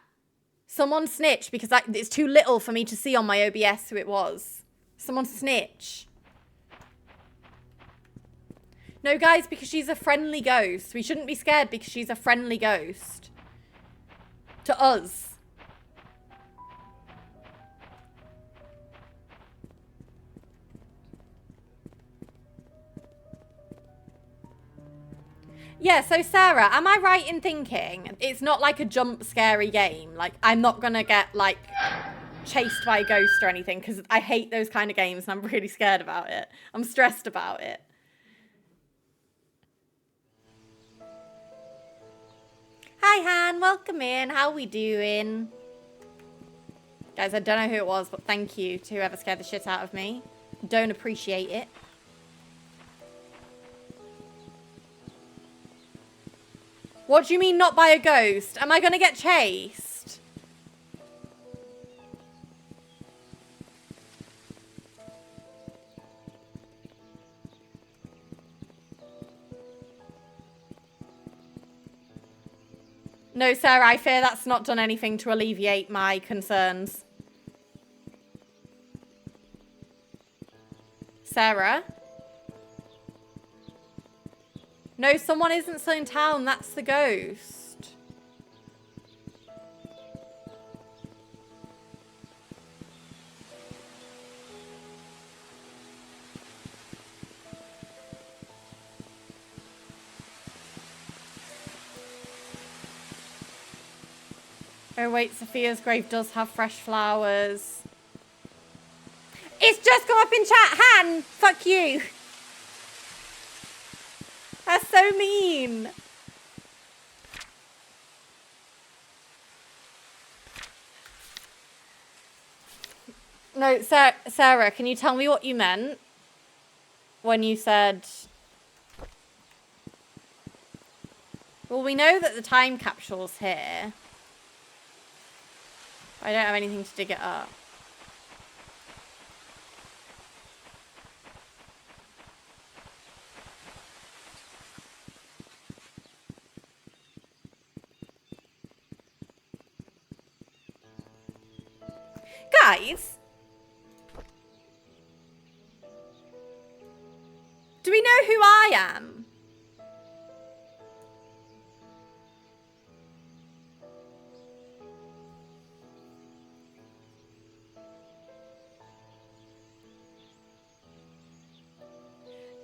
Someone snitch because it's too little for me to see on my OBS who it was. Someone snitch. No, guys, because she's a friendly ghost. We shouldn't be scared because she's a friendly ghost. To us. Yeah, so Sarah, am I right in thinking it's not like a jump scary game? Like, I'm not gonna get, like, chased by a ghost or anything because I hate those kind of games and I'm really scared about it. I'm stressed about it. Hi, Han. Welcome in. How we doing? Guys, I don't know who it was, but thank you to whoever scared the shit out of me. Don't appreciate it. What do you mean not by a ghost? Am I going to get chased? No, Sarah, I fear that's not done anything to alleviate my concerns. Sarah? No, someone isn't still in town. That's the ghost. Oh, wait, Sophia's grave does have fresh flowers. It's just come up in chat, Han! Fuck you! That's so mean. No, Sarah, can you tell me what you meant when you said... Well, we know that the time capsule's here. I don't have anything to dig it up. Guys, do we know who I am?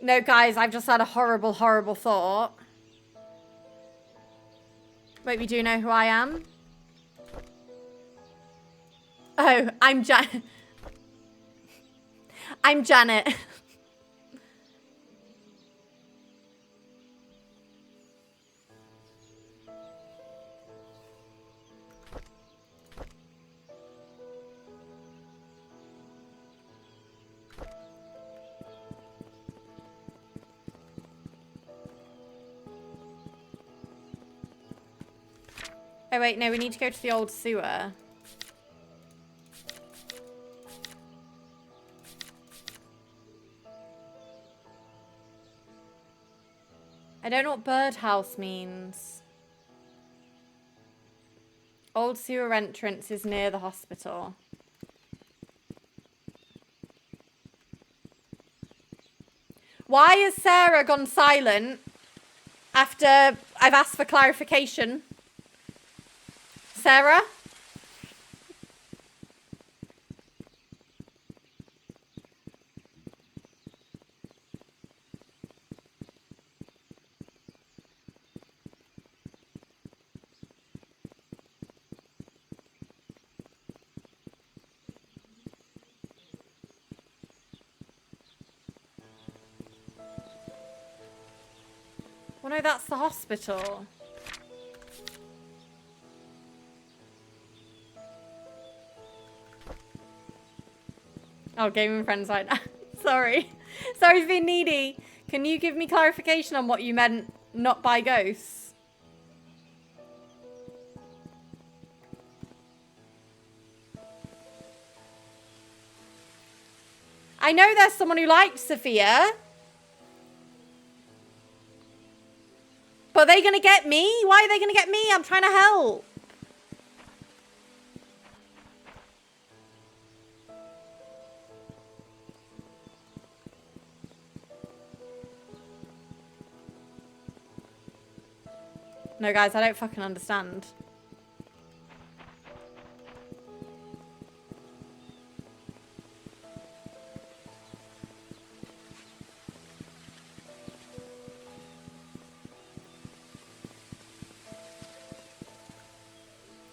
No, guys, I've just had a horrible, horrible thought. Wait, we do know who I am? Oh, I'm I'm Janet. Oh, wait, no, we need to go to the old sewer. I don't know what birdhouse means. Old sewer entrance is near the hospital. Why has Sarah gone silent after I've asked for clarification? Sarah? Well, no, that's the hospital. Oh, gaming friends right now. Sorry. Sorry for being needy. Can you give me clarification on what you meant not by ghosts? I know there's someone who likes Sophia. But are they going to get me? Why are they going to get me? I'm trying to help. No, guys, I don't fucking understand.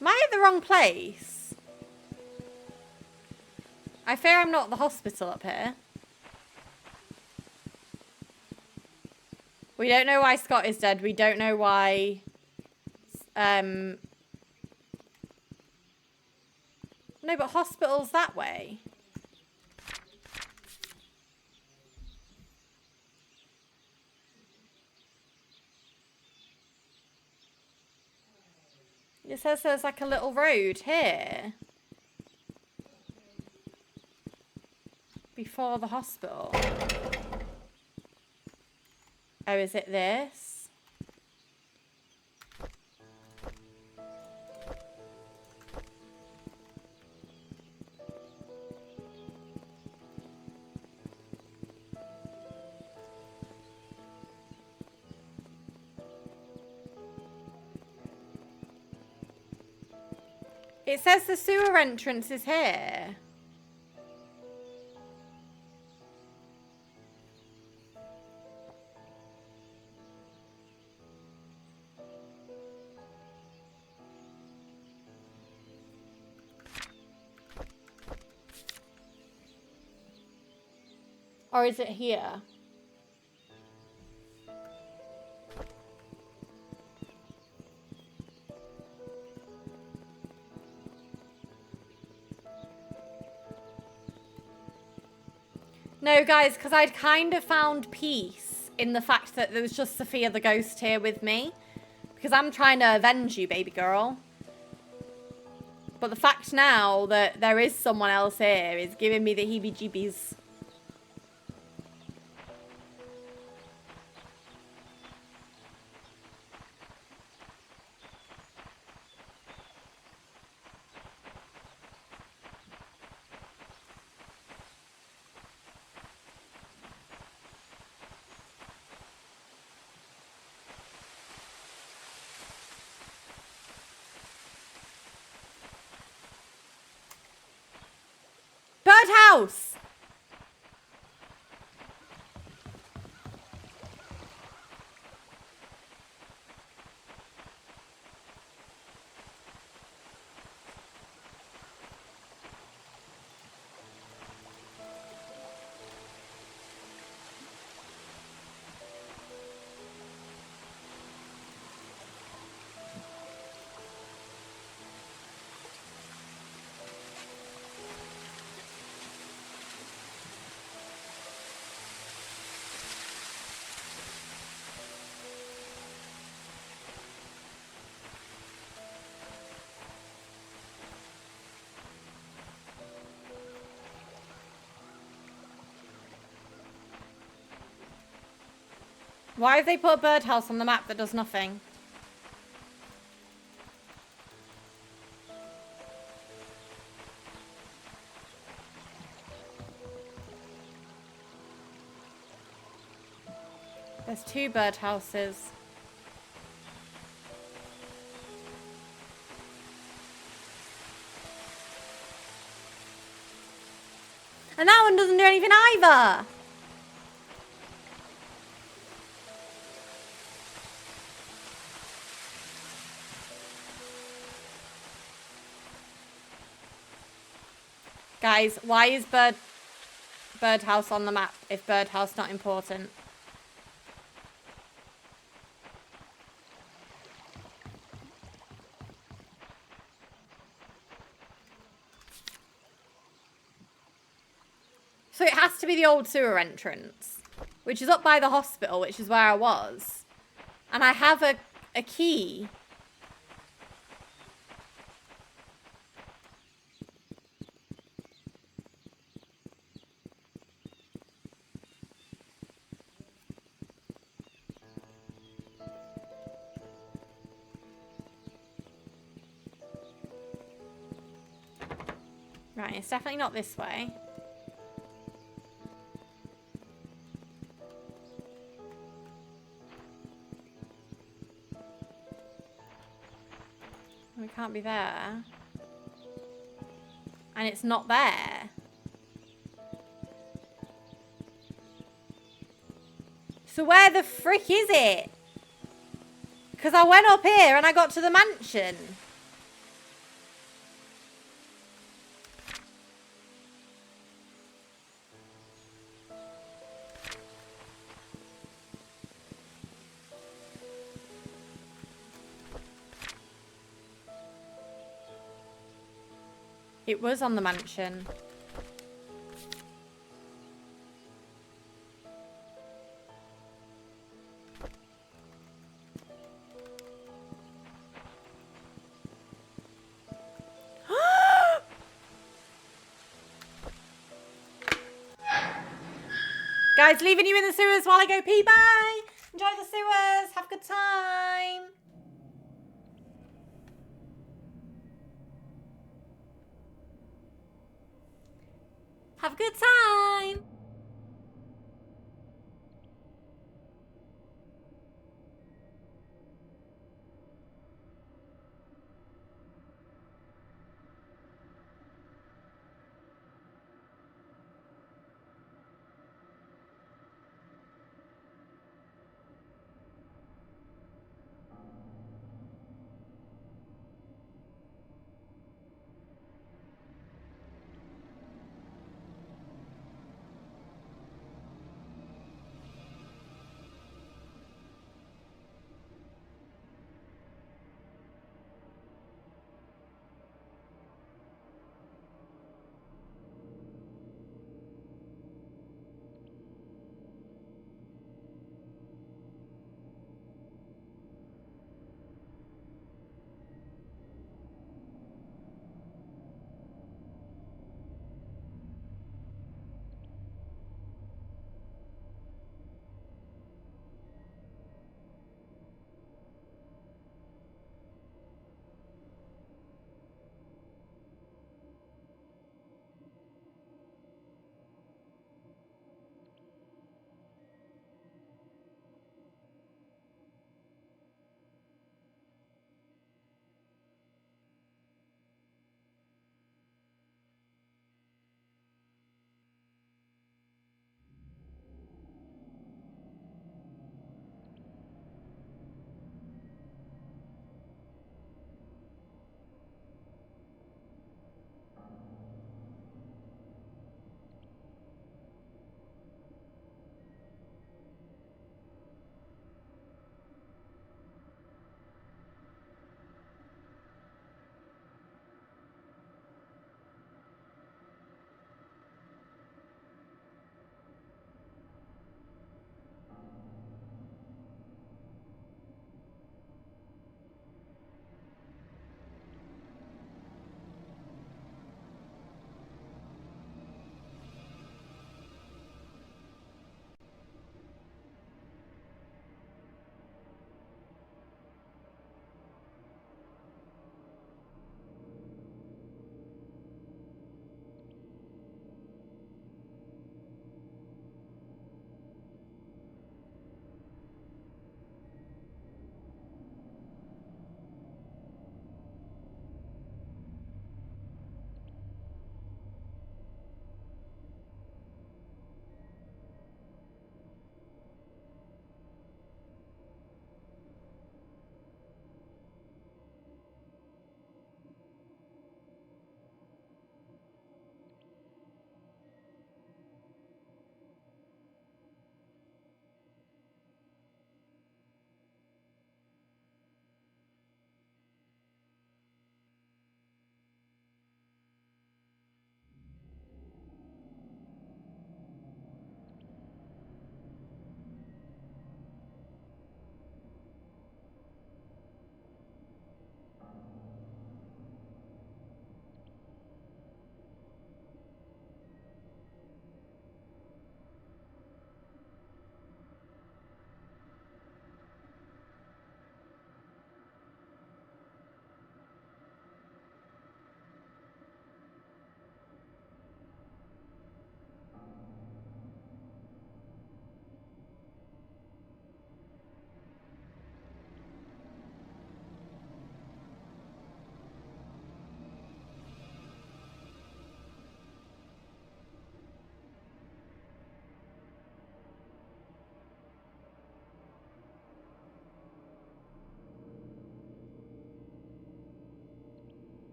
Am I at the wrong place? I fear I'm not at the hospital up here. We don't know why Scott is dead. We don't know why... No, but hospital's that way. It says there's like a little road here. Before the hospital. Oh, is it this? It says the sewer entrance is here. Or is it here? No, guys, because I'd kind of found peace in the fact that there was just Sophia the ghost here with me. Because I'm trying to avenge you, baby girl. But the fact now that there is someone else here is giving me the heebie-jeebies. Birdhouse! Why have they put a birdhouse on the map that does nothing? There's 2 birdhouses. And that one doesn't do anything either! Guys, why is birdhouse on the map if birdhouse not important? So it has to be the old sewer entrance, which is up by the hospital, which is where I was. And I have a key. Right, it's definitely not this way. We can't be there. And it's not there. So where the frick is it? Because I went up here and I got to the mansion. It was on the mansion. Guys, leaving you in the sewers while I go pee. Bye. Enjoy the sewers. Have a good time. Have a good time.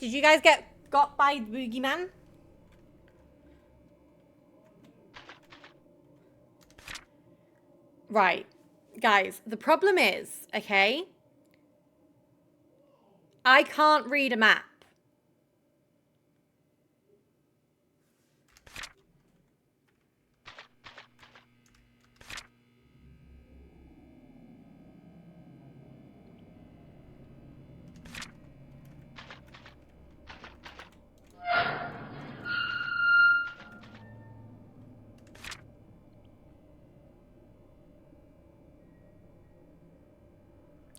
Did you guys get got by the boogeyman? Right. Guys, the problem is, okay, I can't read a map.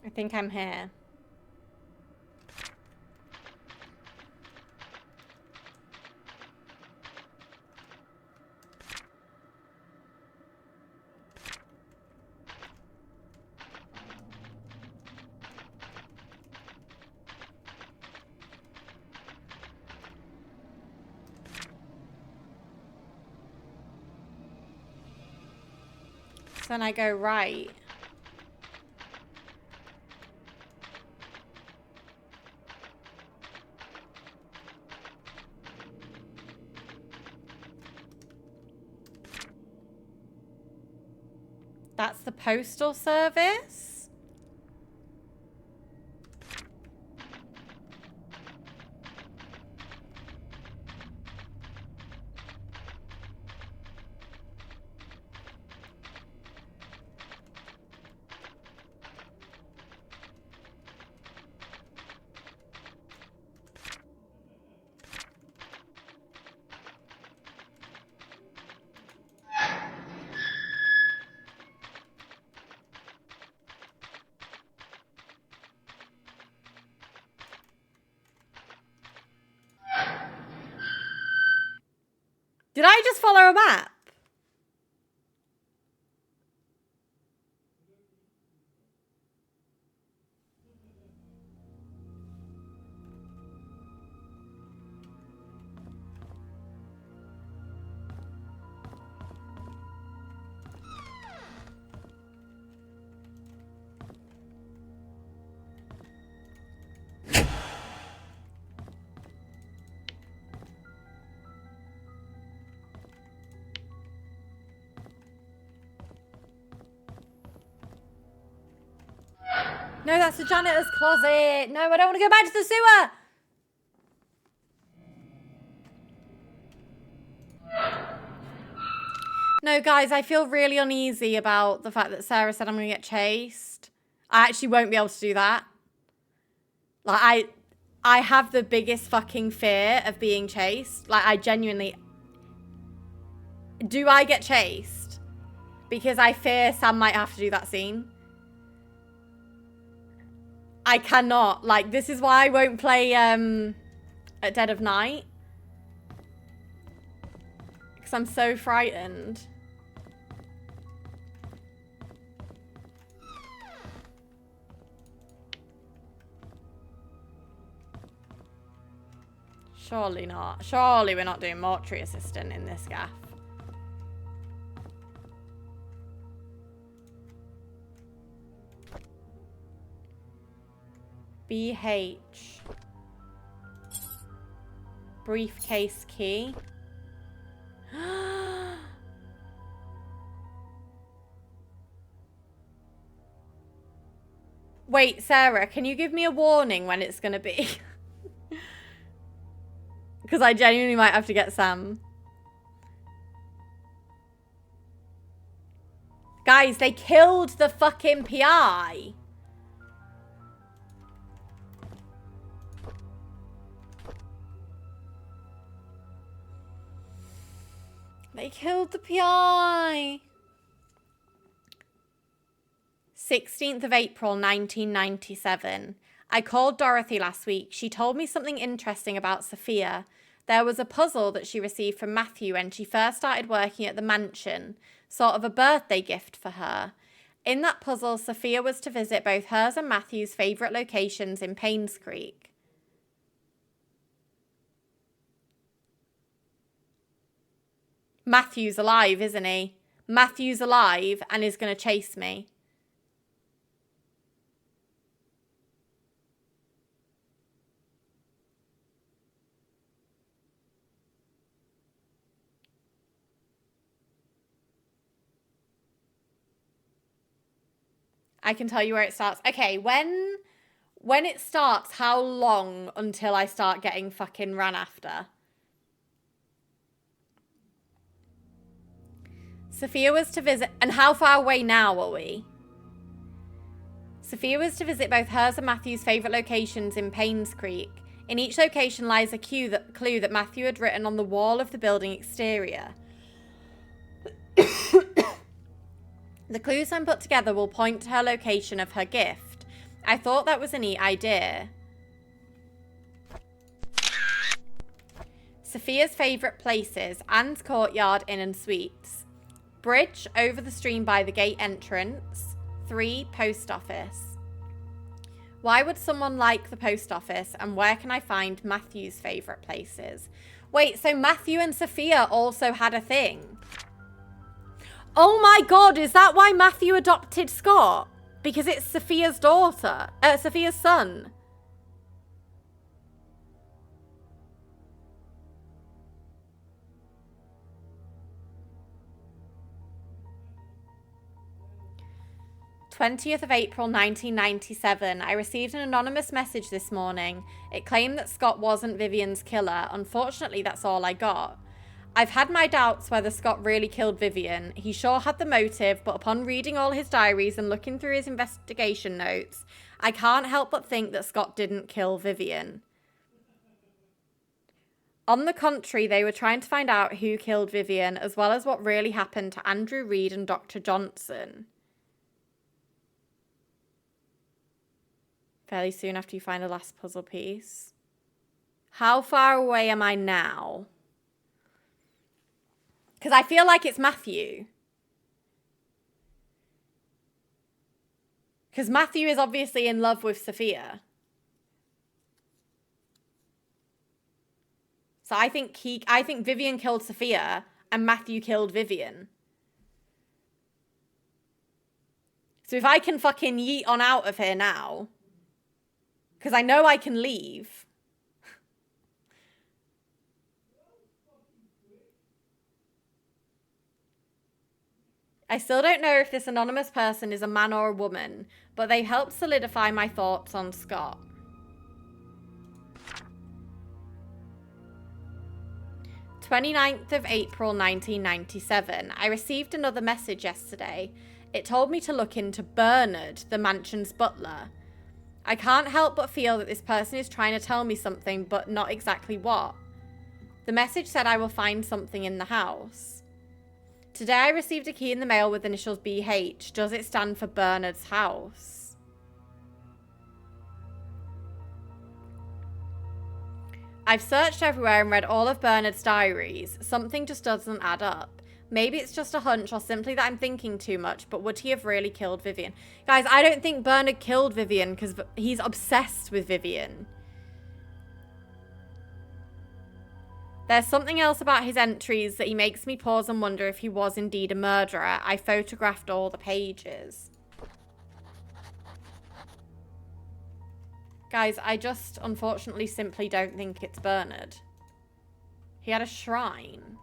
I think I'm here. So then I go right. That's the postal service? Did I just follow a map? No, that's the janitor's closet. No, I don't want to go back to the sewer. No, guys, I feel really uneasy about the fact that Sarah said I'm going to get chased. I actually won't be able to do that. Like, I have the biggest fucking fear of being chased. Like, I genuinely... Do I get chased? Because I fear Sam might have to do that scene. I cannot. Like, this is why I won't play at dead of night. Because I'm so frightened. Surely not. Surely we're not doing mortuary assistant in this gaff. BH. Briefcase key. Wait, Sarah, can you give me a warning when it's gonna be? Because I genuinely might have to get Sam. Guys, they killed the fucking PI. They killed the PI. 16th of April, 1997. I called Dorothy last week. She told me something interesting about Sophia. There was a puzzle that she received from Matthew when she first started working at the mansion, sort of a birthday gift for her. In that puzzle, Sophia was to visit both hers and Matthew's favourite locations in PAINSCREEK. Matthew's alive, isn't he? Matthew's alive and is going to chase me. I can tell you where it starts. Okay, when it starts, how long until I start getting fucking ran after? Sophia was to visit... And how far away now are we? Sophia was to visit both hers and Matthew's favourite locations in PAINSCREEK. In each location lies a clue that Matthew had written on the wall of the building exterior. The clues when put together will point to her location of her gift. I thought that was a neat idea. Sophia's favourite places: Anne's Courtyard Inn and Suites. Bridge over the stream by the gate entrance. 3. Post office. Why would someone like the post office, and where can I find Matthew's favourite places? Wait, so Matthew and Sophia also had a thing? Oh my god, is that why Matthew adopted Scott? Because it's Sophia's daughter, Sophia's son. "20th of April 1997. I received an anonymous message this morning. It claimed that Scott wasn't Vivian's killer. Unfortunately, that's all I got. I've had my doubts whether Scott really killed Vivian. He sure had the motive, but upon reading all his diaries and looking through his investigation notes, I can't help but think that Scott didn't kill Vivian. On the contrary, they were trying to find out who killed Vivian, as well as what really happened to Andrew Reed and Dr. Johnson. Fairly soon after you find the last puzzle piece. How far away am I now? Because I feel like it's Matthew. Because Matthew is obviously in love with Sophia. So I think Vivian killed Sophia and Matthew killed Vivian. So if I can fucking yeet on out of here now, because I know I can leave. I still don't know if this anonymous person is a man or a woman, but they helped solidify my thoughts on Scott. 29th of April 1997. I received another message yesterday. It told me to look into Bernard, the mansion's butler. I can't help but feel that this person is trying to tell me something, but not exactly what. The message said I will find something in the house. Today I received a key in the mail with initials BH. Does it stand for Bernard's house? I've searched everywhere and read all of Bernard's diaries. Something just doesn't add up. Maybe it's just a hunch or simply that I'm thinking too much, but would he have really killed Vivian? Guys, I don't think Bernard killed Vivian because he's obsessed with Vivian. There's something else about his entries that he makes me pause and wonder if he was indeed a murderer. I photographed all the pages. Guys, I just unfortunately simply don't think it's Bernard. He had a shrine.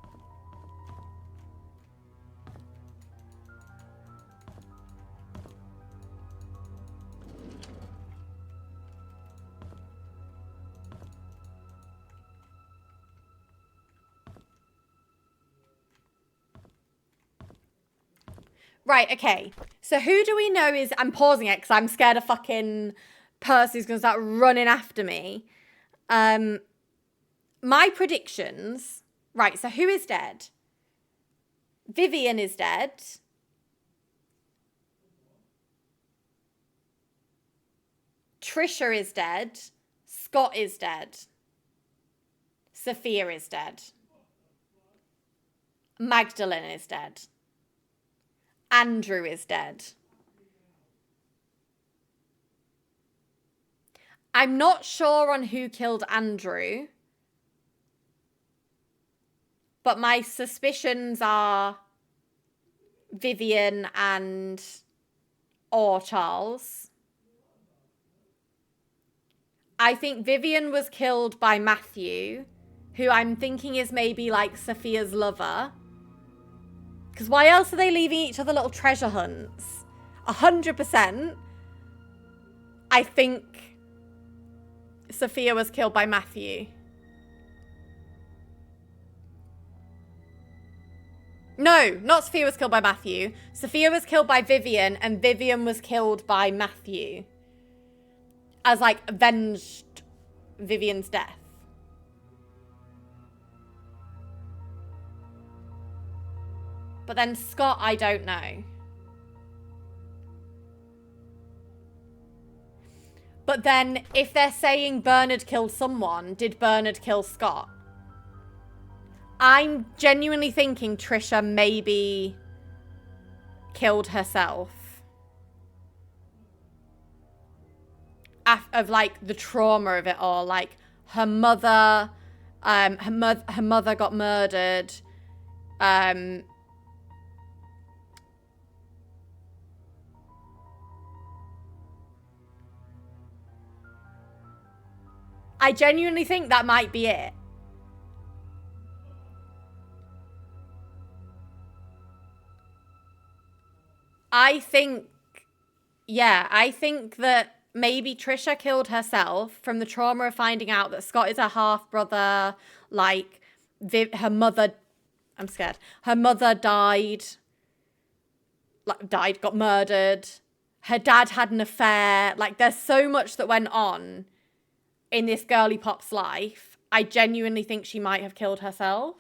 Right, okay. So who do we know is... I'm pausing it because I'm scared a fucking Percy's going to start running after me. My predictions... Right, so who is dead? Vivian is dead. Trisha is dead. Scott is dead. Sophia is dead. Magdalene is dead. Andrew is dead. I'm not sure on who killed Andrew, but my suspicions are Vivian or Charles. I think Vivian was killed by Matthew, who I'm thinking is maybe like Sophia's lover. Because why else are they leaving each other little treasure hunts? 100%, I think Sophia was killed by Matthew. No, not Sophia was killed by Matthew. Sophia was killed by Vivian, and Vivian was killed by Matthew. As, like, avenged Vivian's death. But then Scott, I don't know. But then, if they're saying Bernard killed someone, did Bernard kill Scott? I'm genuinely thinking Trisha maybe killed herself. Of, like, the trauma of it all. Like, her mother got murdered. I genuinely think that might be it. I think that maybe Trisha killed herself from the trauma of finding out that Scott is her half-brother. Like, her mother, I'm scared. Her mother died, got murdered. Her dad had an affair. Like, there's so much that went on in this girly pop's life. I genuinely think she might have killed herself.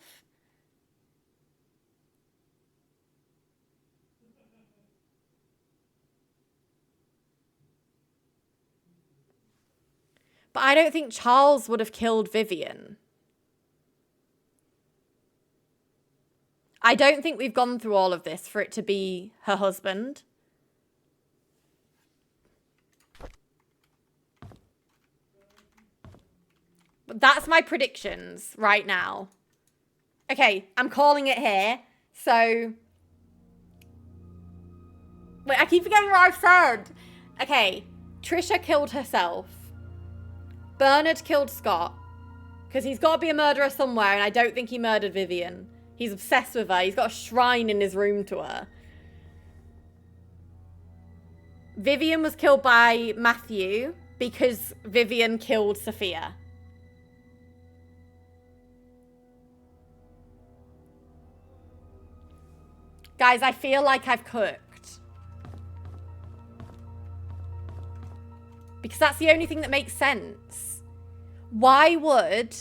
But I don't think Charles would have killed Vivian. I don't think we've gone through all of this for it to be her husband. But that's my predictions right now. Okay, I'm calling it here. So... Wait, I keep forgetting what I've said. Okay, Trisha killed herself. Bernard killed Scott. Because he's got to be a murderer somewhere, and I don't think he murdered Vivian. He's obsessed with her. He's got a shrine in his room to her. Vivian was killed by Matthew because Vivian killed Sophia. Guys, I feel like I've cooked. Because that's the only thing that makes sense. Why would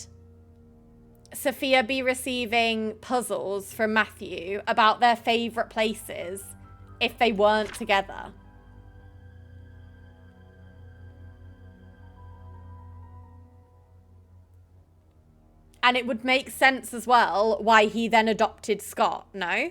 Sophia be receiving puzzles from Matthew about their favourite places if they weren't together? And it would make sense as well why he then adopted Scott, no?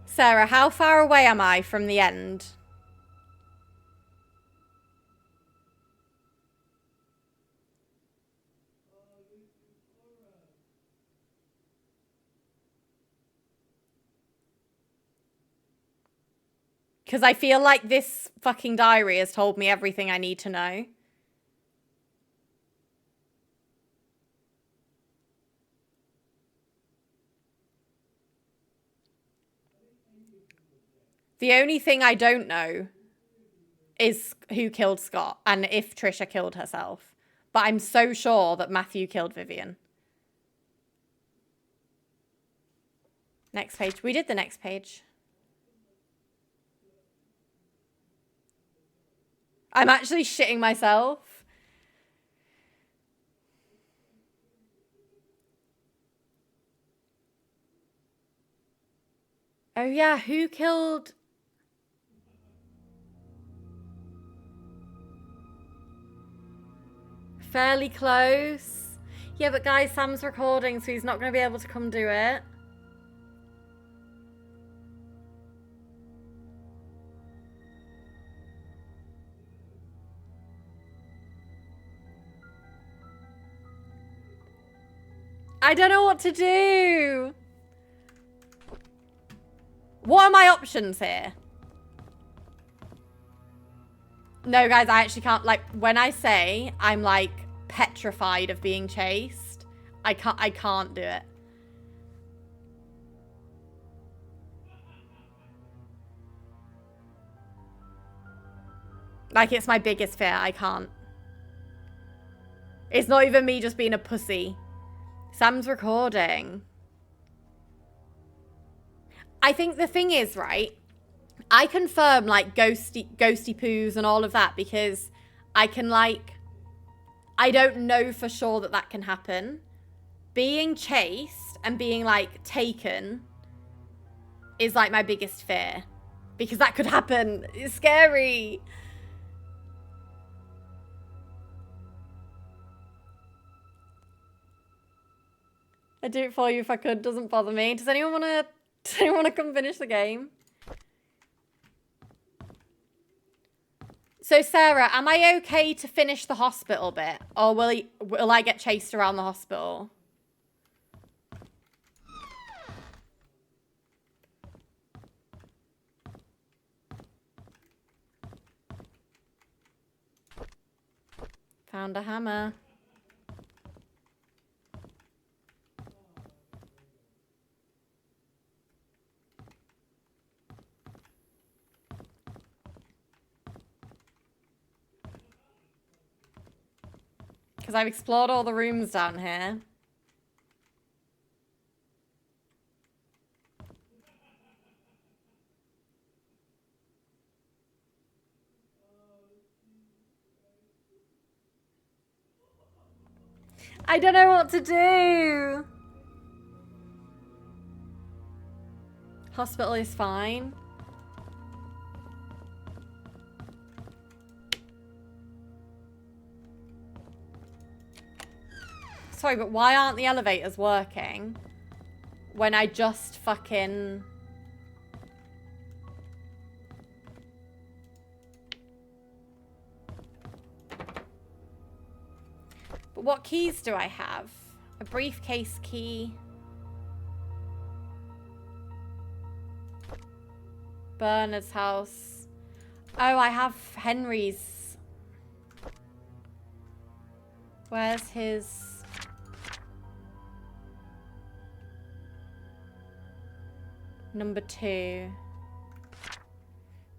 Sarah, how far away am I from the end? Because I feel like this fucking diary has told me everything I need to know. The only thing I don't know is who killed Scott and if Trisha killed herself. But I'm so sure that Matthew killed Vivian. Next page. We did the next page. I'm actually shitting myself. Oh yeah, who killed... Fairly close. Yeah, but guys, Sam's recording, so he's not going to be able to come do it. I don't know what to do. What are my options here? No, guys, I actually can't. Like, when I say I'm, like, petrified of being chased, I can't do it. Like, it's my biggest fear. I can't. It's not even me just being a pussy. Sam's recording. I think the thing is, right, I confirm, like, ghosty poos and all of that because I can, like, I don't know for sure that that can happen. Being chased and being, like, taken is, like, my biggest fear. Because that could happen. It's scary. I'd do it for you if I could. Doesn't bother me. Does anyone want to come finish the game? So, Sarah, am I okay to finish the hospital bit? Or will I get chased around the hospital? Found a hammer. Because I've explored all the rooms down here. I don't know what to do. Hospital is fine. Sorry, but why aren't the elevators working when I just fucking... But what keys do I have? A briefcase key. Bernard's house. Oh, I have Henry's. Where's his... Number 2.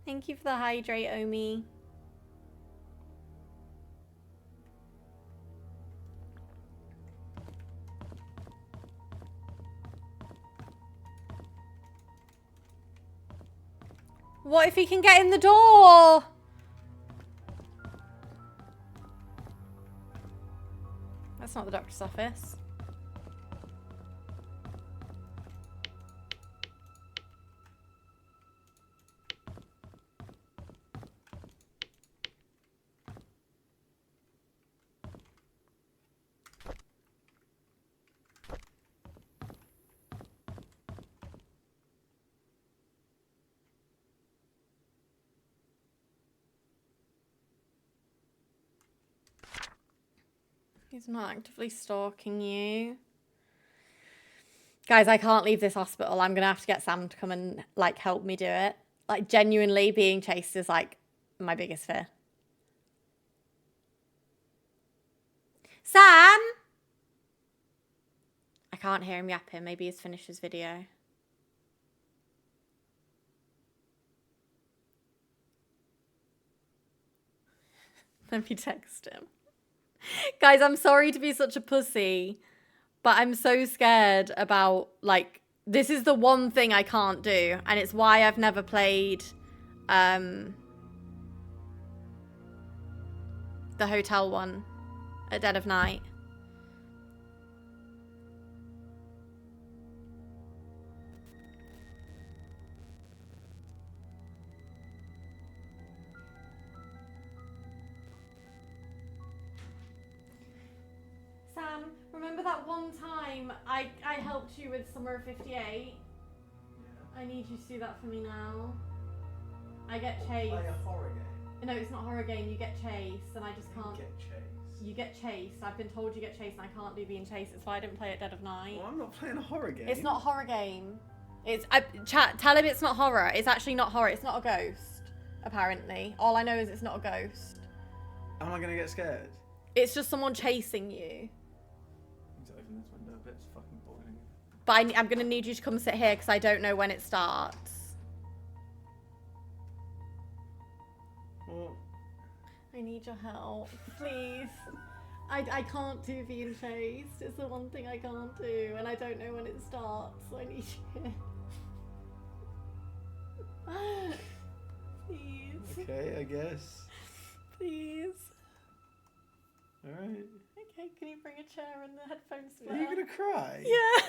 Thank you for the hydrate, Omi. What if he can get in the door? That's not the doctor's office. He's not actively stalking you. Guys, I can't leave this hospital. I'm going to have to get Sam to come and, like, help me do it. Like, genuinely being chased is, like, my biggest fear. Sam! I can't hear him yapping. Maybe he's finished his video. Let me text him. Guys, I'm sorry to be such a pussy, but I'm so scared about, like, this is the one thing I can't do, and it's why I've never played the hotel one at dead of night. Sam, remember that one time I helped you with Summer of 58? Yeah. I need you to do that for me now. I get chased. Play a horror game? No, it's not a horror game. You get chased and I just can't. You get chased? You get chased. I've been told you get chased and I can't do being chased. It's why I didn't play it dead of night. Well, I'm not playing a horror game. It's not a horror game. Chat, tell him it's not horror. It's actually not horror. It's not a ghost, apparently. All I know is it's not a ghost. Am I gonna get scared? It's just someone chasing you. Let's open this window a bit. It's fucking boiling. But I'm gonna need you to come sit here because I don't know when it starts. Well, I need your help, please. I can't do being chased. It's the one thing I can't do, and I don't know when it starts, so I need you here. Please. okay, I guess. Please. Alright. Okay, can you bring a chair and the headphones Are you gonna cry? Yeah.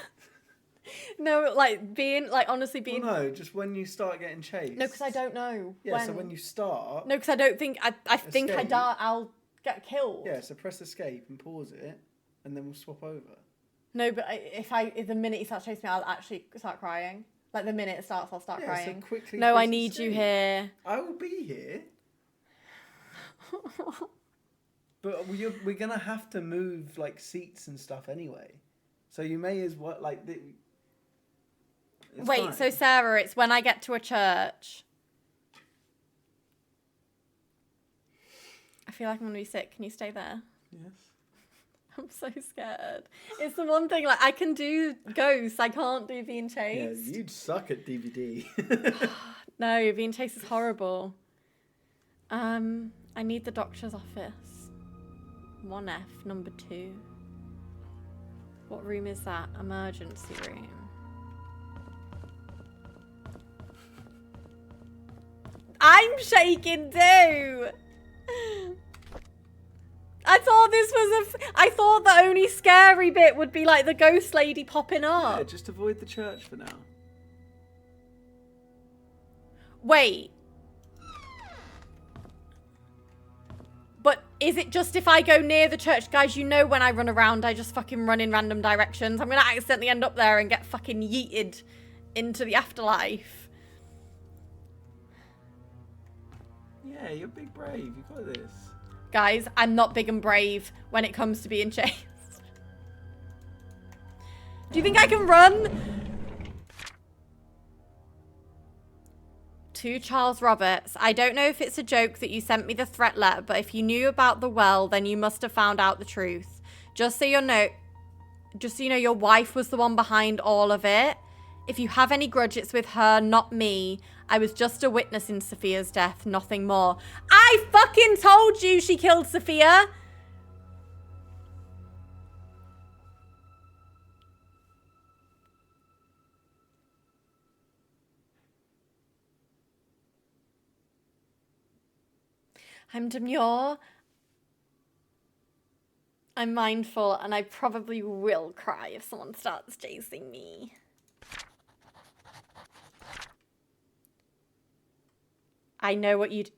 No, like being, like honestly being. Well, no, just when you start getting chased. No, because I don't know. Yeah, so when you start. No, because I don't think I think I'll get killed. Yeah, so press escape and pause it, and then we'll swap over. No, but if the minute he starts chasing me, I'll actually start crying. Like the minute it starts, I'll start crying. So quickly. No, I press need escape. you here. I will be here. But we're gonna have to move like seats and stuff anyway, so you may as well like. Wait, fine. so Sarah, it's when I get to a church. I feel like I'm gonna be sick. Can you stay there? Yes. I'm so scared. It's the one thing, like, I can do ghosts. I can't do being chased. Yeah, you'd suck at DVD. No, being chased is horrible. I need the doctor's office. 1F, number 2. What room is that? Emergency room. I'm shaking too! I thought the only scary bit would be like the ghost lady popping up. Yeah, just avoid the church for now. Wait. But is it just if I go near the church? Guys, you know when I run around, I just fucking run in random directions. I'm gonna accidentally end up there and get fucking yeeted into the afterlife. Yeah, you're big brave. You got this. Guys, I'm not big and brave when it comes to being chased. Do you think I can run? To Charles Roberts, I don't know if it's a joke that you sent me the threat letter, but if you knew about the well, then you must have found out the truth. Just so you know, your wife was the one behind all of it. If you have any grudge, it's with her, not me. I was just a witness in Sophia's death, nothing more. I fucking told you she killed Sophia! I'm demure. I'm mindful, and I probably will cry if someone starts chasing me. I know what you'd...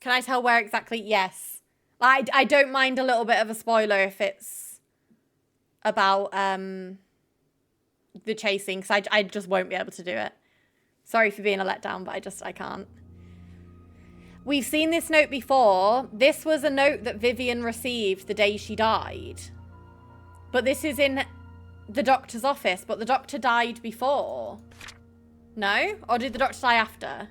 Can I tell where exactly? Yes. I don't mind a little bit of a spoiler if it's about the chasing, because I just won't be able to do it. Sorry for being a letdown, but I can't. We've seen this note before. This was a note that Vivian received the day she died. But this is in the doctor's office, but the doctor died before. No? Or did the doctor die after?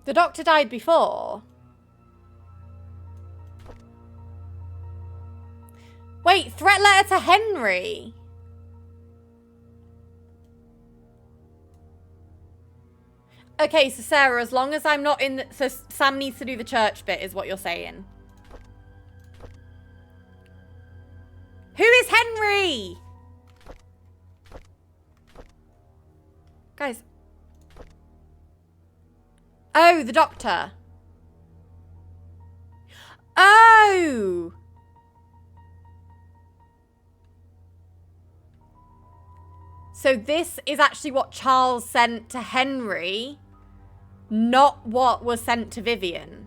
The doctor died before. Wait, threat letter to Henry. Okay, so Sarah, as long as I'm not in the... So Sam needs to do the church bit, is what you're saying. Who is Henry? Guys. Oh, the doctor. Oh! So this is actually what Charles sent to Henry, not what was sent to Vivian.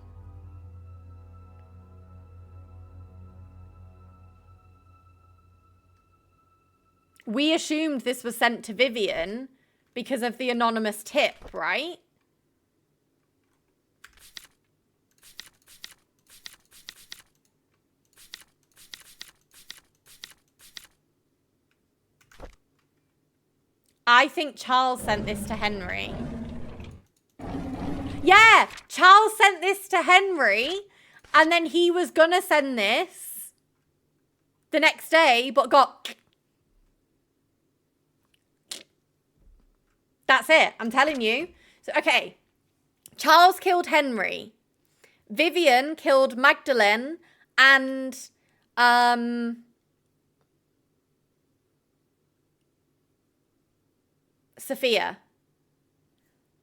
We assumed this was sent to Vivian because of the anonymous tip, right? I think Charles sent this to Henry. Yeah, Charles sent this to Henry, and then he was gonna send this the next day, but got... That's it, I'm telling you. So, okay, Charles killed Henry. Vivian killed Magdalene and... Sophia.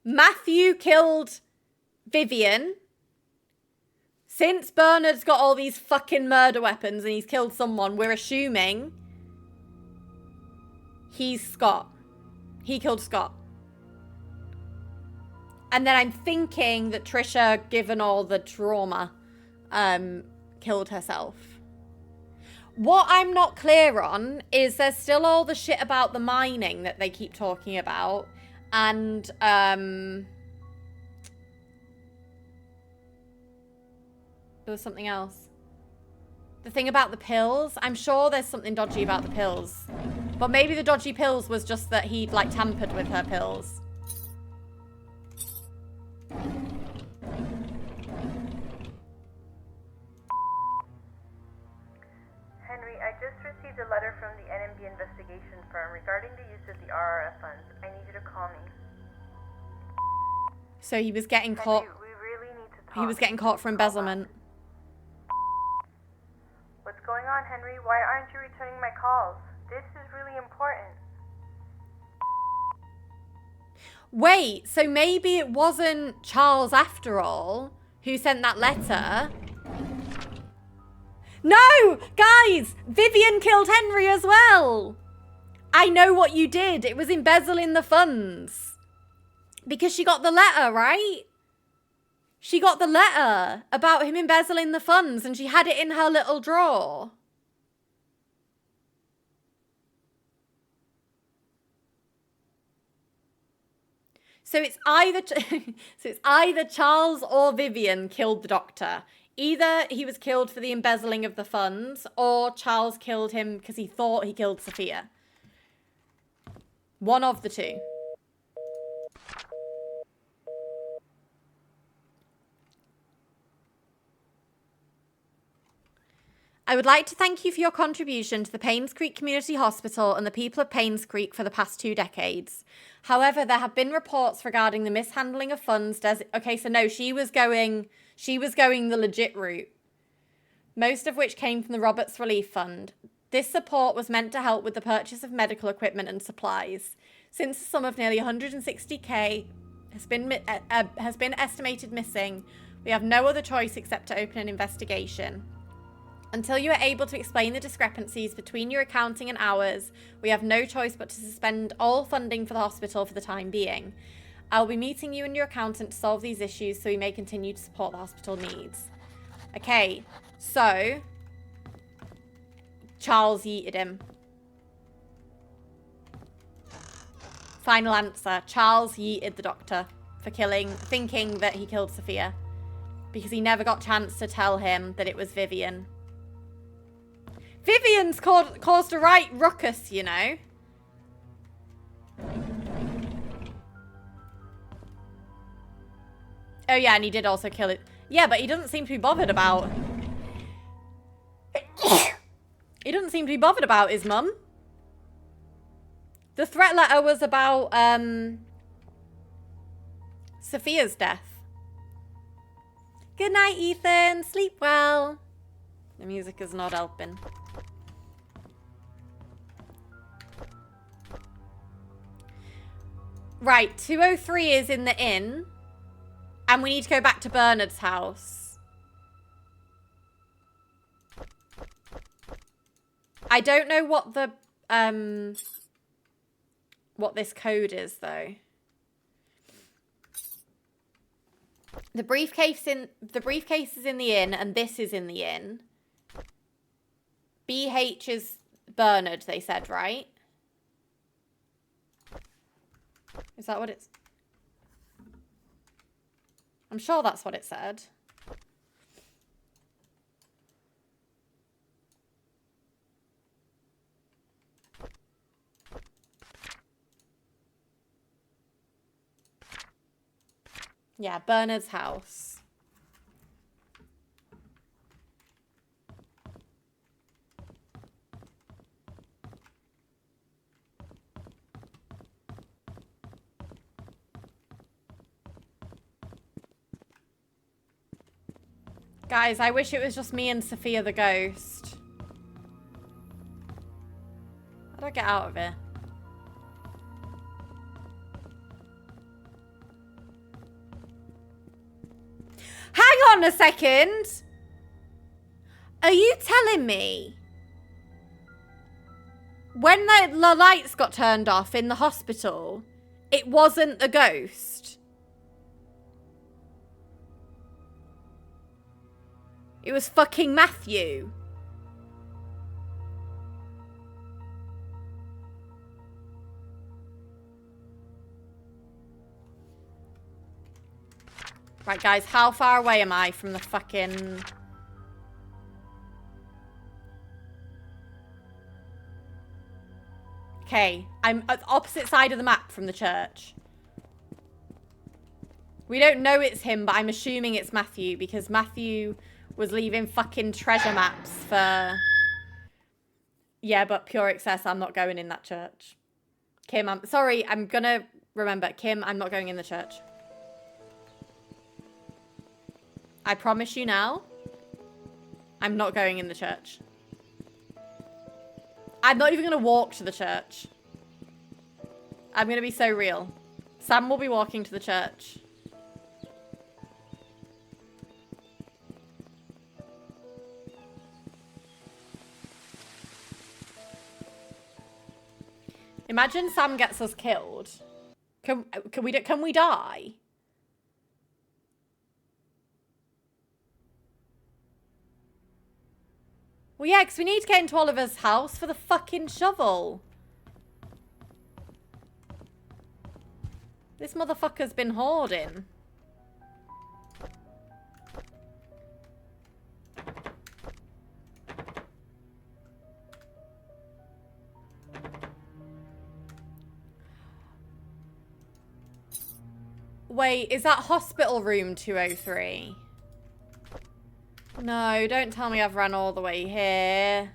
Matthew killed Vivian. Since Bernard's got all these fucking murder weapons and he's killed someone, we're assuming he's Scott. He killed Scott. And then I'm thinking that Trisha, given all the trauma, killed herself. What I'm not clear on is there's still all the shit about the mining that they keep talking about. And, there was something else. The thing about the pills. I'm sure there's something dodgy about the pills. But maybe the dodgy pills was just that he'd, like, tampered with her pills. Henry, I just received a letter from the NMB investigation firm regarding the use of the RRF funds. I need you to call me. So he was getting caught. We really need to talk. He was getting caught for embezzlement. What's going on, Henry? Why aren't you returning my calls? This is really important. Wait, so maybe it wasn't Charles after all who sent that letter. No! Guys! Vivian killed Henry as well! I know what you did. It was embezzling the funds. Because she got the letter, right? She got the letter about him embezzling the funds and she had it in her little drawer. So it's either Charles or Vivian killed the doctor. Either he was killed for the embezzling of the funds or Charles killed him because he thought he killed Sophia. One of the two. I would like to thank you for your contribution to the PAINSCREEK Community Hospital and the people of PAINSCREEK for the past 2 decades. However, there have been reports regarding the mishandling of funds. Okay, so no, she was going the legit route. Most of which came from the Roberts Relief Fund. This support was meant to help with the purchase of medical equipment and supplies. Since the sum of nearly 160k has been estimated missing, we have no other choice except to open an investigation. Until you are able to explain the discrepancies between your accounting and ours, we have no choice but to suspend all funding for the hospital for the time being. I'll be meeting you and your accountant to solve these issues so we may continue to support the hospital needs. Okay, so Charles yeeted him. Final answer. Charles yeeted the doctor for thinking that he killed Sophia. Because he never got a chance to tell him that it was Vivian. Vivian's caused a right ruckus, you know. Oh yeah, and he did also kill it. Yeah, but he doesn't seem to be bothered about... He doesn't seem to be bothered about his mum. The threat letter was about Sophia's death. Good night, Ethan. Sleep well. The music is not helping. Right, 203 is in the inn. And we need to go back to Bernard's house. I don't know what the what this code is, though. The briefcase is in the inn, and this is in the inn. BH is Bernard, they said, right? Is that what it's... I'm sure that's what it said. Yeah, Bernard's house. Guys, I wish it was just me and Sophia the ghost. How do I get out of here? Hang on a second. Are you telling me when the lights got turned off in the hospital, it wasn't the ghost? It was fucking Matthew. Right, guys, how far away am I from the fucking... Okay, I'm at the opposite side of the map from the church. We don't know it's him, but I'm assuming it's Matthew because Matthew was leaving fucking treasure maps for... Yeah, but pure excess, I'm not going in that church. Kim, I'm sorry, I'm gonna remember. Kim, I'm not going in the church. I promise you now, I'm not going in the church. I'm not even going to walk to the church. I'm going to be so real. Sam will be walking to the church. Imagine Sam gets us killed. Can we die? Well, yeah, because we need to get into Oliver's house for the fucking shovel. This motherfucker's been hoarding. Wait, is that hospital room 203? No, don't tell me I've run all the way here.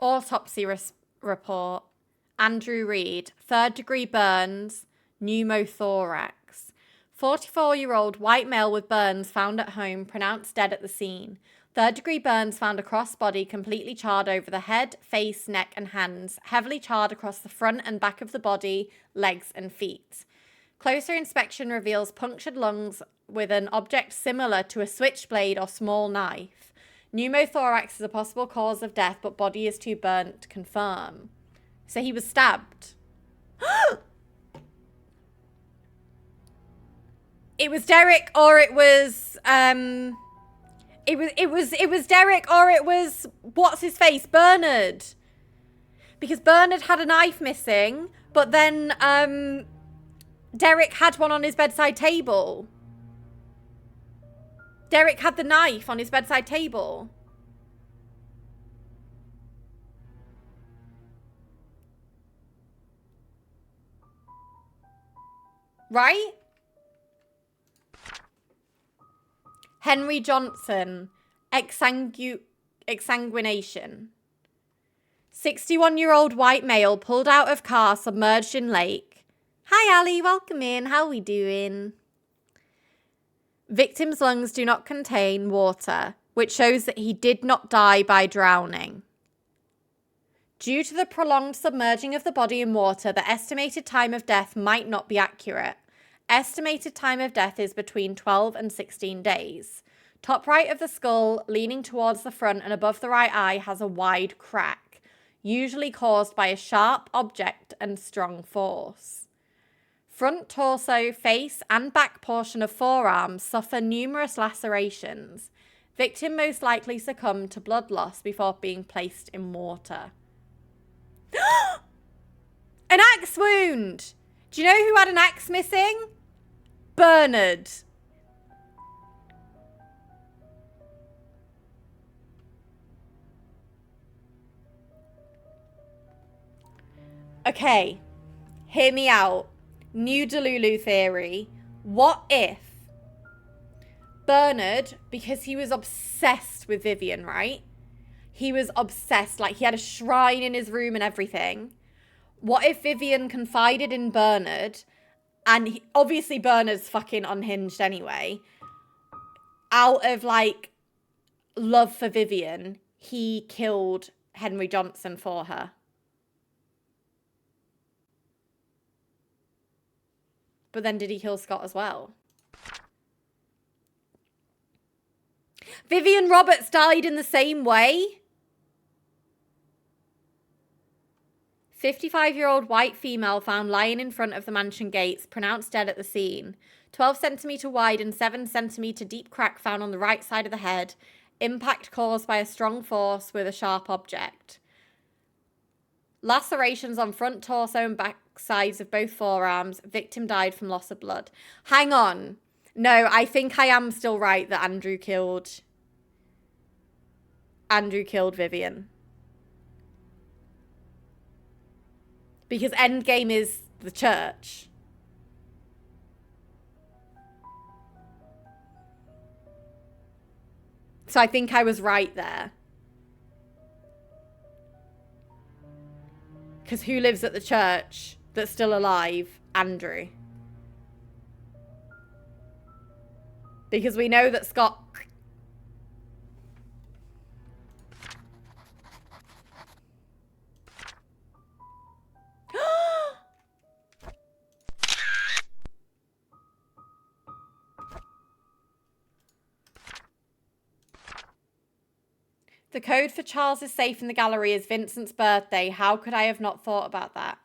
Autopsy report. Andrew Reed. 3rd degree burns. Pneumothorax. 44-year-old white male with burns found at home, pronounced dead at the scene. 3rd degree burns found across body, completely charred over the head, face, neck and hands. Heavily charred across the front and back of the body, legs and feet. Closer inspection reveals punctured lungs with an object similar to a switchblade or small knife. Pneumothorax is a possible cause of death, but body is too burnt to confirm. So he was stabbed. It was Derek, or it was it was Derek, or it was what's his face, Bernard. Because Bernard had a knife missing, but then Derek had one on his bedside table. Derek had the knife on his bedside table. Right? Henry Johnson. Exsanguination. 61-year-old white male pulled out of car submerged in lake. Hi, Ali. Welcome in. How are we doing? Victim's lungs do not contain water, which shows that he did not die by drowning. Due to the prolonged submerging of the body in water, the estimated time of death might not be accurate. Estimated time of death is between 12 and 16 days. Top right of the skull, leaning towards the front and above the right eye, has a wide crack, usually caused by a sharp object and strong force. Front torso, face, and back portion of forearms suffer numerous lacerations. Victim most likely succumbed to blood loss before being placed in water. An axe wound! Do you know who had an axe missing? Bernard. Okay, hear me out. New Delulu theory. What if Bernard, because he was obsessed with Vivian, right? He was obsessed. Like, he had a shrine in his room and everything. What if Vivian confided in Bernard, and obviously Bernard's fucking unhinged anyway. Out of, like, love for Vivian, he killed Henry Johnson for her. But then did he kill Scott as well? Vivian Roberts died in the same way? 55-year-old white female found lying in front of the mansion gates, pronounced dead at the scene. 12 centimetre wide and 7 centimetre deep crack found on the right side of the head. Impact caused by a strong force with a sharp object. Lacerations on front torso and back sides of both forearms. Victim died from loss of blood. Hang on. No, I think I am still right that Andrew killed Vivian. Because Endgame is the church. So I think I was right there. Because who lives at the church that's still alive? Andrew. Because we know that Scott... The code for Charles is safe in the gallery is Vincent's birthday. How could I have not thought about that?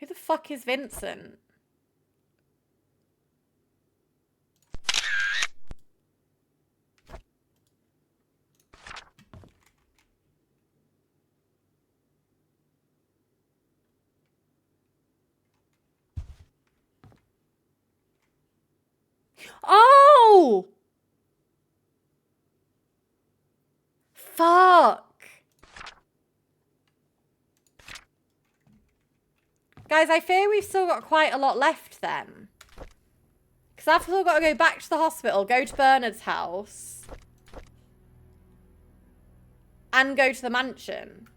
Who the fuck is Vincent? Oh! Fuck. Guys, I fear we've still got quite a lot left then. Because I've still got to go back to the hospital, go to Bernard's house. And go to the mansion.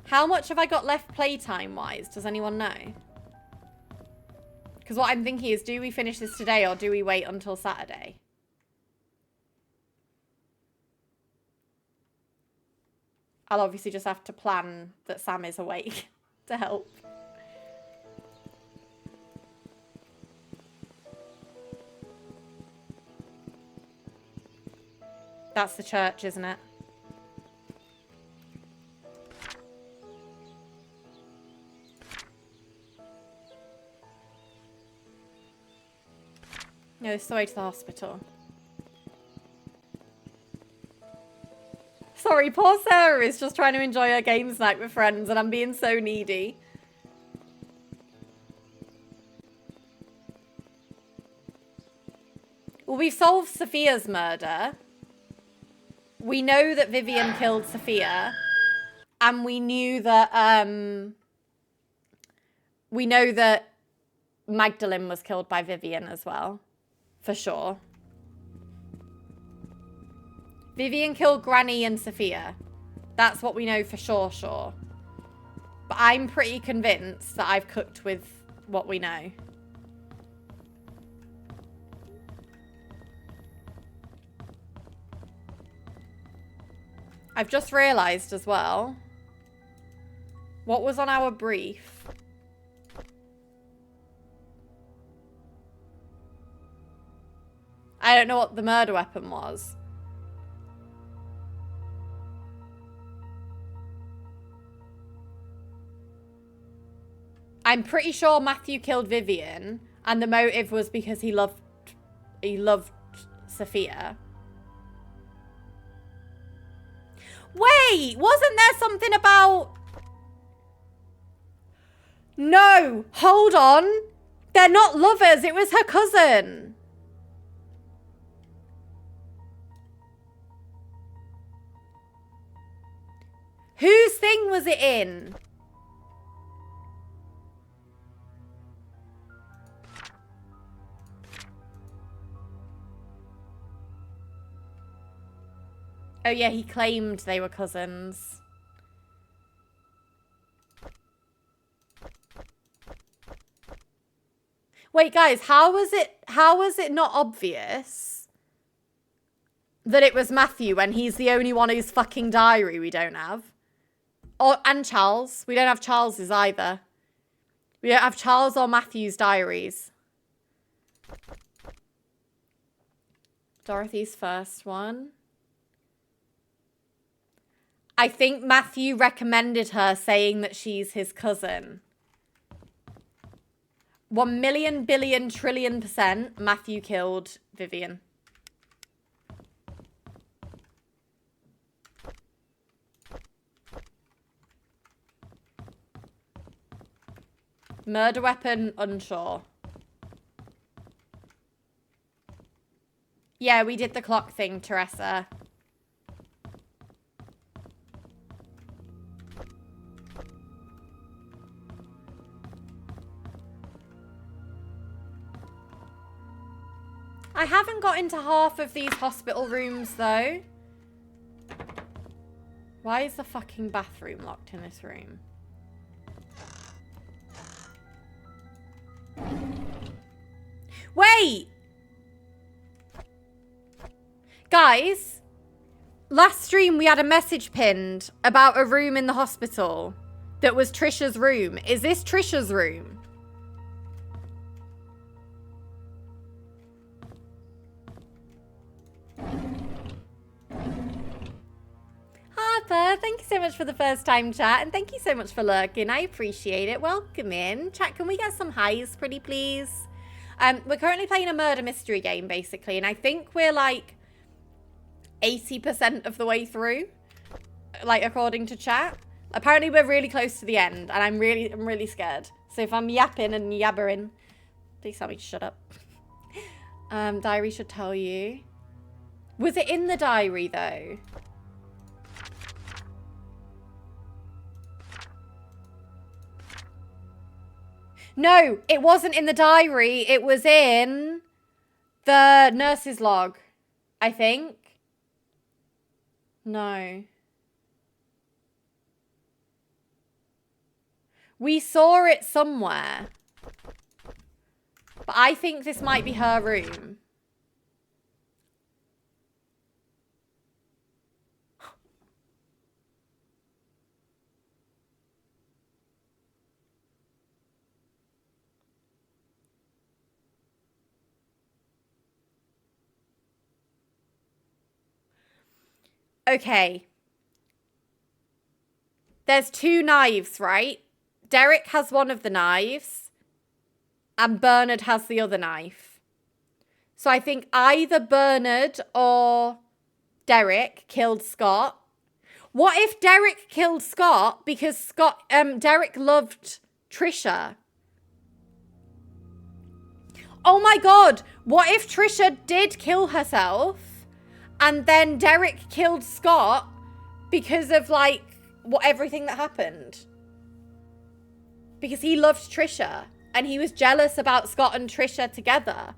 How much have I got left playtime-wise? Does anyone know? Because what I'm thinking is, do we finish this today or do we wait until Saturday? I'll obviously just have to plan that Sam is awake to help. That's the church, isn't it? No, it's the way to the hospital. Sorry, poor Sarah is just trying to enjoy her games night with friends and I'm being so needy. Well, we've solved Sophia's murder. We know that Vivian killed Sophia. And we knew that, we know that Magdalene was killed by Vivian as well. For sure. Vivian killed Granny and Sophia. That's what we know for sure. But I'm pretty convinced that I've cooked with what we know. I've just realised as well, what was on our brief? I don't know what the murder weapon was. I'm pretty sure Matthew killed Vivian, and the motive was because he loved Sophia. Wait, wasn't there something about... No, hold on. They're not lovers. It was her cousin. Whose thing was it in? Oh yeah, he claimed they were cousins. Wait, guys, how was it not obvious that it was Matthew when he's the only one whose fucking diary we don't have? And Charles. We don't have Charles's either. We don't have Charles or Matthew's diaries. Dorothy's first one. I think Matthew recommended her, saying that she's his cousin. 1,000,000,000,000,000,000,000% Matthew killed Vivian. Murder weapon, unsure. Yeah, we did the clock thing, Teresa. I haven't got into half of these hospital rooms, though. Why is the fucking bathroom locked in this room? Wait! Guys, last stream we had a message pinned about a room in the hospital that was Trisha's room. Is this Trisha's room? Harper, thank you so much for the first time chat, and thank you so much for lurking. I appreciate it. Welcome in. Chat, can we get some highs, pretty please? We're currently playing a murder mystery game, basically, and I think we're like 80% of the way through, like according to chat. Apparently we're really close to the end, and I'm really scared. So if I'm yapping and yabbering, please tell me to shut up. Diary should tell you. Was it in the diary though? No, it wasn't in the diary. It was in the nurse's log, I think. No. We saw it somewhere. But I think this might be her room. Okay. There's 2 knives, right? Derek has one of the knives, and Bernard has the other knife. So I think either Bernard or Derek killed Scott. What if Derek killed Scott because Derek loved Trisha? Oh my god, what if Trisha did kill herself and then Derek killed Scott because of like everything that happened? Because he loved Trisha and he was jealous about Scott and Trisha together.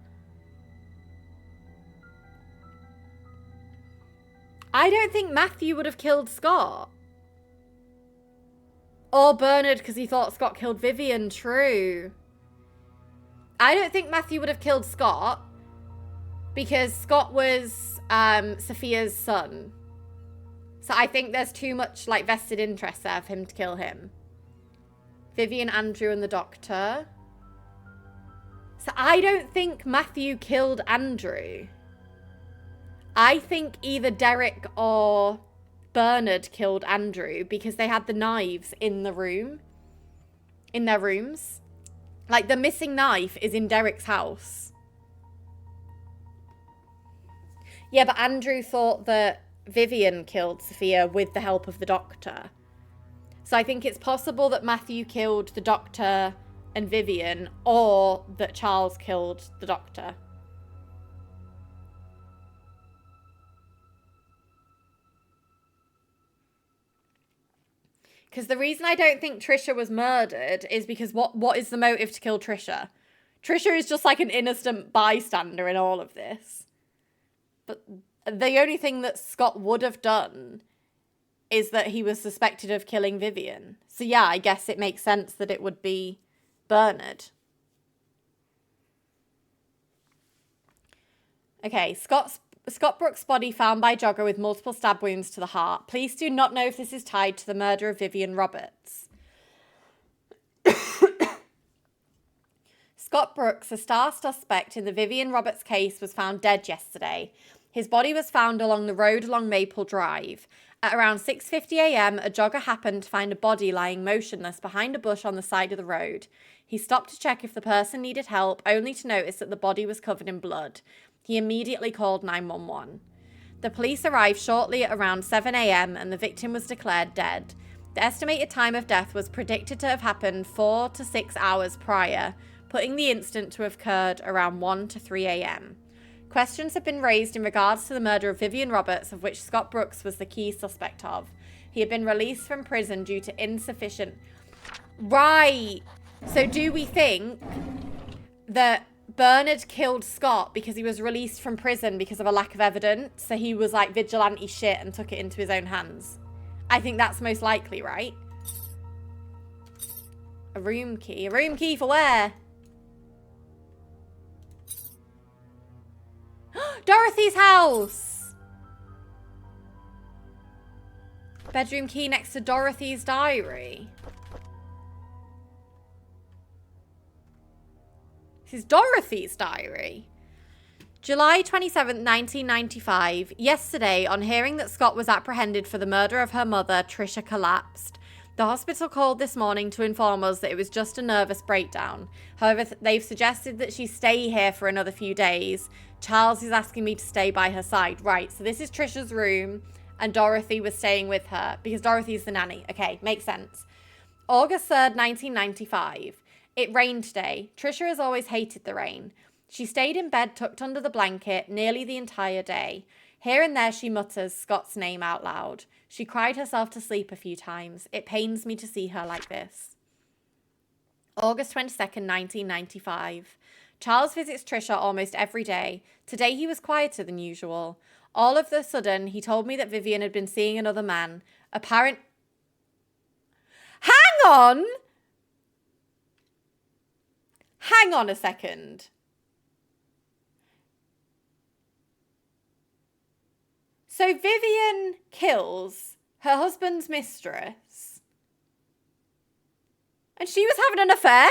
I don't think Matthew would have killed Scott. Or Bernard because he thought Scott killed Vivian. True. I don't think Matthew would have killed Scott because Scott was Sophia's son. So I think there's too much like vested interest there for him to kill him. Vivian, Andrew, and the doctor. So I don't think Matthew killed Andrew. I think either Derek or Bernard killed Andrew because they had the knives in the room. In their rooms. Like, the missing knife is in Derek's house. Yeah, but Andrew thought that Vivian killed Sophia with the help of the doctor. So I think it's possible that Matthew killed the doctor and Vivian, or that Charles killed the doctor. Because the reason I don't think Trisha was murdered is because what is the motive to kill Trisha? Trisha is just like an innocent bystander in all of this. But the only thing that Scott would have done is that he was suspected of killing Vivian. So yeah, I guess it makes sense that it would be Bernard. Okay, Scott Brooks' body found by jogger with multiple stab wounds to the heart. Police do not know if this is tied to the murder of Vivian Roberts. Scott Brooks, a star suspect in the Vivian Roberts case, was found dead yesterday. His body was found along the road along Maple Drive. At around 6:50 a.m., a jogger happened to find a body lying motionless behind a bush on the side of the road. He stopped to check if the person needed help, only to notice that the body was covered in blood. He immediately called 911. The police arrived shortly at around 7 a.m. and the victim was declared dead. The estimated time of death was predicted to have happened 4 to 6 hours prior, putting the incident to have occurred around 1 to 3 a.m. Questions have been raised in regards to the murder of Vivian Roberts, of which Scott Brooks was the key suspect of. He had been released from prison due to insufficient... Right! So do we think that Bernard killed Scott because he was released from prison because of a lack of evidence? So he was like vigilante shit and took it into his own hands. I think that's most likely, right? A room key. A room key for where? Dorothy's house! Bedroom key next to Dorothy's diary. This is Dorothy's diary. July 27th, 1995. Yesterday, on hearing that Scott was apprehended for the murder of her mother, Trisha collapsed. The hospital called this morning to inform us that it was just a nervous breakdown. However, they've suggested that she stay here for another few days. Charles is asking me to stay by her side. Right, so this is Trisha's room, and Dorothy was staying with her, because Dorothy's the nanny. Okay, makes sense. August 3rd, 1995. It rained today. Trisha has always hated the rain. She stayed in bed tucked under the blanket nearly the entire day. Here and there she mutters Scott's name out loud. She cried herself to sleep a few times. It pains me to see her like this. August 22nd, 1995. Charles visits Trisha almost every day. Today he was quieter than usual. All of a sudden, he told me that Vivian had been seeing another man. Hang on! Hang on a second. So Vivian kills her husband's mistress. And she was having an affair?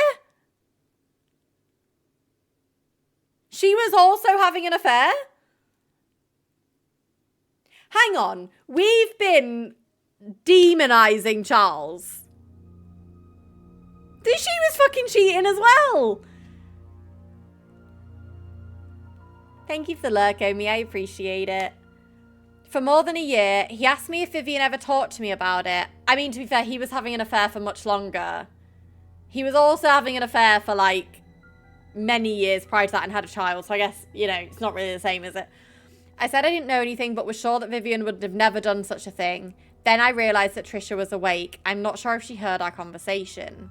She was also having an affair? Hang on. We've been demonizing Charles. She was fucking cheating as well. Thank you for the lurk, Omi. I appreciate it. For more than a year, he asked me if Vivian ever talked to me about it. I mean, to be fair, he was having an affair for much longer. He was also having an affair for, like, many years prior to that and had a child. So I guess, you know, it's not really the same, is it? I said I didn't know anything, but was sure that Vivian would have never done such a thing. Then I realised that Trisha was awake. I'm not sure if she heard our conversation.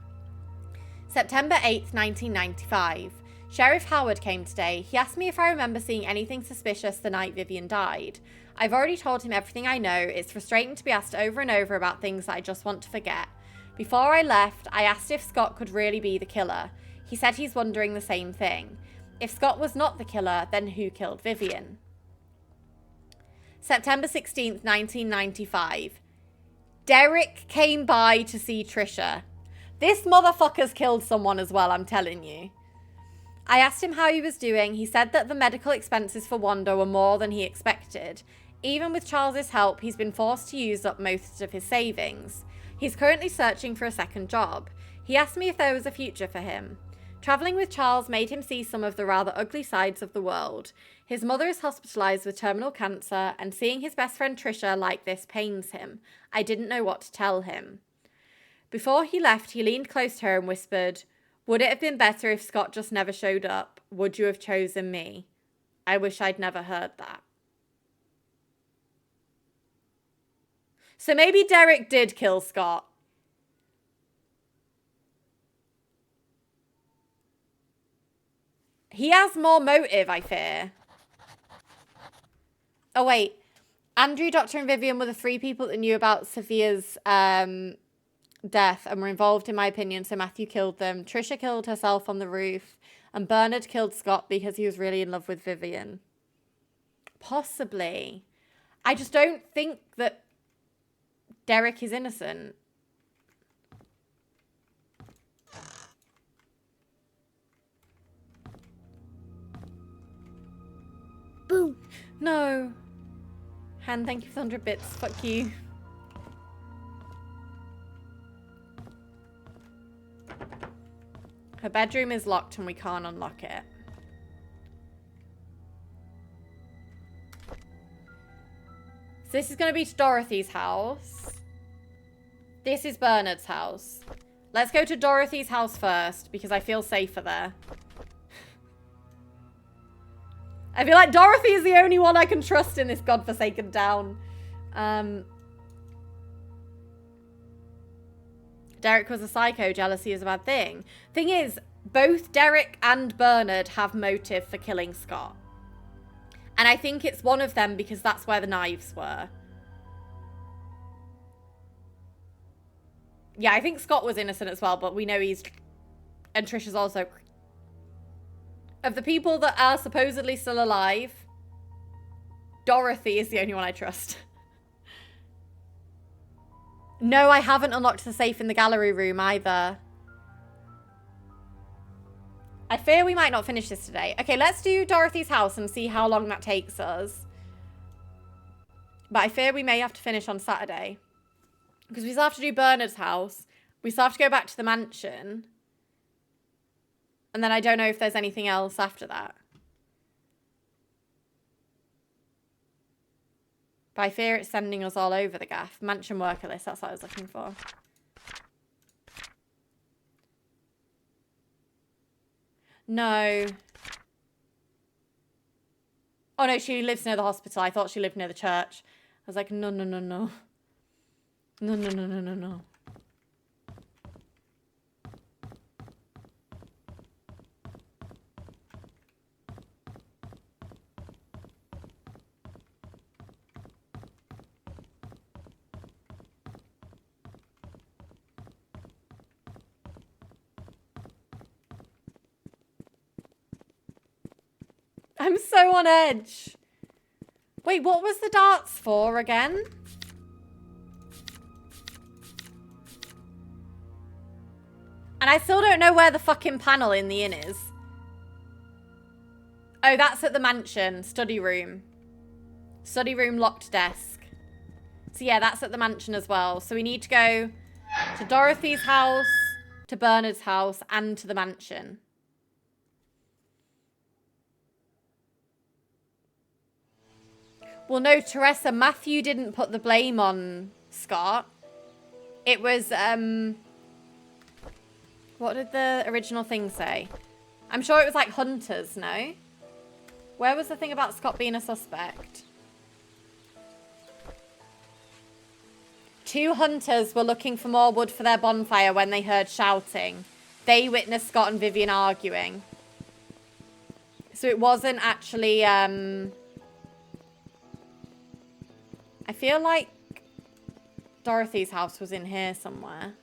September 8th, 1995. Sheriff Howard came today. He asked me if I remember seeing anything suspicious the night Vivian died. I've already told him everything I know. It's frustrating to be asked over and over about things that I just want to forget. Before I left, I asked if Scott could really be the killer. He said he's wondering the same thing. If Scott was not the killer, then who killed Vivian? September 16th, 1995. Derek came by to see Trisha. This motherfucker's killed someone as well, I'm telling you. I asked him how he was doing. He said that the medical expenses for Wanda were more than he expected. Even with Charles's help, he's been forced to use up most of his savings. He's currently searching for a second job. He asked me if there was a future for him. Traveling with Charles made him see some of the rather ugly sides of the world. His mother is hospitalized with terminal cancer, and seeing his best friend Trisha like this pains him. I didn't know what to tell him. Before he left, he leaned close to her and whispered, "Would it have been better if Scott just never showed up? Would you have chosen me?" I wish I'd never heard that. So maybe Derek did kill Scott. He has more motive, I fear. Oh, wait. Andrew, Doctor, and Vivian were the three people that knew about Sophia's death and were involved, in my opinion, so Matthew killed them. Trisha killed herself on the roof, and Bernard killed Scott because he was really in love with Vivian. Possibly. I just don't think that Derek is innocent. Boom. No. Han, thank you for 100 bits. Fuck you. Her bedroom is locked and we can't unlock it. So this is going to be to Dorothy's house. This is Bernard's house. Let's go to Dorothy's house first because I feel safer there. I feel like Dorothy is the only one I can trust in this godforsaken town. Derek was a psycho. Jealousy is a bad thing. Thing is, both Derek and Bernard have motive for killing Scott. And I think it's one of them because that's where the knives were. Yeah, I think Scott was innocent as well, but we know he's... And Trisha's also... Of the people that are supposedly still alive, Dorothy is the only one I trust. No, I haven't unlocked the safe in the gallery room either. I fear we might not finish this today. Okay, let's do Dorothy's house and see how long that takes us. But I fear we may have to finish on Saturday. Because we still have to do Bernard's house. We still have to go back to the mansion. And then I don't know if there's anything else after that. But I fear it's sending us all over the gaff. Mansion worker list, that's what I was looking for. No. Oh no, she lives near the hospital. I thought she lived near the church. I was like, no, no, no, no. No, no, no, no, no, no. I'm so on edge. Wait, what was the darts for again? And I still don't know where the fucking panel in the inn is. Oh, that's at the mansion. Study room. Study room, locked desk. So yeah, that's at the mansion as well. So we need to go to Dorothy's house, to Bernard's house, and to the mansion. Well, no, Teresa, Matthew didn't put the blame on Scott. It was, what did the original thing say? I'm sure it was like hunters, no? Where was the thing about Scott being a suspect? 2 hunters were looking for more wood for their bonfire when they heard shouting. They witnessed Scott and Vivian arguing. So it wasn't actually, I feel like Dorothy's house was in here somewhere.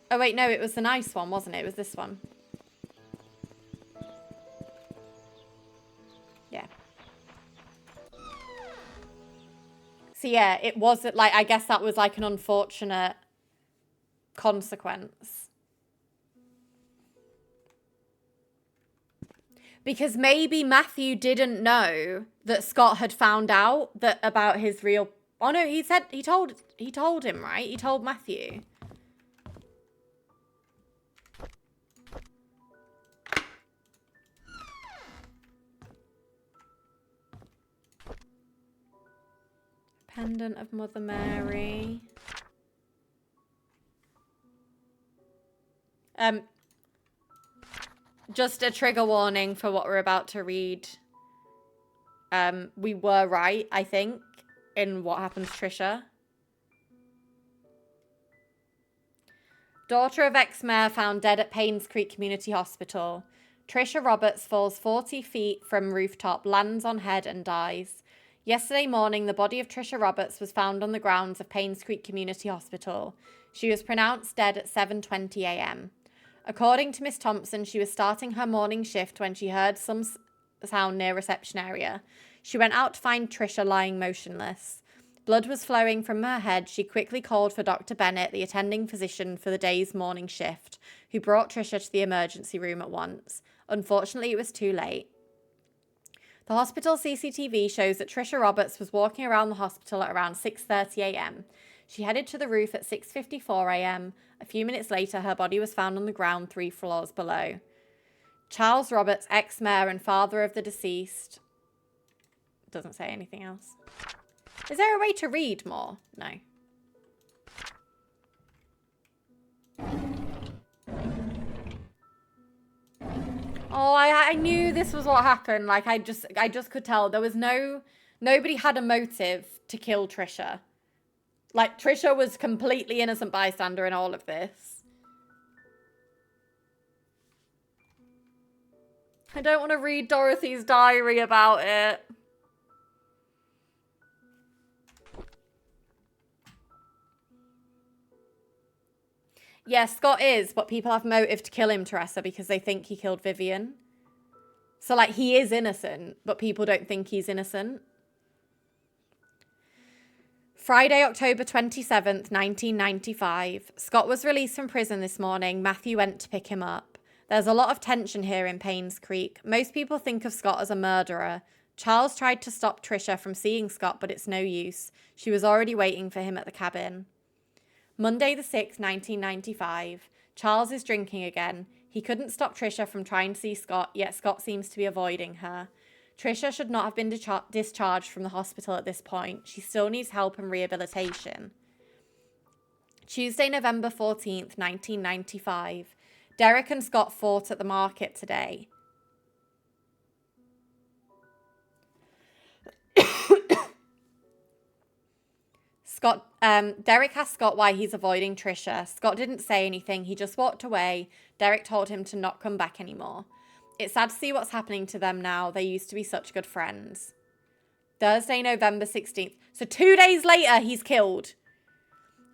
Oh, wait, no, it was the nice one, wasn't it? It was this one. Yeah. So, yeah, it wasn't like, I guess that was like an unfortunate consequence. Because maybe Matthew didn't know that Scott had found out that about his real... Oh, no, he told him, right? He told Matthew. Pendant of Mother Mary. Just a trigger warning for what we're about to read. We were right, I think, in what happens to Trisha. Daughter of ex-mayor found dead at PAINSCREEK Community Hospital. Trisha Roberts falls 40 feet from rooftop, lands on head and dies. Yesterday morning, the body of Trisha Roberts was found on the grounds of PAINSCREEK Community Hospital. She was pronounced dead at 7:20 a.m. According to Miss Thompson, she was starting her morning shift when she heard some sound near reception area. She went out to find Trisha lying motionless. Blood was flowing from her head. She quickly called for Dr. Bennett, the attending physician for the day's morning shift, who brought Trisha to the emergency room at once. Unfortunately, it was too late. The hospital CCTV shows that Trisha Roberts was walking around the hospital at around 6:30 a.m. She headed to the roof at 6:54 a.m. A few minutes later, her body was found on the ground 3 floors below. Charles Roberts, ex-mayor and father of the deceased... Doesn't say anything else. Is there a way to read more? No. Oh, I knew this was what happened. Like, I just could tell. There was nobody had a motive to kill Trisha. Like, Trisha was completely innocent bystander in all of this. I don't want to read Dorothy's diary about it. Yeah, Scott is, but people have motive to kill him, Teresa, because they think he killed Vivian. So, like, he is innocent, but people don't think he's innocent. Friday, October 27th, 1995. Scott was released from prison this morning. Matthew went to pick him up. There's a lot of tension here in PAINSCREEK. Most people think of Scott as a murderer. Charles tried to stop Trisha from seeing Scott, but it's no use. She was already waiting for him at the cabin. Monday the 6th, 1995. Charles is drinking again. He couldn't stop Trisha from trying to see Scott, yet Scott seems to be avoiding her. Trisha should not have been discharged from the hospital at this point. She still needs help and rehabilitation. Tuesday, November 14th, 1995. Derek and Scott fought at the market today. Derek asked Scott why he's avoiding Trisha. Scott didn't say anything. He just walked away. Derek told him to not come back anymore. It's sad to see what's happening to them now. They used to be such good friends. Thursday, November 16th. So 2 days later, he's killed.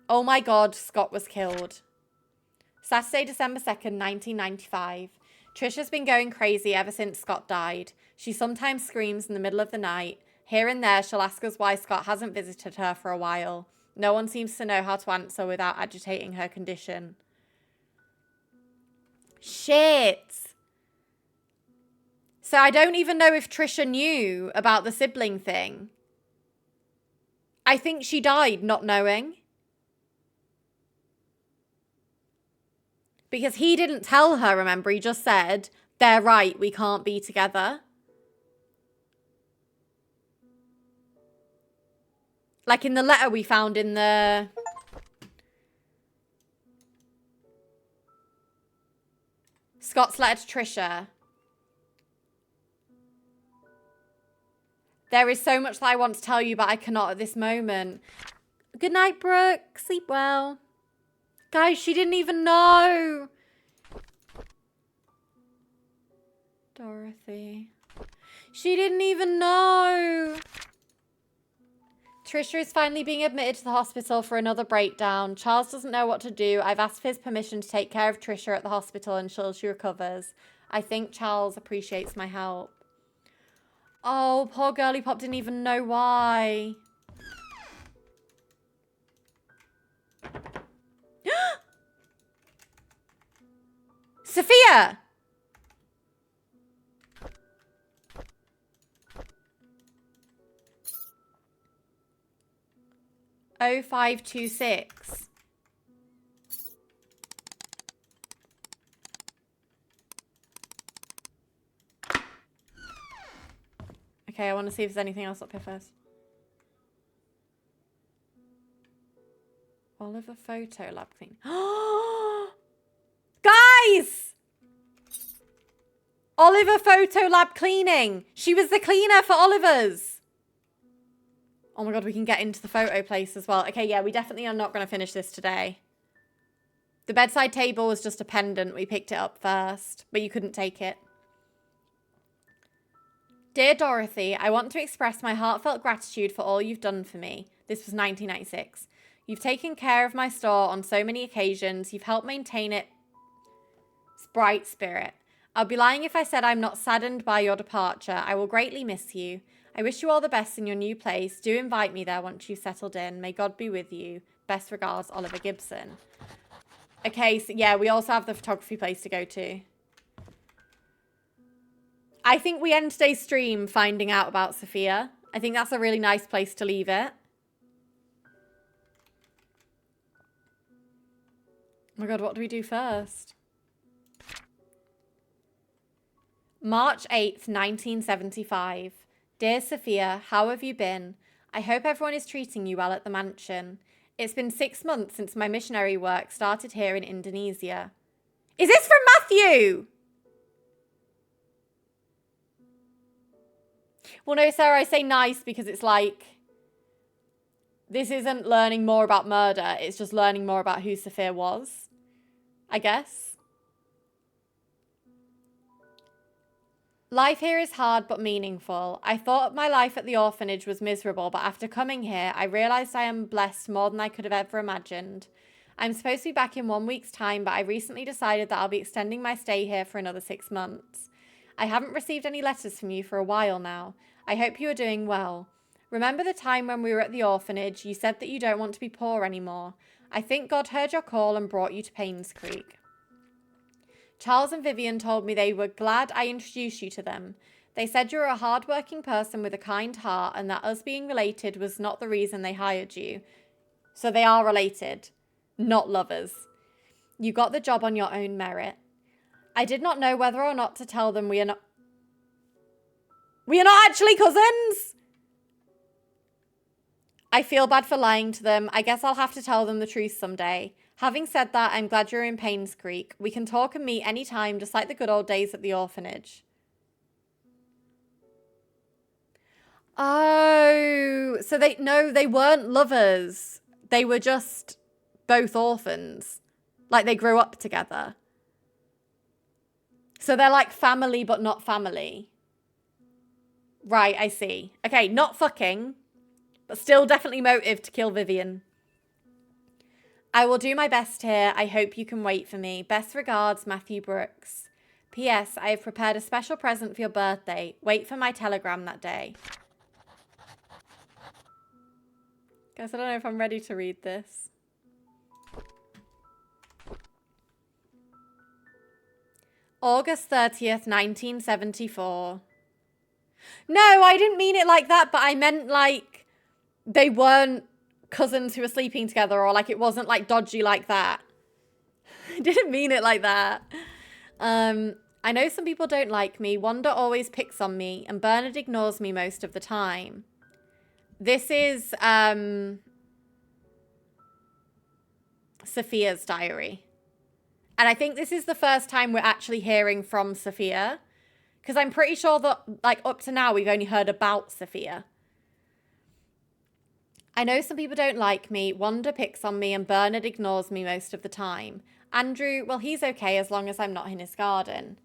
Oh my God, Scott was killed. Saturday, December 2nd, 1995. Trisha's been going crazy ever since Scott died. She sometimes screams in the middle of the night. Here and there, she'll ask us why Scott hasn't visited her for a while. No one seems to know how to answer without agitating her condition. Shit. So I don't even know if Trisha knew about the sibling thing. I think she died not knowing. Because he didn't tell her, remember? He just said, they're right, we can't be together. Like in the letter we found in the... Scott's letter to Trisha. There is so much that I want to tell you, but I cannot at this moment. Good night, Brooke. Sleep well. Guys, she didn't even know. Dorothy. She didn't even know. Trisha is finally being admitted to the hospital for another breakdown. Charles doesn't know what to do. I've asked for his permission to take care of Trisha at the hospital until she recovers. I think Charles appreciates my help. Oh, poor girly pop didn't even know why. Sophia! Oh, 0526. Okay, I want to see if there's anything else up here first. Oliver Photo Lab clean. Guys! Oliver Photo Lab cleaning. She was the cleaner for Oliver's. Oh my god, we can get into the photo place as well. Okay, yeah, we definitely are not going to finish this today. The bedside table was just a pendant. We picked it up first, but you couldn't take it. Dear Dorothy, I want to express my heartfelt gratitude for all you've done for me. This was 1996. You've taken care of my store on so many occasions. You've helped maintain its bright spirit. I'll be lying if I said I'm not saddened by your departure. I will greatly miss you. I wish you all the best in your new place. Do invite me there once you've settled in. May God be with you. Best regards, Oliver Gibson. Okay, so yeah, we also have the photography place to go to. I think we end today's stream finding out about Sophia. I think that's a really nice place to leave it. Oh my god, what do we do first? March 8th, 1975. Dear Sophia, how have you been? I hope everyone is treating you well at the mansion. It's been 6 months since my missionary work started here in Indonesia. Is this from Matthew? Well, no, Sarah, I say nice because it's like, this isn't learning more about murder. It's just learning more about who Sophia was, I guess. Life here is hard but meaningful. I thought my life at the orphanage was miserable, but after coming here, I realised I am blessed more than I could have ever imagined. I'm supposed to be back in 1 week's time, but I recently decided that I'll be extending my stay here for another 6 months. I haven't received any letters from you for a while now. I hope you are doing well. Remember the time when we were at the orphanage, you said that you don't want to be poor anymore. I think God heard your call and brought you to PAINSCREEK. Charles and Vivian told me they were glad I introduced you to them. They said you were a hard-working person with a kind heart and that us being related was not the reason they hired you. So they are related, not lovers. You got the job on your own merit. I did not know whether or not to tell them we are not actually cousins! I feel bad for lying to them. I guess I'll have to tell them the truth someday. Having said that, I'm glad you're in PAINSCREEK. We can talk and meet anytime, just like the good old days at the orphanage. Oh, so they weren't lovers. They were just both orphans. Like they grew up together. So they're like family, but not family. Right, I see. Okay, not fucking, but still definitely motive to kill Vivian. I will do my best here. I hope you can wait for me. Best regards, Matthew Brooks. P.S. I have prepared a special present for your birthday. Wait for my telegram that day. Guys, I don't know if I'm ready to read this. August 30th, 1974. No, I didn't mean it like that, but I meant like they weren't cousins who were sleeping together, or like it wasn't like dodgy like that. I didn't mean it like that. I know some people don't like me. Wanda always picks on me and Bernard ignores me most of the time. This is Sophia's diary. And I think this is the first time we're actually hearing from Sophia, because I'm pretty sure that like up to now we've only heard about Sophia. I know some people don't like me. Wanda picks on me and Bernard ignores me most of the time. Andrew, well, he's okay as long as I'm not in his garden.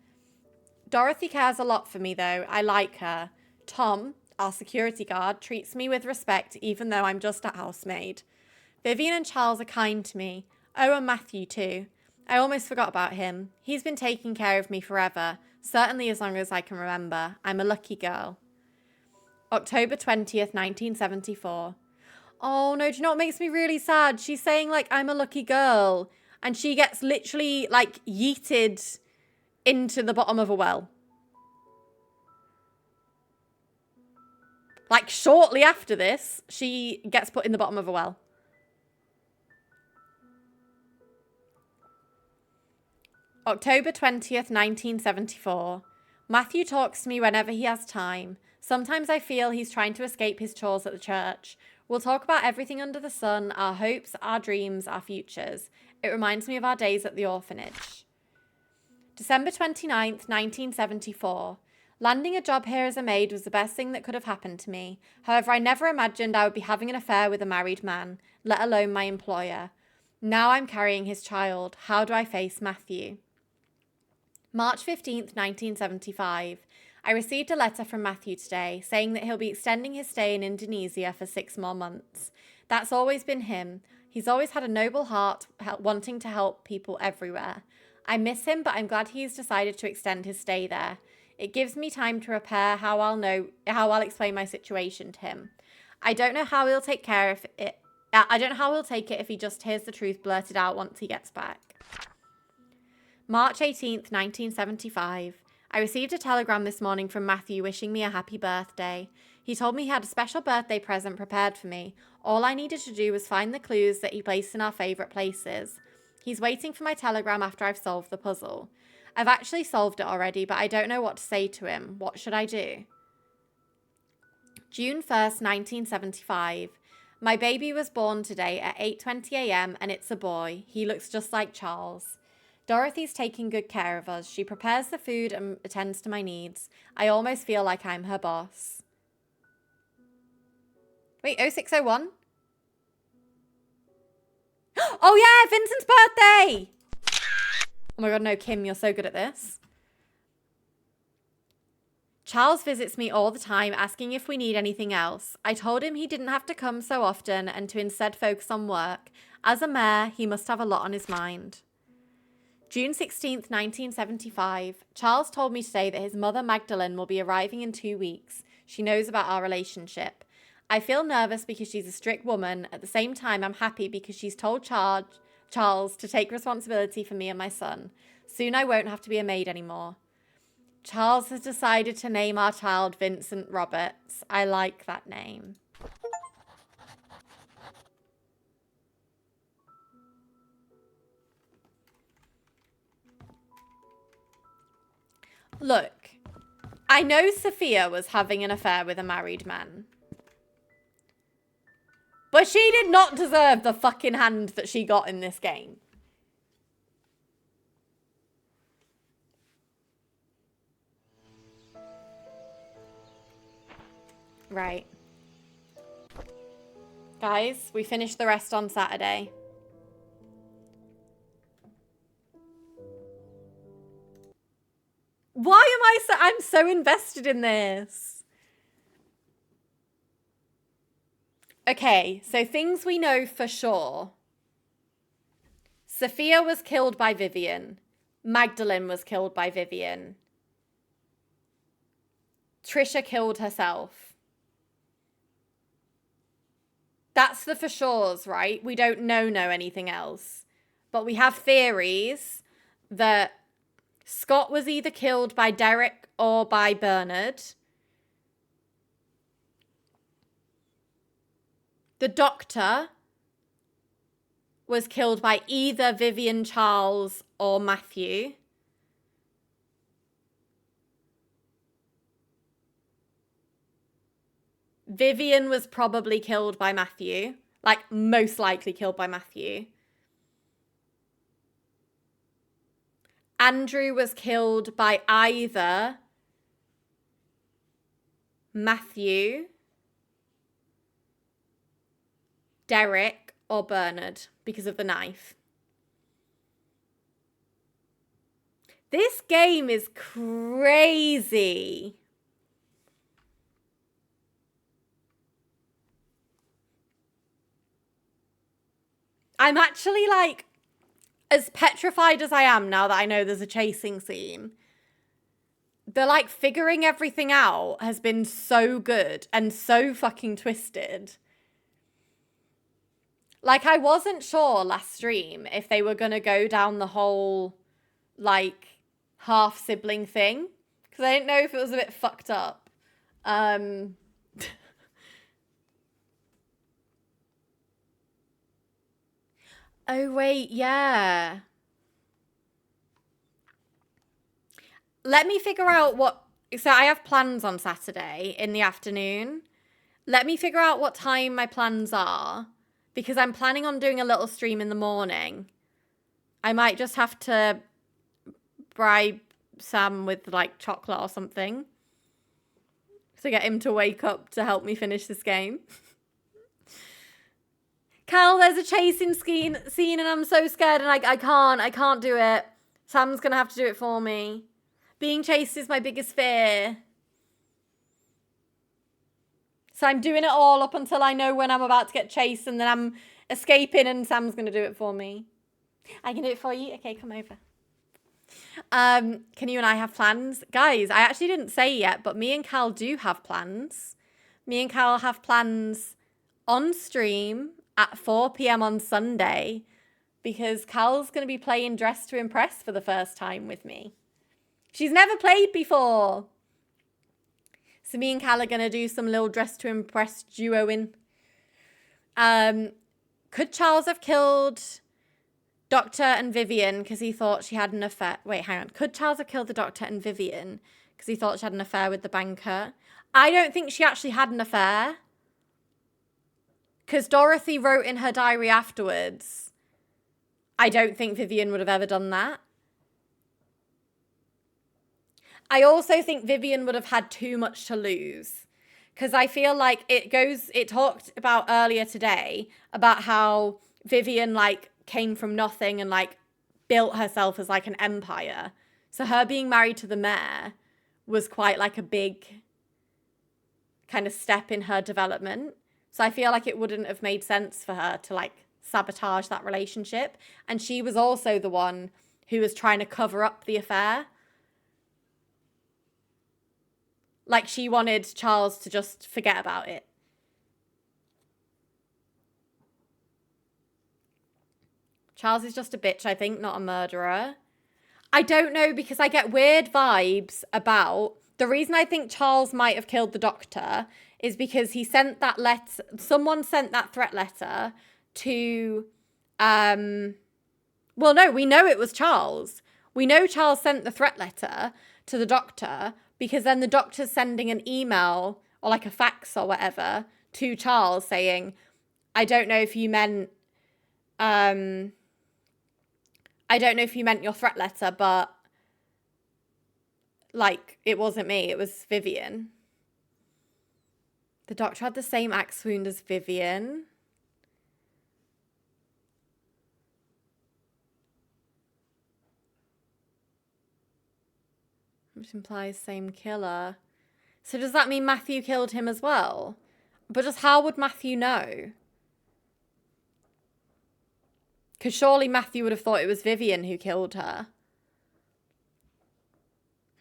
Dorothy cares a lot for me, though. I like her. Tom, our security guard, treats me with respect even though I'm just a housemaid. Vivian and Charles are kind to me. Oh, and Matthew too. I almost forgot about him. He's been taking care of me forever, certainly as long as I can remember. I'm a lucky girl. October 20th, 1974. Oh no, do you know what makes me really sad? She's saying like, I'm a lucky girl. And she gets literally like yeeted into the bottom of a well. Like shortly after this, she gets put in the bottom of a well. October 20th, 1974. Matthew talks to me whenever he has time. Sometimes I feel he's trying to escape his chores at the church. We'll talk about everything under the sun, our hopes, our dreams, our futures. It reminds me of our days at the orphanage. December 29th, 1974. Landing a job here as a maid was the best thing that could have happened to me. However, I never imagined I would be having an affair with a married man, let alone my employer. Now I'm carrying his child. How do I face Matthew? March 15th, 1975. I received a letter from Matthew today saying that he'll be extending his stay in Indonesia for 6 more months. That's always been him. He's always had a noble heart, wanting to help people everywhere. I miss him, but I'm glad he's decided to extend his stay there. It gives me time to prepare how I'll explain my situation to him. I don't know how he'll take it if he just hears the truth blurted out once he gets back. March 18th, 1975. I received a telegram this morning from Matthew wishing me a happy birthday. He told me he had a special birthday present prepared for me. All I needed to do was find the clues that he placed in our favourite places. He's waiting for my telegram after I've solved the puzzle. I've actually solved it already, but I don't know what to say to him. What should I do? June 1st, 1975. My baby was born today at 8:20 a.m. and it's a boy. He looks just like Charles. Dorothy's taking good care of us. She prepares the food and attends to my needs. I almost feel like I'm her boss. Wait, 0601? Oh yeah, Vincent's birthday! Oh my god, no, Kim, you're so good at this. Charles visits me all the time, asking if we need anything else. I told him he didn't have to come so often and to instead focus on work. As a mayor, he must have a lot on his mind. June 16th, 1975. Charles told me today that his mother Magdalene will be arriving in 2 weeks. She knows about our relationship. I feel nervous because she's a strict woman. At the same time, I'm happy because she's told Charles to take responsibility for me and my son. Soon I won't have to be a maid anymore. Charles has decided to name our child Vincent Roberts. I like that name. Look, I know Sophia was having an affair with a married man. But she did not deserve the fucking hand that she got in this game. Right. Guys, we finished the rest on Saturday. Why am I'm so invested in this. Okay, so things we know for sure. Sophia was killed by Vivian. Magdalene was killed by Vivian. Trisha killed herself. That's the for sures, right? We don't know anything else. But we have theories that Scott was either killed by Derek or by Bernard. The doctor was killed by either Vivian, Charles, or Matthew. Vivian was probably killed by Matthew. Like, most likely killed by Matthew. Andrew was killed by either Matthew, Derek, or Bernard because of the knife. This game is crazy. I'm actually like, as petrified as I am now that I know there's a chasing scene, the like figuring everything out has been so good and so fucking twisted. Like, I wasn't sure last stream if they were going to go down the whole, like, half-sibling thing. Because I didn't know if it was a bit fucked up. Oh, wait, yeah. Let me figure out what... So I have plans on Saturday in the afternoon. Let me figure out what time my plans are. Because I'm planning on doing a little stream in the morning. I might just have to bribe Sam with, like, chocolate or something. To get him to wake up to help me finish this game. Cal, there's a chasing scene and I'm so scared and I can't do it. Sam's gonna have to do it for me. Being chased is my biggest fear. So I'm doing it all up until I know when I'm about to get chased and then I'm escaping and Sam's gonna do it for me. I can do it for you? Okay, come over. Can you and I have plans? Guys, I actually didn't say yet, but me and Cal do have plans. Me and Cal have plans on stream at 4 p.m. on Sunday because Cal's going to be playing Dress to Impress for the first time with me. She's never played before. So me and Cal are going to do some little Dress to Impress duoing. Could Charles have killed Doctor and Vivian because he thought she had an affair? Wait, hang on. Could Charles have killed the Doctor and Vivian because he thought she had an affair with the banker? I don't think she actually had an affair. Because Dorothy wrote in her diary afterwards, I don't think Vivian would have ever done that. I also think Vivian would have had too much to lose. Because I feel like it talked about earlier today about how Vivian, like, came from nothing and, like, built herself as, like, an empire. So her being married to the mayor was quite, like, a big kind of step in her development. So I feel like it wouldn't have made sense for her to, like, sabotage that relationship. And she was also the one who was trying to cover up the affair. Like, she wanted Charles to just forget about it. Charles is just a bitch, I think, not a murderer. I don't know, because I get weird vibes about... The reason I think Charles might have killed the Doctor is because he sent that letter... Someone sent that threat letter to... Well, no, we know it was Charles. We know Charles sent the threat letter to the Doctor because then the Doctor's sending an email or, like, a fax or whatever to Charles saying, I don't know if you meant... I don't know if you meant your threat letter, but, like, it wasn't me. It was Vivian. The Doctor had the same axe wound as Vivian. Which implies same killer. So does that mean Matthew killed him as well? But just how would Matthew know? Because surely Matthew would have thought it was Vivian who killed her.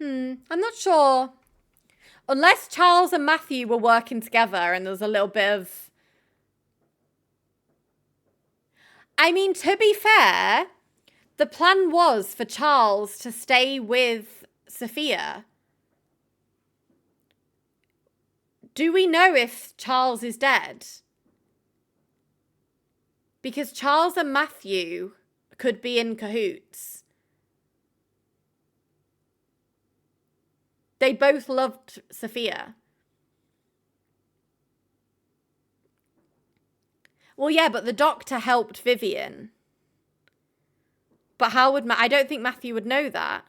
I'm not sure. Unless Charles and Matthew were working together and there was a little bit of... I mean, to be fair, the plan was for Charles to stay with Sophia. Do we know if Charles is dead? Because Charles and Matthew could be in cahoots. They both loved Sophia. Well, yeah, but the Doctor helped Vivian. But how would... I don't think Matthew would know that.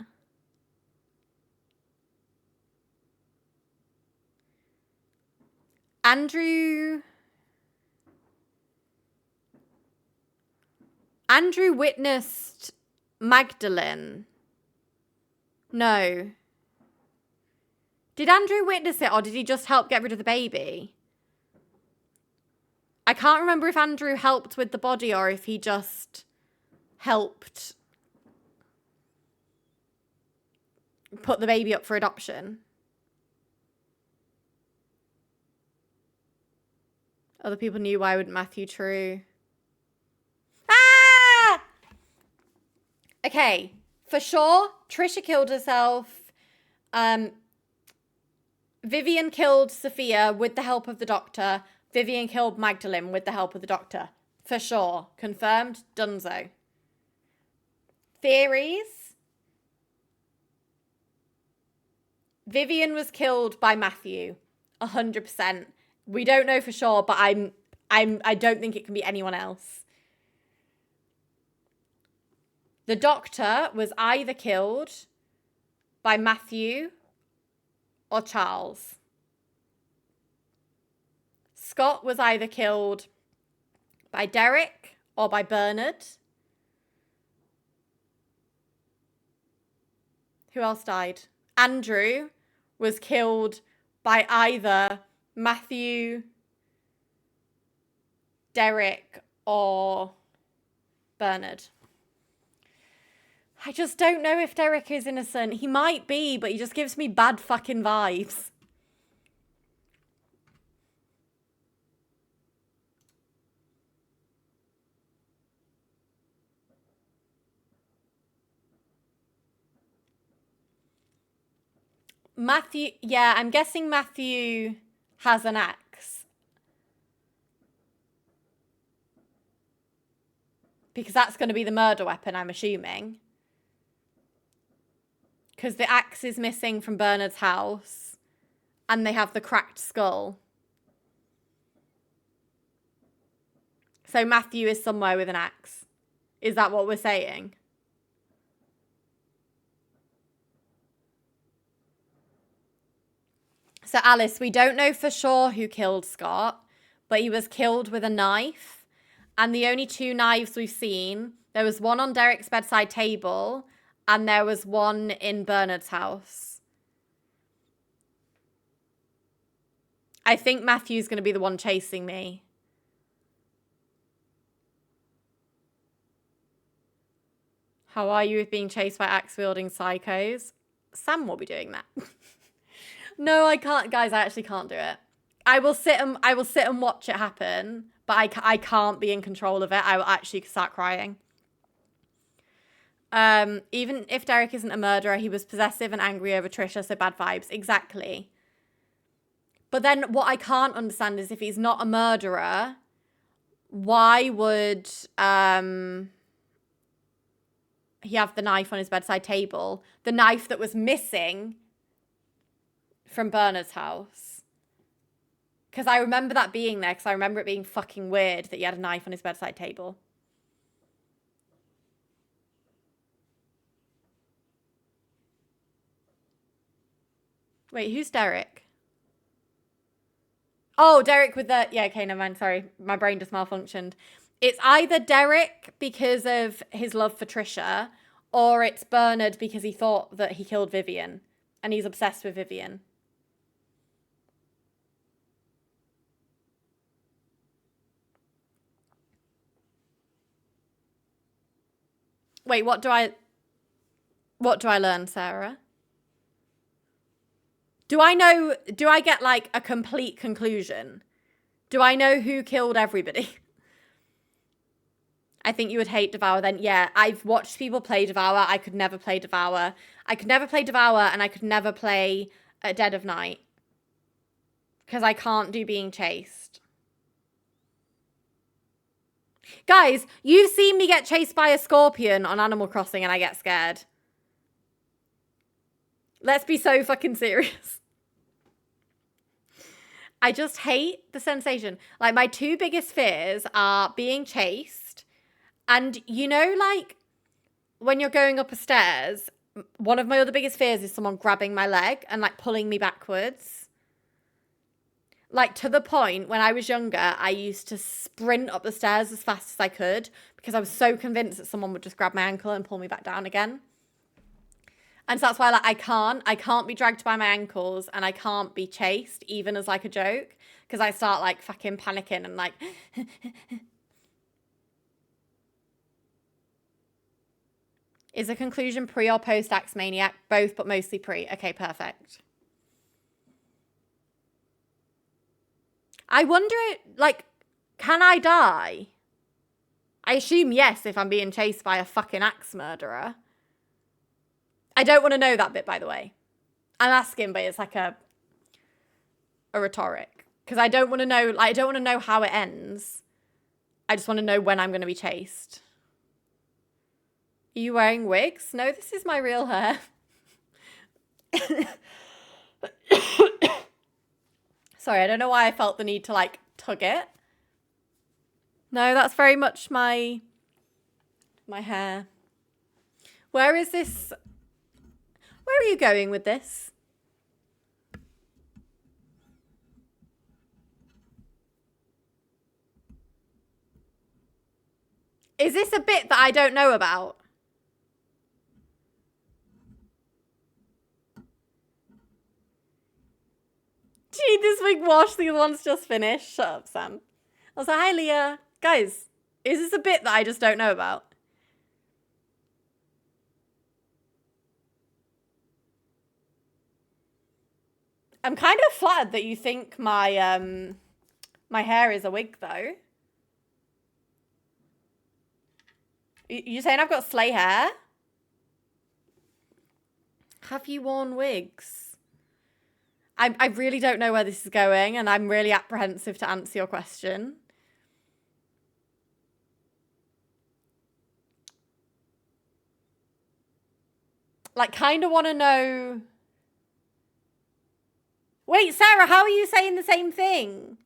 Andrew witnessed Magdalene. No. Did Andrew witness it or did he just help get rid of the baby? I can't remember if Andrew helped with the body or if he just helped put the baby up for adoption. Other people knew, why wouldn't Matthew? True. Ah! Okay, for sure, Trisha killed herself. Vivian killed Sophia with the help of the doctor. Vivian killed Magdalene with the help of the doctor. For sure. Confirmed. Dunzo. Theories. Vivian was killed by Matthew. 100%. We don't know for sure, but I don't think it can be anyone else. The doctor was either killed by Matthew or Charles. Scott was either killed by Derek or by Bernard. Who else died? Andrew was killed by either Matthew, Derek, or Bernard. I just don't know if Derek is innocent. He might be, but he just gives me bad fucking vibes. Matthew, yeah, I'm guessing Matthew has an axe. Because that's going to be the murder weapon, I'm assuming. Because the axe is missing from Bernard's house. And they have the cracked skull. So Matthew is somewhere with an axe. Is that what we're saying? So Alice, we don't know for sure who killed Scott, but he was killed with a knife. And the only two knives we've seen, there was one on Derek's bedside table and there was one in Bernard's house. I think Matthew's going to be the one chasing me. How are you with being chased by axe-wielding psychos? Sam will be doing that. No, I can't, guys. I actually can't do it. I will sit and watch it happen, but I can't be in control of it. I will actually start crying. Even if Derek isn't a murderer, he was possessive and angry over Trisha, so bad vibes. Exactly. But then what I can't understand is if he's not a murderer, why would he have the knife on his bedside table? The knife that was missing from Bernard's house. Because I remember that being there, because I remember it being fucking weird that he had a knife on his bedside table. Wait, who's Derek? Oh, Derek with the... Yeah, okay, never mind. Sorry, my brain just malfunctioned. It's either Derek because of his love for Trisha, or it's Bernard because he thought that he killed Vivian, and he's obsessed with Vivian. Wait, what do I learn, Sarah? Do I get like a complete conclusion? Do I know who killed everybody? I think you would hate Devour then. Yeah, I've watched people play Devour. I could never play Devour. I could never play Devour, and I could never play Dead of Night. Because I can't do being chased. Guys, you've seen me get chased by a scorpion on Animal Crossing and I get scared. Let's be so fucking serious. I just hate the sensation. Like, my two biggest fears are being chased and, you know, like, when you're going up a stairs, one of my other biggest fears is someone grabbing my leg and, like, pulling me backwards. Like, to the point when I was younger, I used to sprint up the stairs as fast as I could because I was so convinced that someone would just grab my ankle and pull me back down again. And so that's why like I can't be dragged by my ankles and I can't be chased even as like a joke because I start like fucking panicking and like Is the conclusion pre or post Axemaniac? Both, but mostly pre. Okay, perfect. I wonder, like, can I die? I assume yes if I'm being chased by a fucking axe murderer. I don't want to know that bit, by the way. I'm asking, but it's like a rhetoric. Because I don't want to know, like, I don't want to know how it ends. I just want to know when I'm going to be chased. Are you wearing wigs? No, this is my real hair. Sorry, I don't know why I felt the need to, like, tug it. No, that's very much my hair. Where is this? Where are you going with this? Is this a bit that I don't know about? Do you need this wig wash? The other one's just finished. Shut up, Sam. I was like, hi, Leah. Guys, is this a bit that I just don't know about? I'm kind of flattered that you think my my hair is a wig, though. You're saying I've got slay hair? Have you worn wigs? I really don't know where this is going, and I'm really apprehensive to answer your question. Like, kind of want to know... Wait, Sarah, how are you saying the same thing?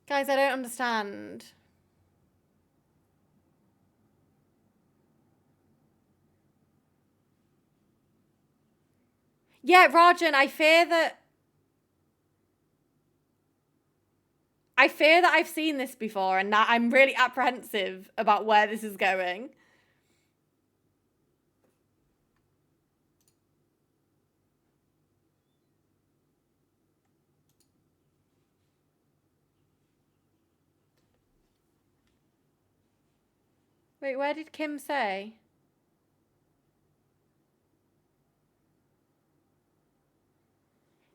Guys, I don't understand. Yeah, Rajan, I fear that I've seen this before and that I'm really apprehensive about where this is going. Wait, where did Kim say?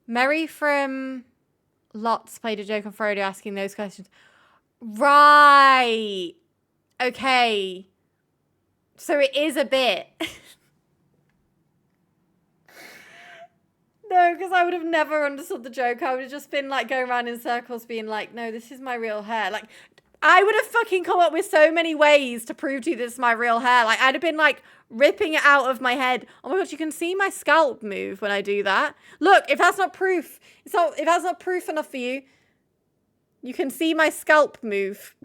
Mary from Lots played a joke on Friday asking those questions. Right. Okay. So it is a bit. No, because I would have never understood the joke. I would have just been like going around in circles being like, no, this is my real hair. Like, I would have fucking come up with so many ways to prove to you this is my real hair. Like, I'd have been like ripping it out of my head. Oh my God, you can see my scalp move when I do that. Look, if that's not proof, if that's not proof enough for you, you can see my scalp move.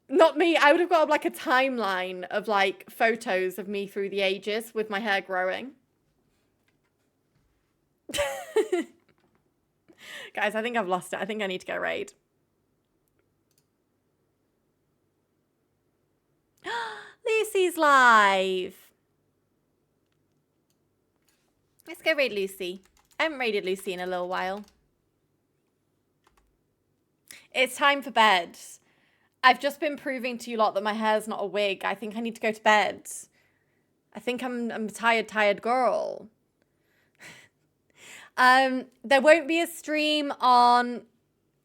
Not me. I would have got like a timeline of like photos of me through the ages with my hair growing. Guys, I think I've lost it. I think I need to go raid. Lucy's live. Let's go raid Lucy. I haven't raided Lucy in a little while. It's time for bed. I've just been proving to you lot that my hair's not a wig. I think I need to go to bed. I think I'm a tired girl. There won't be a stream on...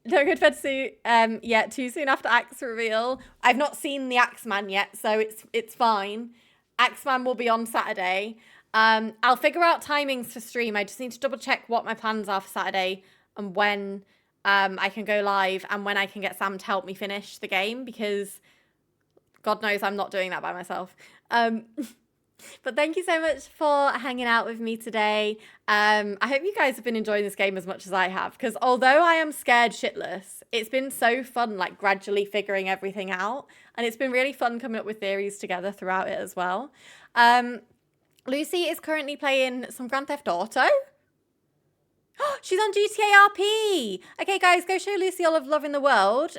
Don't go to bed soon. Yet, too soon after Axe reveal. I've not seen the Axeman yet, so it's fine. Axeman will be on Saturday. I'll figure out timings for stream. I just need to double check what my plans are for Saturday and when I can go live and when I can get Sam to help me finish the game, because God knows I'm not doing that by myself. But thank you so much for hanging out with me today. I hope you guys have been enjoying this game as much as I have, because although I am scared shitless, it's been so fun, like gradually figuring everything out. And it's been really fun coming up with theories together throughout it as well. Lucy is currently playing some Grand Theft Auto. She's on GTA RP. Okay, guys, go show Lucy all of love in the world.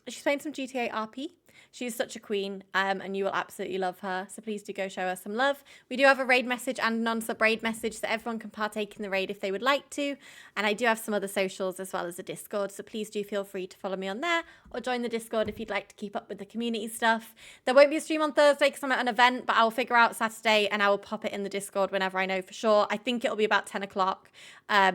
She's playing some GTA RP. She's such a queen, and you will absolutely love her. So please do go show her some love. We do have a raid message and a non-sub raid message, so everyone can partake in the raid if they would like to. And I do have some other socials as well as a Discord, so please do feel free to follow me on there or join the Discord if you'd like to keep up with the community stuff. There won't be a stream on Thursday because I'm at an event, but I'll figure out Saturday and I will pop it in the Discord whenever I know for sure. I think it'll be about 10 o'clock.